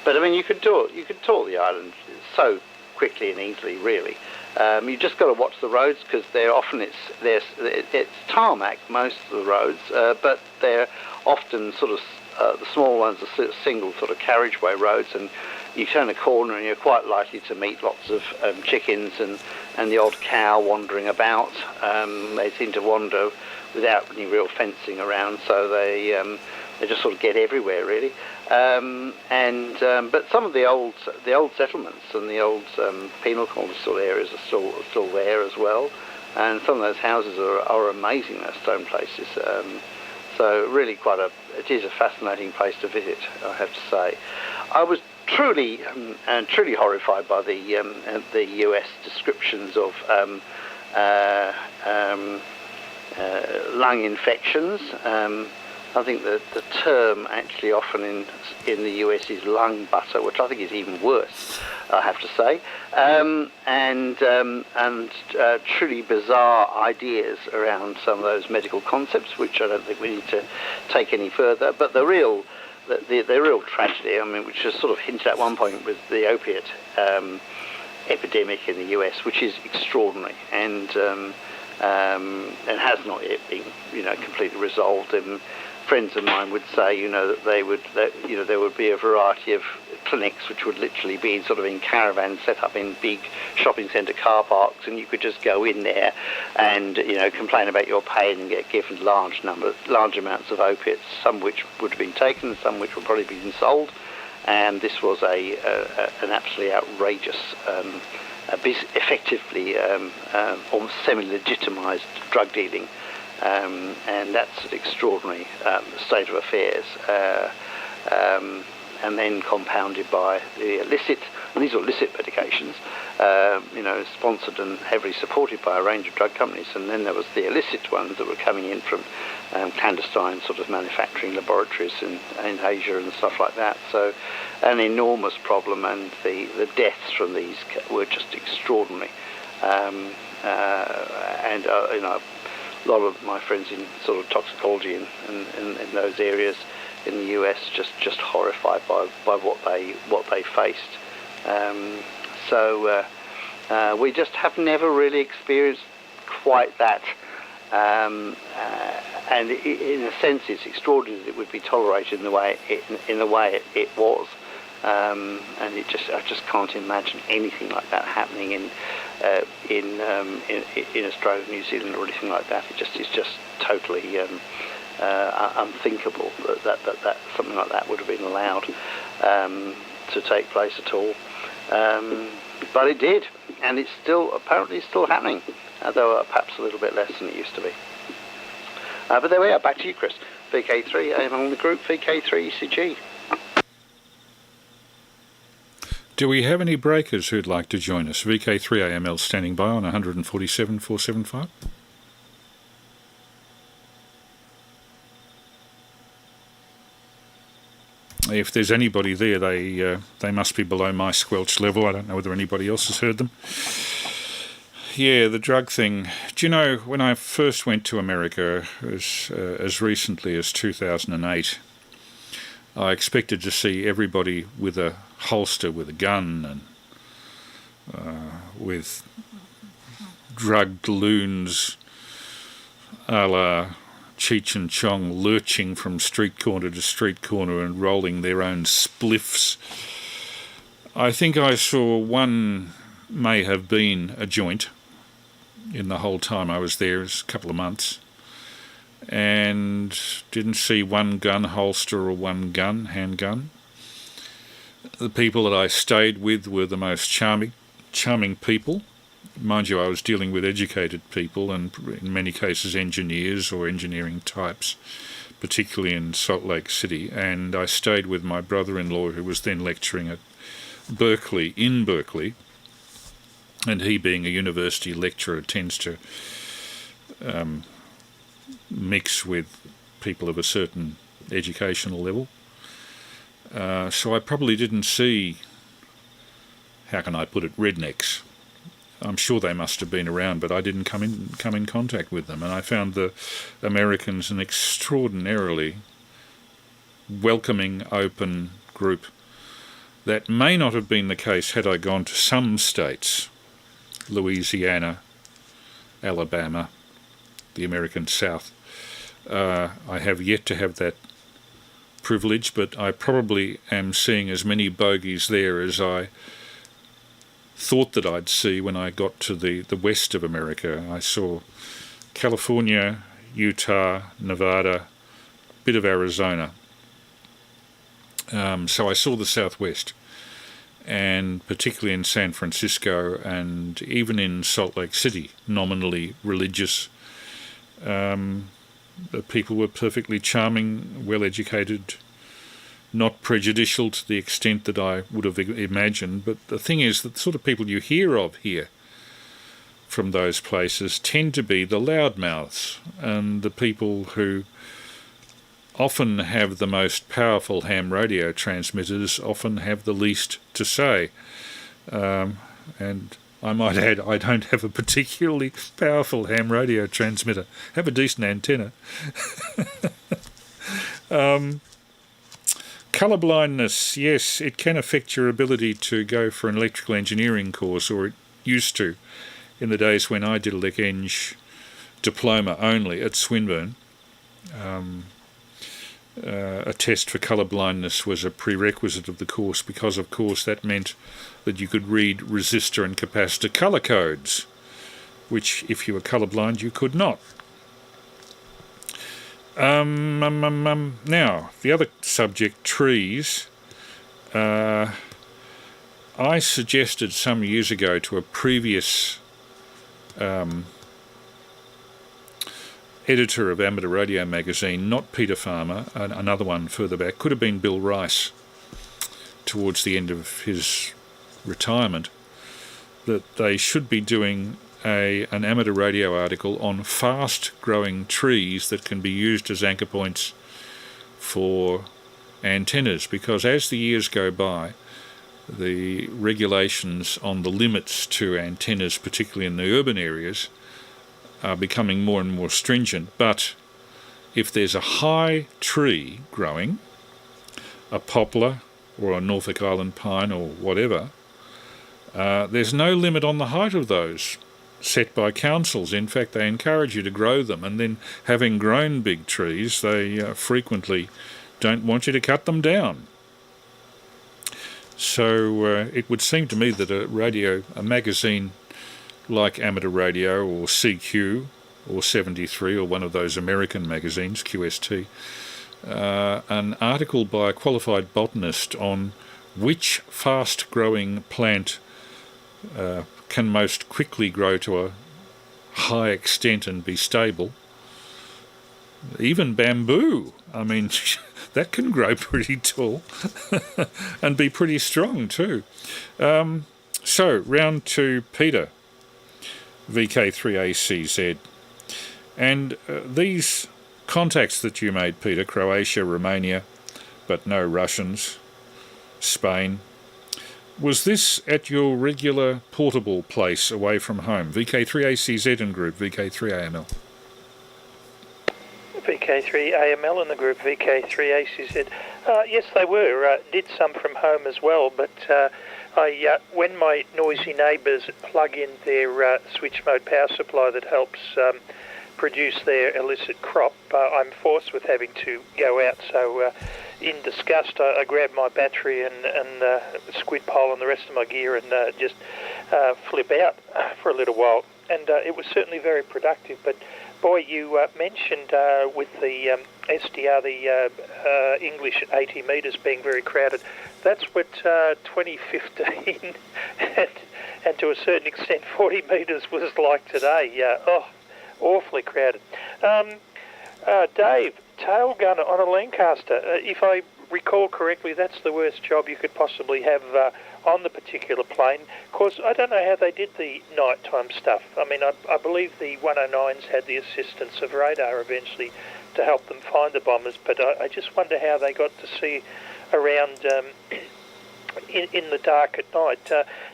But I mean, you could tour the island so quickly and easily, really. You just got to watch the roads, because it's tarmac, most of the roads, but they're often sort of the small ones are single sort of carriageway roads, and you turn a corner and you're quite likely to meet lots of chickens and the odd cow wandering about. They seem to wander without any real fencing around, so they just sort of get everywhere, really. But some of the old settlements and the old penal colony sort of areas are still there as well, and some of those houses are amazing, those stone places. So really it is a fascinating place to visit, I have to say. I was truly horrified by the US descriptions of lung infections. I think that the term actually often in the US is lung butter, which I think is even worse, I have to say, and truly bizarre ideas around some of those medical concepts, which I don't think we need to take any further. But the real tragedy, I mean, which was sort of hinted at one point, was the opiate epidemic in the US, which is extraordinary and has not yet been, completely resolved. And friends of mine would say, that there would be a variety of clinics which would literally be sort of in caravans set up in big shopping centre car parks, and you could just go in there and complain about your pain and get given large amounts of opiates, some which would have been taken, some which would probably be sold. And this was an absolutely outrageous, effectively almost semi-legitimised drug dealing. And that's an extraordinary state of affairs, and then compounded by the illicit, and these are illicit medications, sponsored and heavily supported by a range of drug companies. And then there was the illicit ones that were coming in from clandestine sort of manufacturing laboratories in Asia and stuff like that. So an enormous problem, and the deaths from these were just extraordinary. A lot of my friends in sort of toxicology and in those areas in the US just horrified by what they faced. So we just have never really experienced quite that. And in a sense, it's extraordinary that it would be tolerated in the way it was. And I just can't imagine anything like that happening in Australia, New Zealand, or anything like that. It's just totally unthinkable that something like that would have been allowed to take place at all. But it did, and it's apparently still happening, although perhaps a little bit less than it used to be. But there we are. Back to you, Chris. VK3AML on the group, VK3ECG. Do we have any breakers who'd like to join us? VK3AML standing by on 147.475. If there's anybody there, they must be below my squelch level. I don't know whether anybody else has heard them. Yeah, the drug thing. Do you know, when I first went to America, as recently as 2008, I expected to see everybody with a holster, with a gun, and with drugged loons a la Cheech and Chong lurching from street corner to street corner and rolling their own spliffs. I think I saw one may have been a joint in the whole time I was there, it was a couple of months. and didn't see one gun holster or one handgun. The people that I stayed with were the most charming people. Mind you, I was dealing with educated people and in many cases engineers or engineering types, particularly in Salt Lake City, and I stayed with my brother-in-law who was then lecturing at Berkeley, and he being a university lecturer tends to mix with people of a certain educational level. So I probably didn't see, how can I put it, rednecks. I'm sure they must have been around, but I didn't come in contact with them. And I found the Americans an extraordinarily welcoming, open group. That may not have been the case had I gone to some states, Louisiana, Alabama, the American South. I have yet to have that privilege, but I probably am seeing as many bogies there as I thought that I'd see when I got to the west of America. I saw California, Utah, Nevada, a bit of Arizona. So I saw the Southwest, and particularly in San Francisco and even in Salt Lake City, nominally religious. The people were perfectly charming, well-educated, not prejudicial to the extent that I would have imagined. But the thing is that the sort of people you hear of here from those places tend to be the loudmouths and the people who often have the most powerful ham radio transmitters, often have the least to say. And I might add, I don't have a particularly powerful ham radio transmitter. I have a decent antenna. Colour blindness, yes, it can affect your ability to go for an electrical engineering course, or it used to in the days when I did a Lec Eng diploma only at Swinburne. A test for colour blindness was a prerequisite of the course because, of course, that meant that you could read resistor and capacitor colour codes, which, if you were colourblind, you could not. Now, the other subject, trees. I suggested some years ago to a previous editor of Amateur Radio magazine, not Peter Farmer, another one further back, could have been Bill Rice, towards the end of his retirement, that they should be doing an amateur radio article on fast-growing trees that can be used as anchor points for antennas, because as the years go by, the regulations on the limits to antennas, particularly in the urban areas, are becoming more and more stringent. But if there's a high tree growing, a poplar or a Norfolk Island pine or whatever, there's no limit on the height of those set by councils. In fact, they encourage you to grow them, and then having grown big trees, they frequently don't want you to cut them down. So it would seem to me that a magazine like Amateur Radio or CQ or 73 or one of those American magazines, QST, an article by a qualified botanist on which fast-growing plant can most quickly grow to a high extent and be stable. Even bamboo, I mean, that can grow pretty tall and be pretty strong too. So, round to Peter, VK3ACZ. And these contacts that you made, Peter, Croatia, Romania, but no Russians, Spain, was this at your regular portable place away from home? VK3ACZ and group, VK3AML. VK3AML and the group VK3ACZ. Yes, they were. Did some from home as well, but when my noisy neighbours plug in their switch mode power supply that helps produce their illicit crop, I'm forced with having to go out. So in disgust, I grabbed my battery and squid pole and the rest of my gear and just flip out for a little while. And it was certainly very productive, but Boy, you mentioned with the SDR, the English at 80 metres being very crowded. That's what 2015 and to a certain extent 40 metres was like today. Awfully crowded. Dave, tail gunner on a Lancaster. If I recall correctly, that's the worst job you could possibly have on the particular plane. Of course, I don't know how they did the nighttime stuff. I mean, I believe the 109s had the assistance of radar eventually to help them find the bombers, but I just wonder how they got to see around in the dark at night.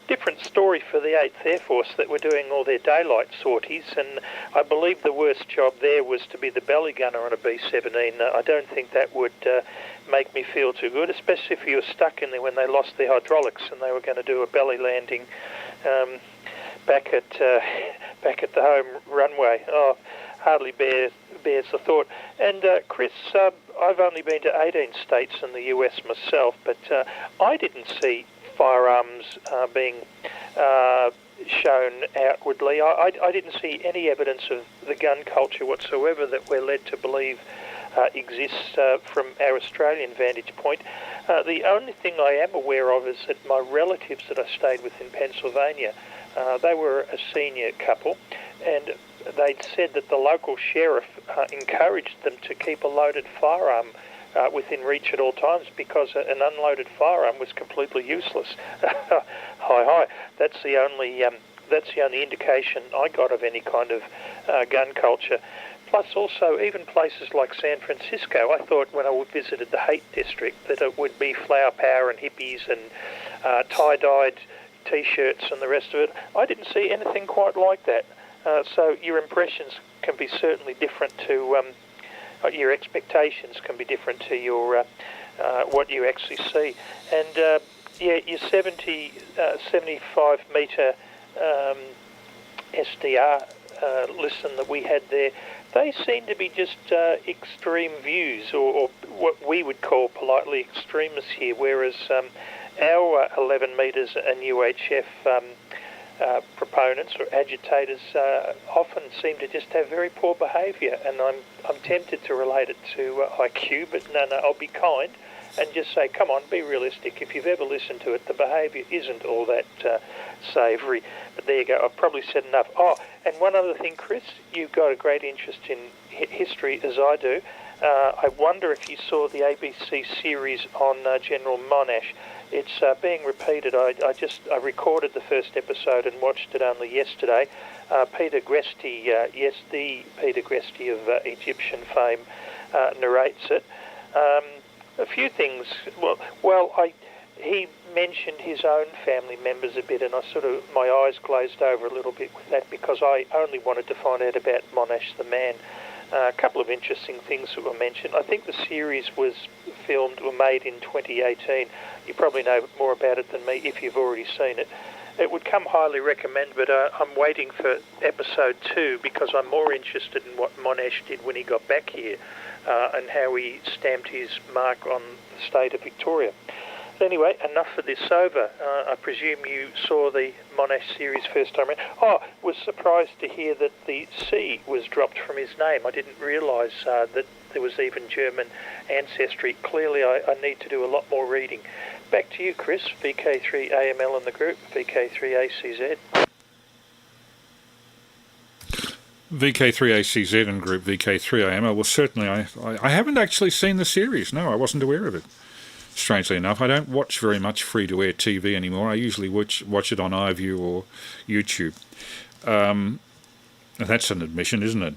Different story for the 8th Air Force that were doing all their daylight sorties, and I believe the worst job there was to be the belly gunner on a B-17. I don't think that would make me feel too good, especially if you were stuck in there when they lost their hydraulics and they were going to do a belly landing back at the home runway. Hardly bears the thought. And Chris, I've only been to 18 states in the US myself, but I didn't see firearms being shown outwardly. I didn't see any evidence of the gun culture whatsoever that we're led to believe exists from our Australian vantage point. The only thing I am aware of is that my relatives that I stayed with in Pennsylvania, they were a senior couple, and they'd said that the local sheriff encouraged them to keep a loaded firearm within reach at all times because an unloaded firearm was completely useless. Hi. That's the only indication I got of any kind of gun culture. Plus also, even places like San Francisco, I thought when I visited the Haight District that it would be flower power and hippies and tie-dyed T-shirts and the rest of it. I didn't see anything quite like that. So your impressions can be certainly different to your expectations can be different to your what you actually see. And your 75 metre SDR listen that we had there, they seem to be just extreme views, or what we would call politely extremists here, whereas our 11 metres and UHF proponents or agitators often seem to just have very poor behaviour, and I'm tempted to relate it to IQ, but no, I'll be kind and just say, come on, be realistic. If you've ever listened to it, the behaviour isn't all that savoury. But there you go, I've probably said enough. Oh, and one other thing, Chris, you've got a great interest in history, as I do. I wonder if you saw the ABC series on General Monash. It's being repeated. I recorded the first episode and watched it only yesterday. Peter Gresti, the Peter Gresti of Egyptian fame, narrates it. A few things. He mentioned his own family members a bit, and my eyes glazed over a little bit with that because I only wanted to find out about Monash the man. A couple of interesting things that were mentioned. I think the series was made in 2018. You probably know more about it than me if you've already seen it. It would come highly recommended, but I'm waiting for episode 2 because I'm more interested in what Monash did when he got back here and how he stamped his mark on the state of Victoria. But anyway, enough for this over. I presume you saw the Monash series first time around. Was surprised to hear that the C was dropped from his name. I didn't realise that there was even German ancestry. Clearly, I need to do a lot more reading. Back to you, Chris, VK3AML in the group, VK3ACZ. VK3ACZ and group VK3AML. Well, certainly I haven't actually seen the series. No, I wasn't aware of it. Strangely enough, I don't watch very much free-to-air TV anymore. I usually watch it on iView or YouTube. That's an admission, isn't it?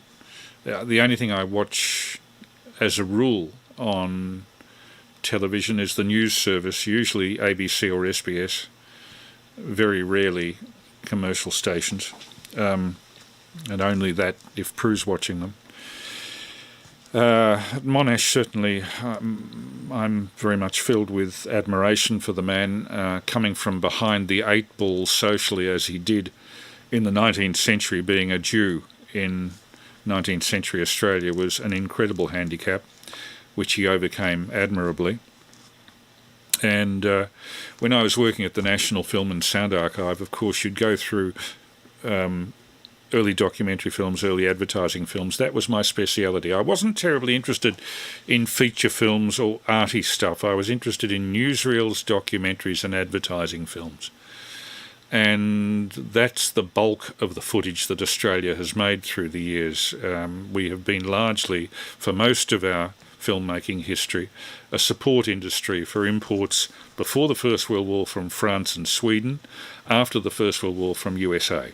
The only thing I watch as a rule on television is the news service, usually ABC or SBS, very rarely commercial stations, and only that if Prue's watching them. Monash, certainly, I'm very much filled with admiration for the man, coming from behind the 8 ball socially as he did in the 19th century. Being a Jew in 19th century Australia was an incredible handicap, which he overcame admirably. And when I was working at the National Film and Sound Archive, of course, you'd go through early documentary films, early advertising films. That was my speciality. I wasn't terribly interested in feature films or arty stuff. I was interested in newsreels, documentaries and advertising films. And that's the bulk of the footage that Australia has made through the years. We have been largely, for most of our filmmaking history, a support industry for imports before the First World War from France and Sweden, after the First World War from USA.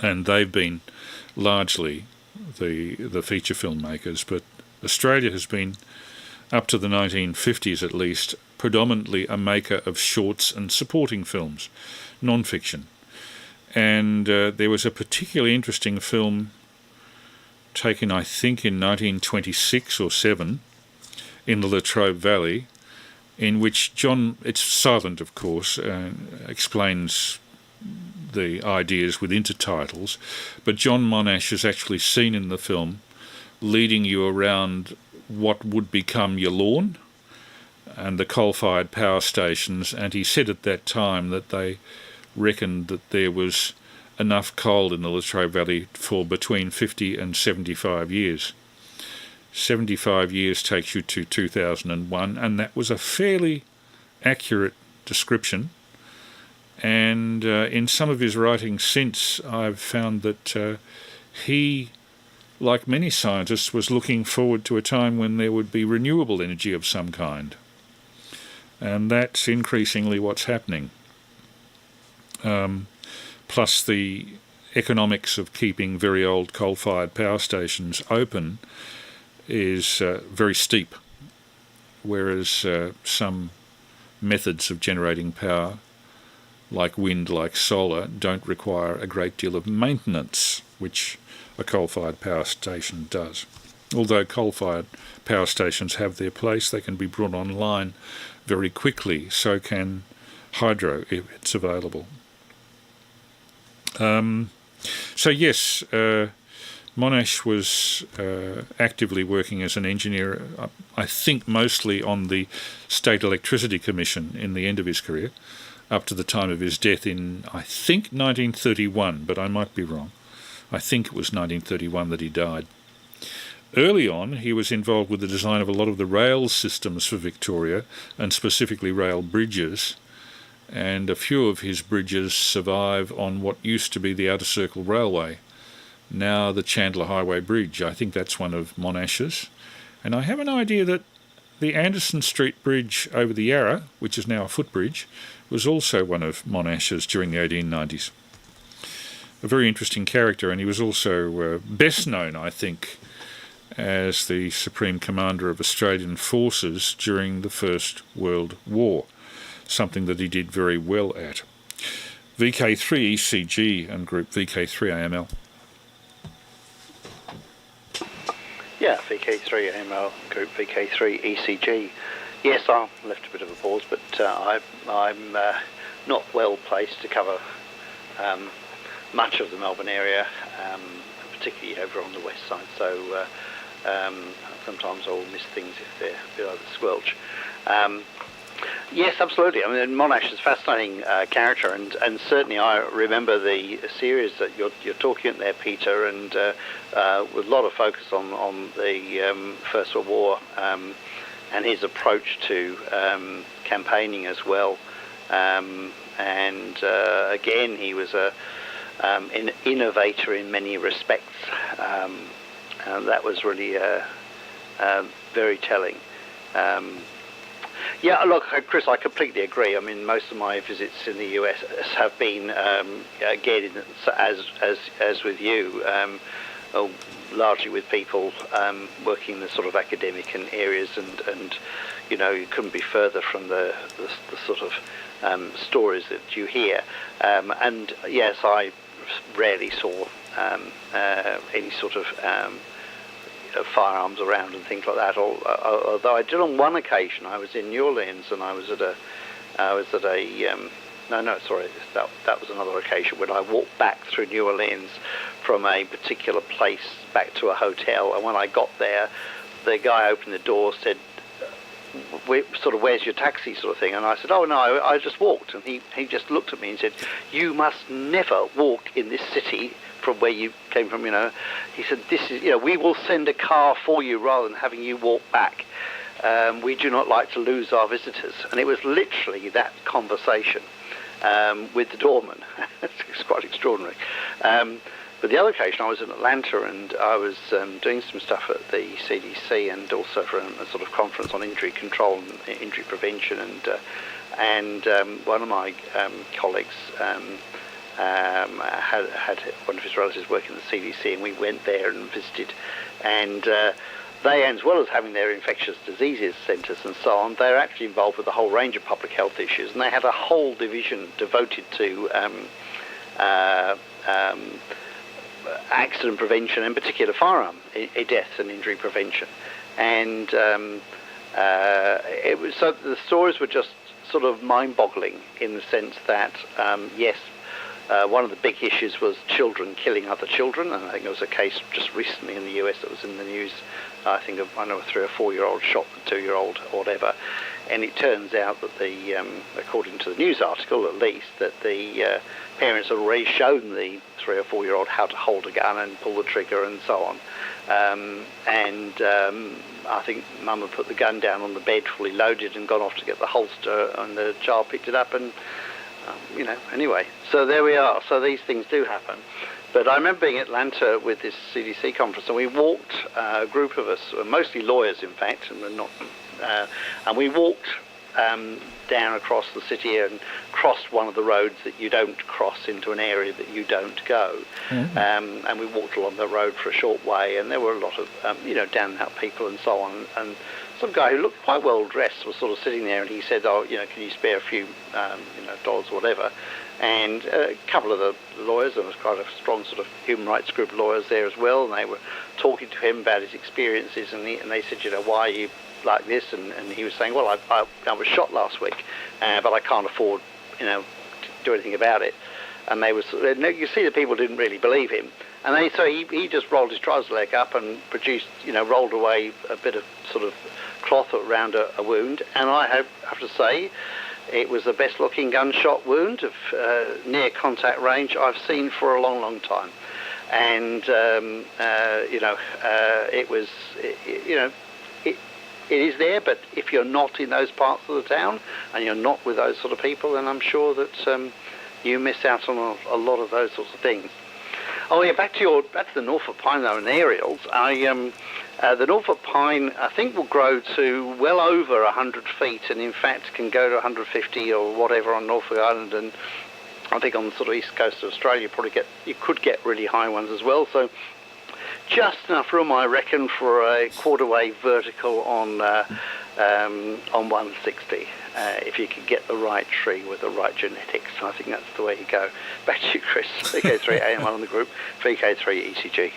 And they've been largely the feature filmmakers, but Australia has been, up to the 1950s at least, predominantly a maker of shorts and supporting films, non-fiction. And there was a particularly interesting film taken, I think, in 1926 or 7 in the Latrobe Valley, in which John, it's silent of course, explains the ideas with intertitles, but John Monash is actually seen in the film leading you around what would become your lawn and the coal-fired power stations, and he said at that time that they reckoned that there was enough coal in the Latrobe Valley for between 50 and 75 years. 75 years takes you to 2001, and that was a fairly accurate description. And in some of his writings since, I've found that he, like many scientists, was looking forward to a time when there would be renewable energy of some kind. And that's increasingly what's happening. Plus the economics of keeping very old coal-fired power stations open is very steep, whereas some methods of generating power, like wind, like solar, don't require a great deal of maintenance, which a coal-fired power station does. Although coal-fired power stations have their place, they can be brought online very quickly, so can hydro if it's available. So yes, Monash was actively working as an engineer, I think mostly on the State Electricity Commission in the end of his career, up to the time of his death in, I think, 1931, but I might be wrong. I think it was 1931 that he died. Early on, he was involved with the design of a lot of the rail systems for Victoria, and specifically rail bridges, and a few of his bridges survive on what used to be the Outer Circle Railway, now the Chandler Highway Bridge. I think that's one of Monash's. And I have an idea that the Anderson Street Bridge over the Yarra, which is now a footbridge, was also one of Monash's during the 1890s. A very interesting character, and he was also best known, I think, as the Supreme Commander of Australian Forces during the First World War, something that he did very well at. VK3 ECG and group VK3AML. Yeah, VK3AML group VK3 ECG. Yes, I left a bit of a pause, but I'm not well placed to cover much of the Melbourne area, particularly over on the west side. So sometimes I will miss things if they're a bit over the squelch. Yes, absolutely. I mean, Monash is a fascinating character, and certainly I remember the series that you're talking at there, Peter, and with a lot of focus on the First World War and his approach to campaigning as well. And again, he was an innovator in many respects. And that was really very telling. Yeah, look, Chris, I completely agree. I mean, most of my visits in the US have been, again, as with you, largely with people working in the sort of academic and areas, and you know, you couldn't be further from the sort of stories that you hear. And yes, I rarely saw any sort of firearms around and things like that. Although I did on one occasion, I was in New Orleans and that was another occasion when I walked back through New Orleans from a particular place back to a hotel, and when I got there, the guy opened the door, said, where's your taxi sort of thing? And I said, oh, no, I just walked. And he just looked at me and said, you must never walk in this city from where you came from, He said, this is, we will send a car for you rather than having you walk back. We do not like to lose our visitors. And it was literally that conversation with the doorman. It's quite extraordinary. But the other occasion, I was in Atlanta, and I was doing some stuff at the CDC and also for a sort of conference on injury control and injury prevention. And one of my colleagues had one of his relatives working at the CDC, and we went there and visited. And they, as well as having their infectious diseases centres and so on, they're actually involved with a whole range of public health issues. And they had a whole division devoted to accident prevention, in particular firearm death and injury prevention. And it was, so the stories were just sort of mind-boggling in the sense that, yes, one of the big issues was children killing other children, and I think there was a case just recently in the US that was in the news. I think a 3 or 4 year old shot the 2-year-old or whatever, and it turns out that according to the news article at least, that the parents had already shown the 3 or 4 year old how to hold a gun and pull the trigger and so on. I think mum had put the gun down on the bed fully loaded and gone off to get the holster, and the child picked it up and anyway, so there we are. So these things do happen. But I remember being in Atlanta with this CDC conference, and we walked, a group of us, mostly lawyers in fact, and we walked down across the city and crossed one of the roads that you don't cross into an area that you don't go. Mm-hmm. And we walked along the road for a short way, and there were a lot of down and out people and so on. And some guy who looked quite well dressed was sort of sitting there, and he said, "Oh, can you spare a few, dollars or whatever?" And a couple of the lawyers, there was quite a strong sort of human rights group of lawyers there as well, and they were talking to him about his experiences, and they said, why are you like this? And he was saying, well, I was shot last week, but I can't afford, to do anything about it. And you see the people didn't really believe him. And so he just rolled his trouser leg up and produced, rolled away a bit of sort of cloth around a wound. And I have to say, it was the best looking gunshot wound of near contact range I've seen for a long, long time. And, it was, it is there, but if you're not in those parts of the town and you're not with those sort of people, then I'm sure that you miss out on a lot of those sorts of things. Oh yeah, back to the Norfolk pine though and aerials. The Norfolk pine, I think, will grow to well over 100 feet, and in fact can go to 150 or whatever on Norfolk Island, and I think on the sort of east coast of Australia you could get really high ones as well. So just enough room, I reckon, for a quarter wave vertical on 160. If you could get the right tree with the right genetics, I think that's the way you go. Back to you, Chris. VK3AML on the group, VK3ECG.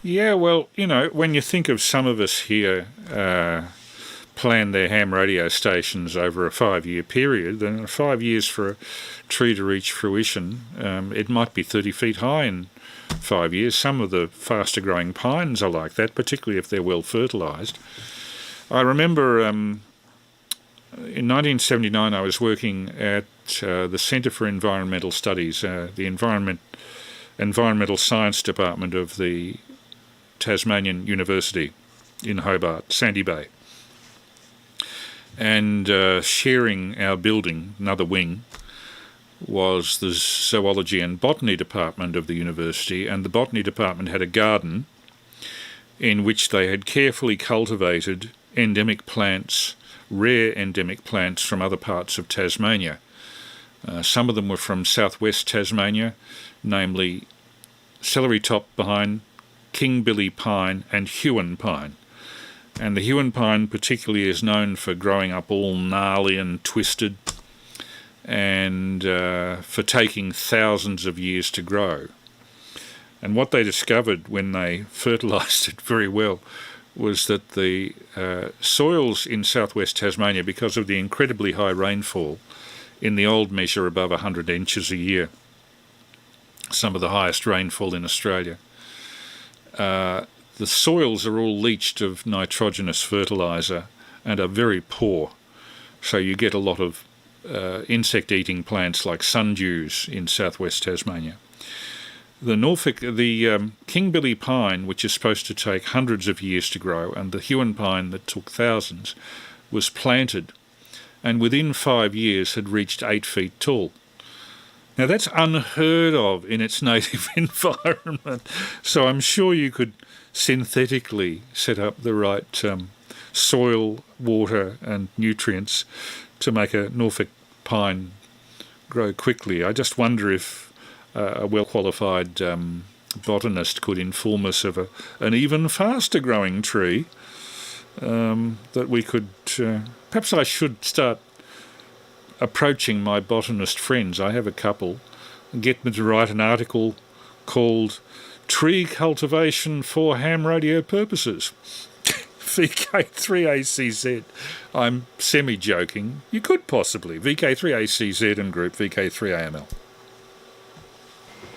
Yeah, well, when you think of some of us here plan their ham radio stations over a 5-year period, then 5 years for a tree to reach fruition, it might be 30 feet high in 5 years. Some of the faster growing pines are like that, particularly if they're well fertilised. I remember in 1979 I was working at the Centre for Environmental Studies, the Environmental Science Department of the Tasmanian University in Hobart, Sandy Bay. And sharing our building, another wing, was the Zoology and Botany Department of the university, and the Botany Department had a garden in which they had carefully cultivated endemic plants, rare endemic plants from other parts of Tasmania. Some of them were from southwest Tasmania, namely celery top pine, king billy pine and Huon pine. And the Huon pine particularly is known for growing up all gnarly and twisted, and for taking thousands of years to grow. And what they discovered when they fertilised it very well was that the soils in southwest Tasmania, because of the incredibly high rainfall, in the old measure above 100 inches a year, some of the highest rainfall in Australia, the soils are all leached of nitrogenous fertiliser and are very poor. So you get a lot of insect-eating plants like sundews in southwest Tasmania. The Norfolk, the Kingbilly pine, which is supposed to take hundreds of years to grow, and the Huon pine that took thousands, was planted and within 5 years had reached 8 feet tall. Now that's unheard of in its native environment, so I'm sure you could synthetically set up the right soil, water and nutrients to make a Norfolk pine grow quickly. I just wonder if a well-qualified botanist could inform us of an even faster growing tree that we could... perhaps I should start approaching my botanist friends. I have a couple, and get them to write an article called Tree Cultivation for Ham Radio Purposes. VK3ACZ. I'm semi-joking. You could possibly. VK3ACZ and group VK3AML.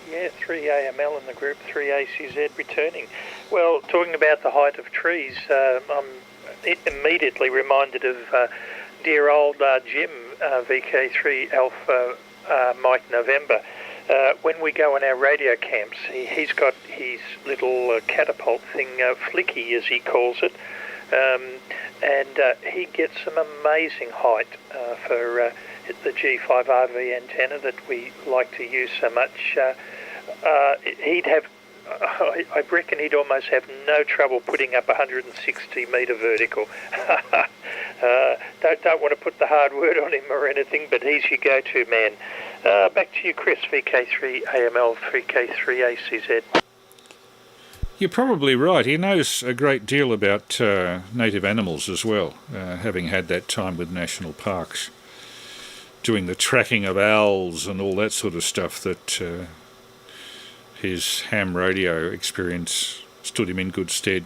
Yeah, 3AML in the group, 3ACZ returning. Well, talking about the height of trees, I'm immediately reminded of dear old Jim, VK3 Alpha Mike November. When we go on our radio camps, he's got his little catapult thing, Flicky as he calls it, and he gets some amazing height for the G5RV antenna that we like to use so much. He'd have, I reckon he'd almost have no trouble putting up 160 metre vertical. Don't want to put the hard word on him or anything, but he's your go-to man. Back to you, Chris, VK3AML, VK3ACZ. You're probably right. He knows a great deal about native animals as well, having had that time with national parks, doing the tracking of owls and all that sort of stuff that his ham radio experience stood him in good stead.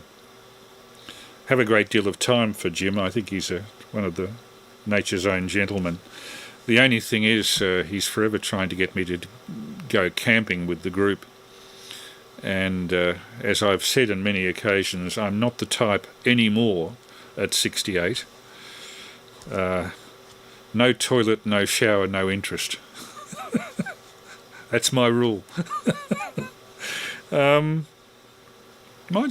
Have a great deal of time for Jim. I think he's one of the nature's own gentlemen. The only thing is he's forever trying to get me to go camping with the group. And as I've said on many occasions, I'm not the type anymore at 68. No toilet, no shower, no interest. That's my rule. Mind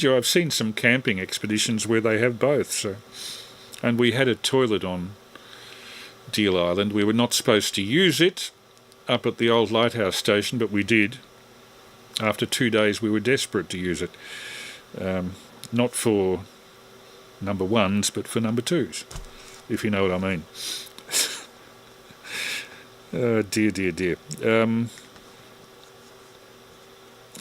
you, I've seen some camping expeditions where they have both. So, and we had a toilet on Deal Island. We were not supposed to use it up at the old lighthouse station, but we did. After 2 days, we were desperate to use it. Not for number ones, but for number twos, if you know what I mean. Dear.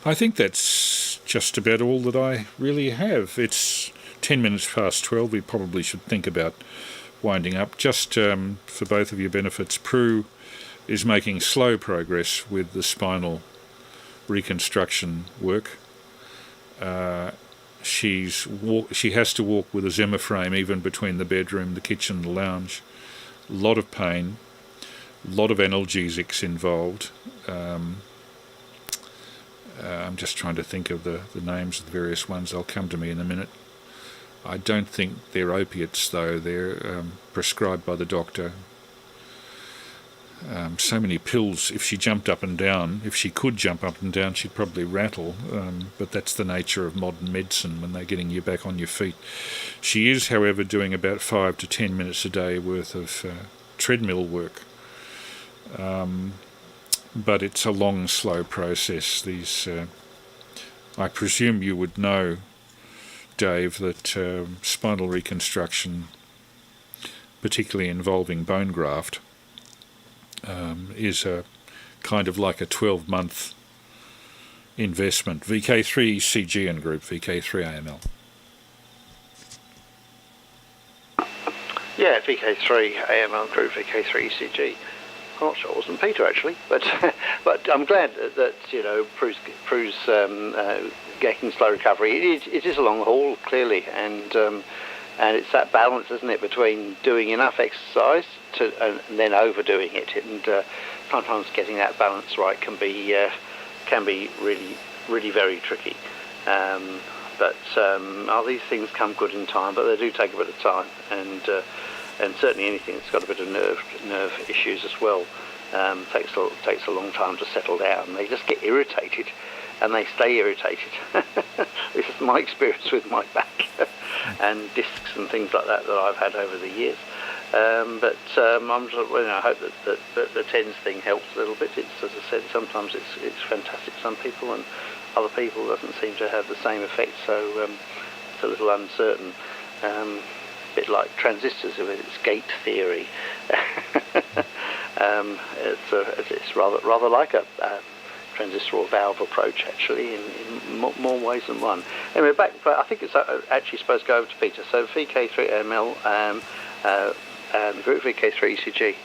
I think that's just about all that I really have. It's 10 minutes past 12. We probably should think about winding up. Just for both of your benefits, Prue is making slow progress with the spinal reconstruction work. She has to walk with a Zimmer frame even between the bedroom, the kitchen, the lounge. A lot of pain, a lot of analgesics involved. I'm just trying to think of the names of the various ones. They'll come to me in a minute. I don't think they're opiates, though. They're prescribed by the doctor. So many pills. If she jumped up and down, if she could jump up and down, she'd probably rattle. But that's the nature of modern medicine when they're getting you back on your feet. She is, however, doing about 5 to 10 minutes a day worth of treadmill work. But it's a long, slow process. These, I presume you would know, Dave, that spinal reconstruction, particularly involving bone graft, is a kind of like a 12-month investment. VK3CG and group, VK3AML. Yeah, VK3AML group, VK3CG. I'm not sure it wasn't Peter actually, but I'm glad that Prue's getting slow recovery. It is a long haul, clearly, and it's that balance, isn't it, between doing enough exercise and then overdoing it, and sometimes getting that balance right can be really, really very tricky. But these things come good in time, but they do take a bit of time, and certainly anything that's got a bit of nerve issues as well takes a long time to settle down. They just get irritated, and they stay irritated. This is my experience with my back and discs and things like that I've had over the years. I hope that the TENS thing helps a little bit. It's, as I said, sometimes it's fantastic for some people, and other people doesn't seem to have the same effect. So it's a little uncertain. A bit like transistors with its gate theory. It's rather like a transistor or valve approach, actually, in more ways than one. Anyway, I think it's actually supposed to go over to Peter. So VK3AML, group VK3ECG.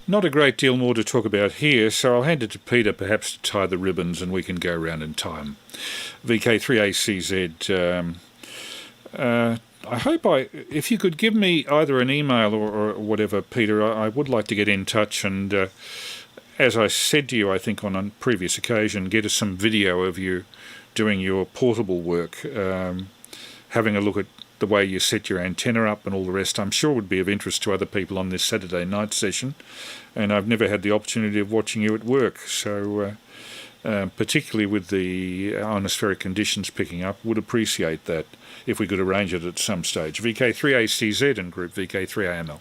Not a great deal more to talk about here, so I'll hand it to Peter perhaps to tie the ribbons and we can go around in time. VK3ACZ. I hope if you could give me either an email or whatever, Peter, I would like to get in touch and, as I said to you, I think on a previous occasion, get us some video of you doing your portable work, having a look at the way you set your antenna up and all the rest. I'm sure would be of interest to other people on this Saturday night session, and I've never had the opportunity of watching you at work, so particularly with the ionospheric conditions picking up, would appreciate that if we could arrange it at some stage. VK3ACZ and group VK3AML.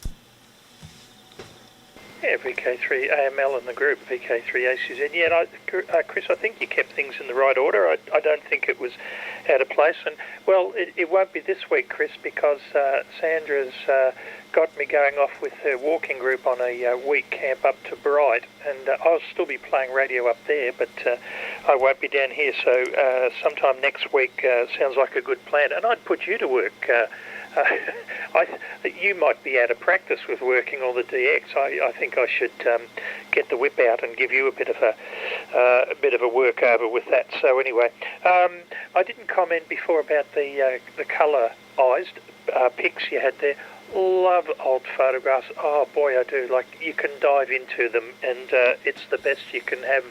Yeah, VK3AML and the group VK3ACZ. Yeah, Chris, I think you kept things in the right order. I don't think it was out of place. And, well, it won't be this week, Chris, because Sandra's got me going off with her walking group on a week camp up to Bright. And I'll still be playing radio up there, but I won't be down here. So sometime next week sounds like a good plan. And I'd put you to work. You might be out of practice with working all the DX. I think I should get the whip out and give you a bit of a workover with that. So anyway, I didn't comment before about the colorized pics you had there. Love old photographs. Oh boy, I do. Like, you can dive into them, and it's the best you can have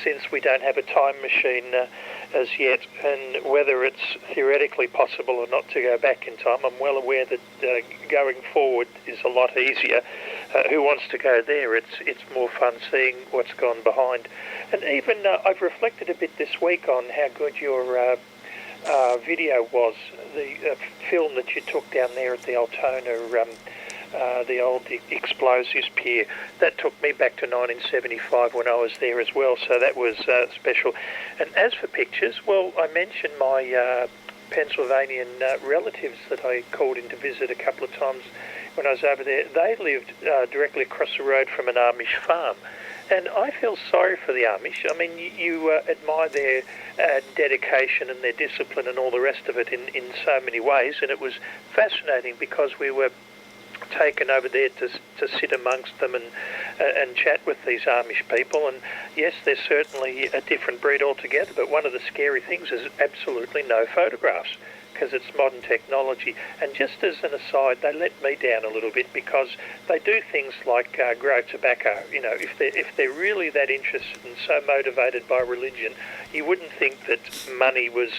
since we don't have a time machine as yet. And whether it's theoretically possible or not to go back in time, I'm well aware that going forward is a lot easier. Who wants to go there? It's more fun seeing what's gone behind. And even I've reflected a bit this week on how good your video was, the film that you took down there at the Altona, the old explosives pier. That took me back to 1975 when I was there as well, so that was special. And as for pictures, well, I mentioned my Pennsylvanian relatives that I called in to visit a couple of times when I was over there. They lived directly across the road from an Amish farm. And I feel sorry for the Amish. I mean, you admire their dedication and their discipline and all the rest of it in so many ways. And it was fascinating because we were taken over there to sit amongst them and chat with these Amish people. And yes, they're certainly a different breed altogether. But one of the scary things is absolutely no photographs, because it's modern technology. And just as an aside, they let me down a little bit because they do things like grow tobacco. You know, if they're really that interested and so motivated by religion, you wouldn't think that money was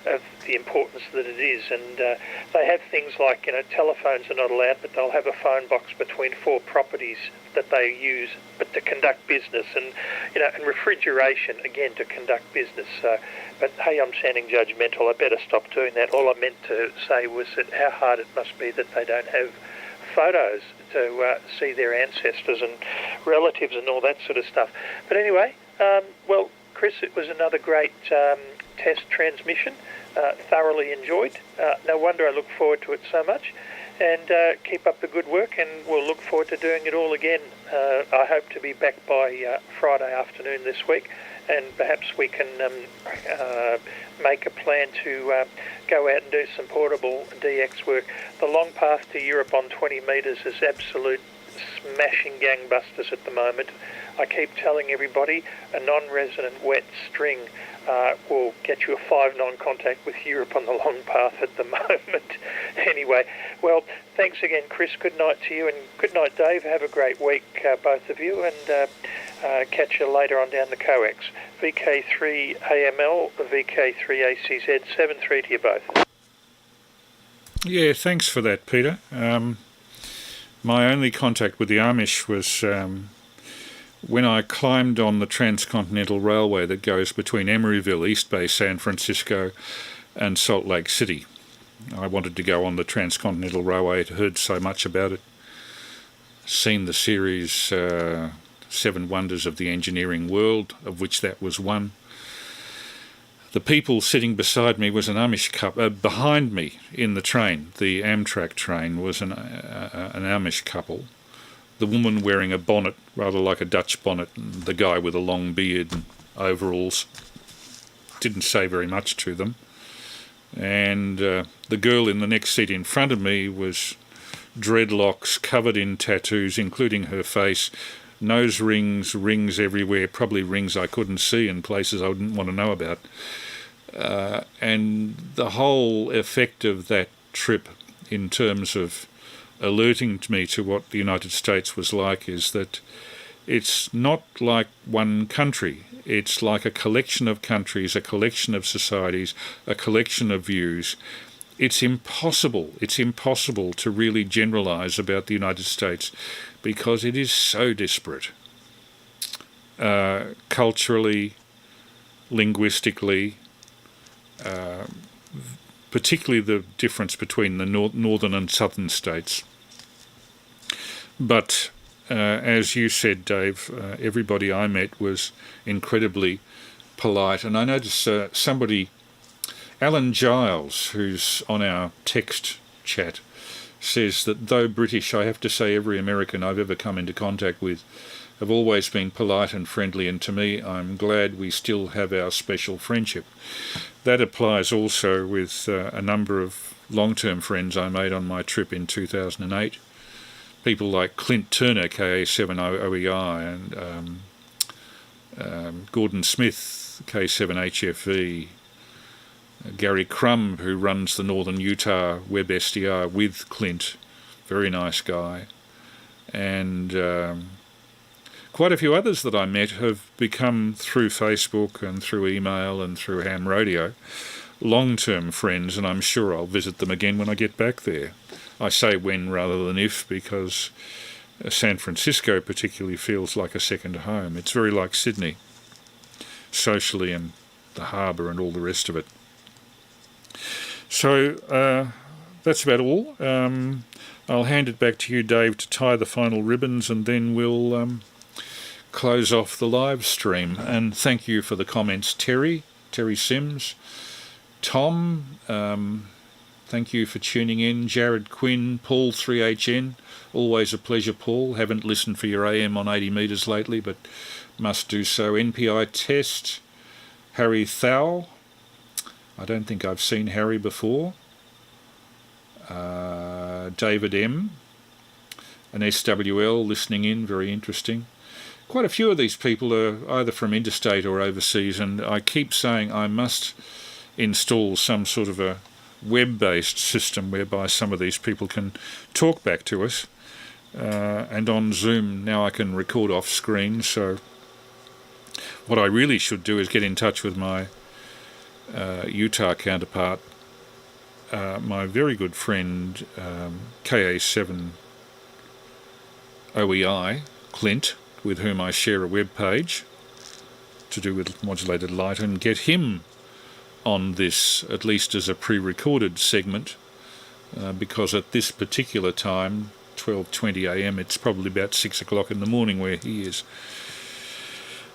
of the importance that it is. And they have things like, you know, telephones are not allowed, but they'll have a phone box between 4 properties that they use, but to conduct business, and you know, and refrigeration again to conduct business. But hey, I'm sounding judgmental. I better stop doing that. All I meant to say was that how hard it must be that they don't have photos to see their ancestors and relatives and all that sort of stuff. But anyway, well, Chris, it was another great test transmission. Thoroughly enjoyed. No wonder I look forward to it so much. And keep up the good work, and we'll look forward to doing it all again. I hope to be back by Friday afternoon this week, and perhaps we can make a plan to go out and do some portable DX work. The long path to Europe on 20 metres is absolute smashing gangbusters at the moment. I keep telling everybody a non-resonant wet string will get you a 5-9 contact with Europe on the long path at the moment. Anyway, well, thanks again, Chris. Good night to you, and good night, Dave. Have a great week, both of you, and catch you later on down the coax. VK3AML, VK3ACZ, 7-3 to you both. Yeah, thanks for that, Peter. My only contact with the Amish was when I climbed on the transcontinental railway that goes between Emeryville, East Bay, San Francisco, and Salt Lake City. I wanted to go on the transcontinental railway. I'd heard so much about it. Seen the series 7 Wonders of the Engineering World, of which that was one. The people sitting beside me was an Amish couple. Behind me in the train, the Amtrak train, was an Amish couple. The woman wearing a bonnet, rather like a Dutch bonnet, and the guy with a long beard and overalls. Didn't say very much to them. And the girl in the next seat in front of me was dreadlocks, covered in tattoos, including her face, nose rings, rings everywhere, probably rings I couldn't see in places I didn't want to know about. And the whole effect of that trip in terms of alerting me to what the United States was like is that it's not like one country. It's like a collection of countries, a collection of societies, a collection of views. It's impossible to really generalise about the United States because it is so disparate. Culturally, linguistically, particularly the difference between the northern and southern states. But as you said, Dave, everybody I met was incredibly polite. And I noticed somebody, Alan Giles, who's on our text chat, says that though British, I have to say every American I've ever come into contact with have always been polite and friendly, and to me, I'm glad we still have our special friendship. That applies also with a number of long-term friends I made on my trip in 2008. People like Clint Turner, KA7OEI, and Gordon Smith, K7HFE, Gary Crum, who runs the Northern Utah Web SDR with Clint, very nice guy, and quite a few others that I met have become, through Facebook and through email and through ham radio, long-term friends, and I'm sure I'll visit them again when I get back there. I say when rather than if, because San Francisco particularly feels like a second home. It's very like Sydney, socially, and the harbour and all the rest of it. So that's about all. I'll hand it back to you, Dave, to tie the final ribbons, and then we'll close off the live stream. And thank you for the comments, Terry Sims, Tom, thank you for tuning in, Jared Quinn, Paul 3HN, always a pleasure, Paul. Haven't listened for your AM on 80 metres lately, but must do so. NPI Test, Harry Thau, I don't think I've seen Harry before. David M, an SWL listening in, very interesting. Quite a few of these people are either from interstate or overseas, and I keep saying I must install some sort of a web-based system whereby some of these people can talk back to us. And on Zoom now I can record off screen, so what I really should do is get in touch with my Utah counterpart, my very good friend KA7OEI, Clint, with whom I share a web page to do with modulated light, and get him on this, at least as a pre-recorded segment, because at this particular time, 12:20 AM, it's probably about 6 o'clock in the morning where he is.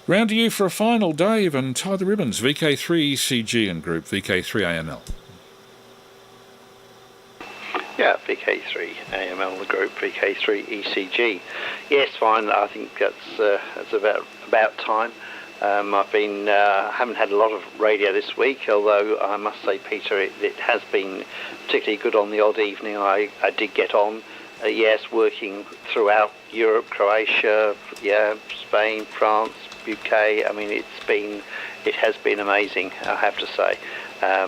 Round to you for a final, Dave, and tie the ribbons. VK3ECG and group, VK3AML. Yeah, VK3AML, the group, VK3ECG. Yes, fine. I think that's about time. I've been haven't had a lot of radio this week, although I must say, Peter, it has been particularly good on the odd evening I did get on. Yes, working throughout Europe, Croatia, Spain, France, UK. I mean, it has been amazing, I have to say. I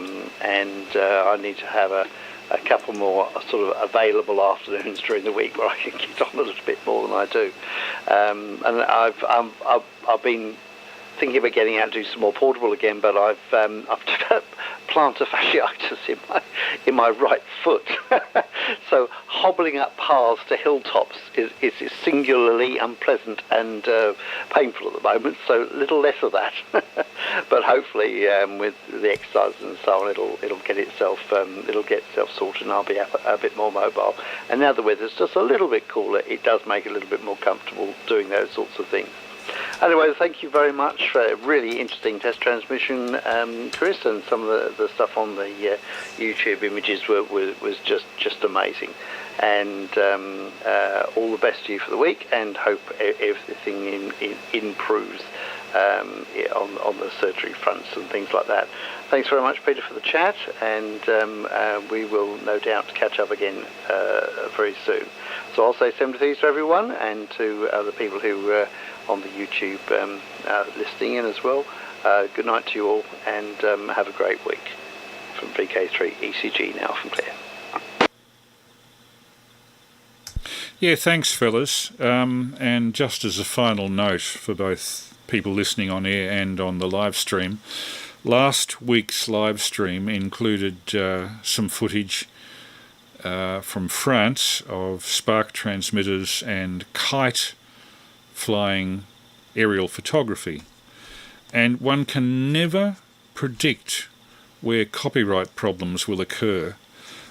need to have a couple more sort of available afternoons during the week where I can get on a little bit more than I do. And I've been thinking about getting out and do some more portable again, but I've developed plantar fasciitis in my right foot. So hobbling up paths to hilltops is singularly unpleasant and painful at the moment. So a little less of that, but hopefully with the exercises and so on, it'll get itself sorted, and I'll be a bit more mobile. And now the weather's just a little bit cooler, it does make it a little bit more comfortable doing those sorts of things. Anyway, thank you very much for a really interesting test transmission, Chris, and some of the stuff on the YouTube images was just amazing. And all the best to you for the week, and hope everything improves on the surgery fronts and things like that. Thanks very much, Peter, for the chat, and we will no doubt catch up again very soon. So I'll say sympathies to everyone, and to the people who are on the YouTube listening in as well. Good night to you all, and have a great week. From VK3 ECG now from Claire. Yeah, thanks, fellas. And just as a final note for both people listening on air and on the live stream, last week's live stream included some footage from France of spark transmitters and kite flying aerial photography. And one can never predict where copyright problems will occur.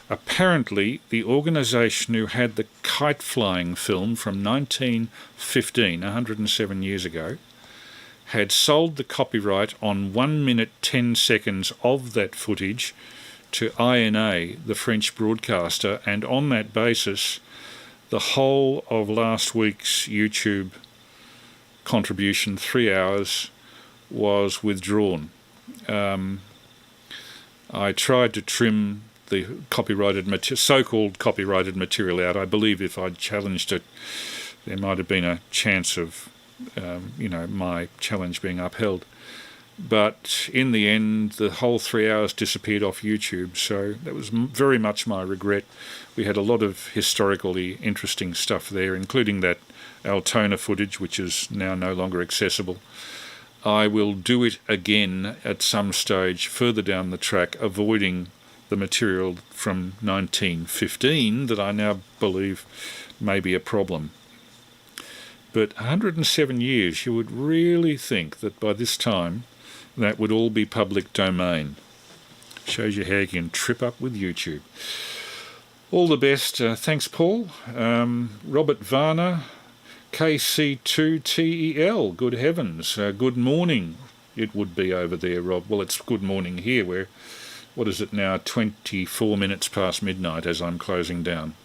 Apparently, the organisation who had the kite flying film from 1915, 107 years ago, had sold the copyright on 1 minute 10 seconds of that footage to INA, the French broadcaster, and on that basis, the whole of last week's YouTube contribution, 3 hours, was withdrawn. I tried to trim the so-called copyrighted material out. I believe if I'd challenged it, there might have been a chance of, my challenge being upheld. But in the end, the whole 3 hours disappeared off YouTube, so that was very much my regret. We had a lot of historically interesting stuff there, including that Altona footage, which is now no longer accessible. I will do it again at some stage further down the track, avoiding the material from 1915 that I now believe may be a problem. But 107 years, you would really think that by this time that would all be public domain. Shows you how you can trip up with YouTube. All the best. Thanks, Paul. Robert Varner, KC2TEL. Good heavens. Good morning. It would be over there, Rob. Well, it's good morning here. We're, what is it now, 24 minutes past midnight as I'm closing down.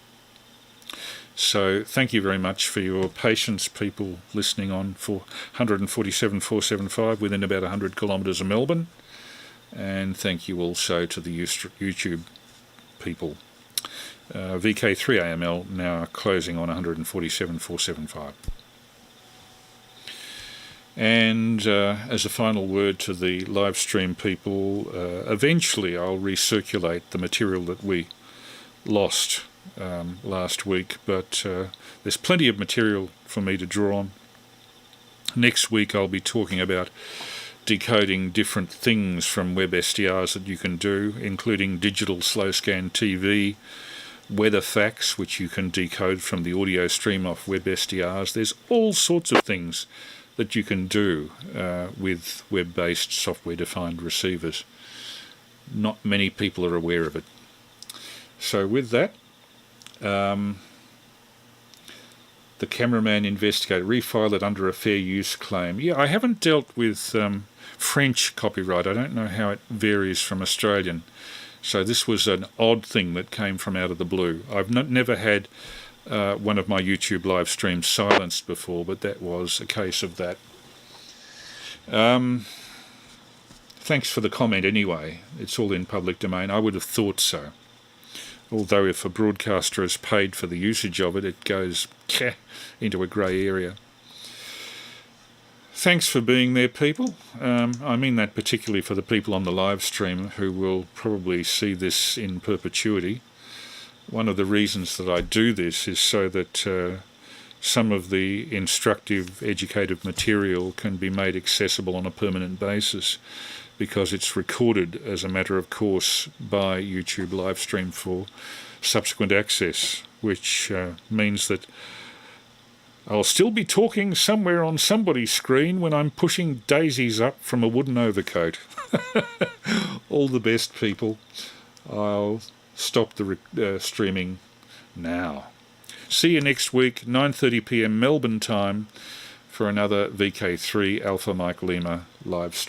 So thank you very much for your patience, people listening on for 147.475 within about 100 kilometres of Melbourne. And thank you also to the YouTube people. VK3AML now closing on 147.475. And as a final word to the live stream people, eventually I'll recirculate the material that we lost last week, but there's plenty of material for me to draw on. Next week I'll be talking about decoding different things from web SDRs that you can do, including digital slow scan TV, weather facts, which you can decode from the audio stream off web SDRs. There's all sorts of things that you can do with web-based software-defined receivers. Not many people are aware of it. So with that, the cameraman investigator, refile it under a fair use claim. Yeah, I haven't dealt with French copyright. I don't know how it varies from Australian. So this was an odd thing that came from out of the blue. I've never had one of my YouTube live streams silenced before, but that was a case of that. Thanks for the comment anyway. It's all in public domain. I would have thought so. although if a broadcaster is paid for the usage of it, it goes into a grey area. Thanks for being there, people. I mean that particularly for the people on the live stream who will probably see this in perpetuity. One of the reasons that I do this is so that some of the instructive, educative material can be made accessible on a permanent basis, because it's recorded as a matter of course by YouTube livestream for subsequent access, which means that I'll still be talking somewhere on somebody's screen when I'm pushing daisies up from a wooden overcoat. All the best, people. I'll stop the streaming now. See you next week, 9:30 p.m. Melbourne time, for another VK3 Alpha Mike Lima live stream.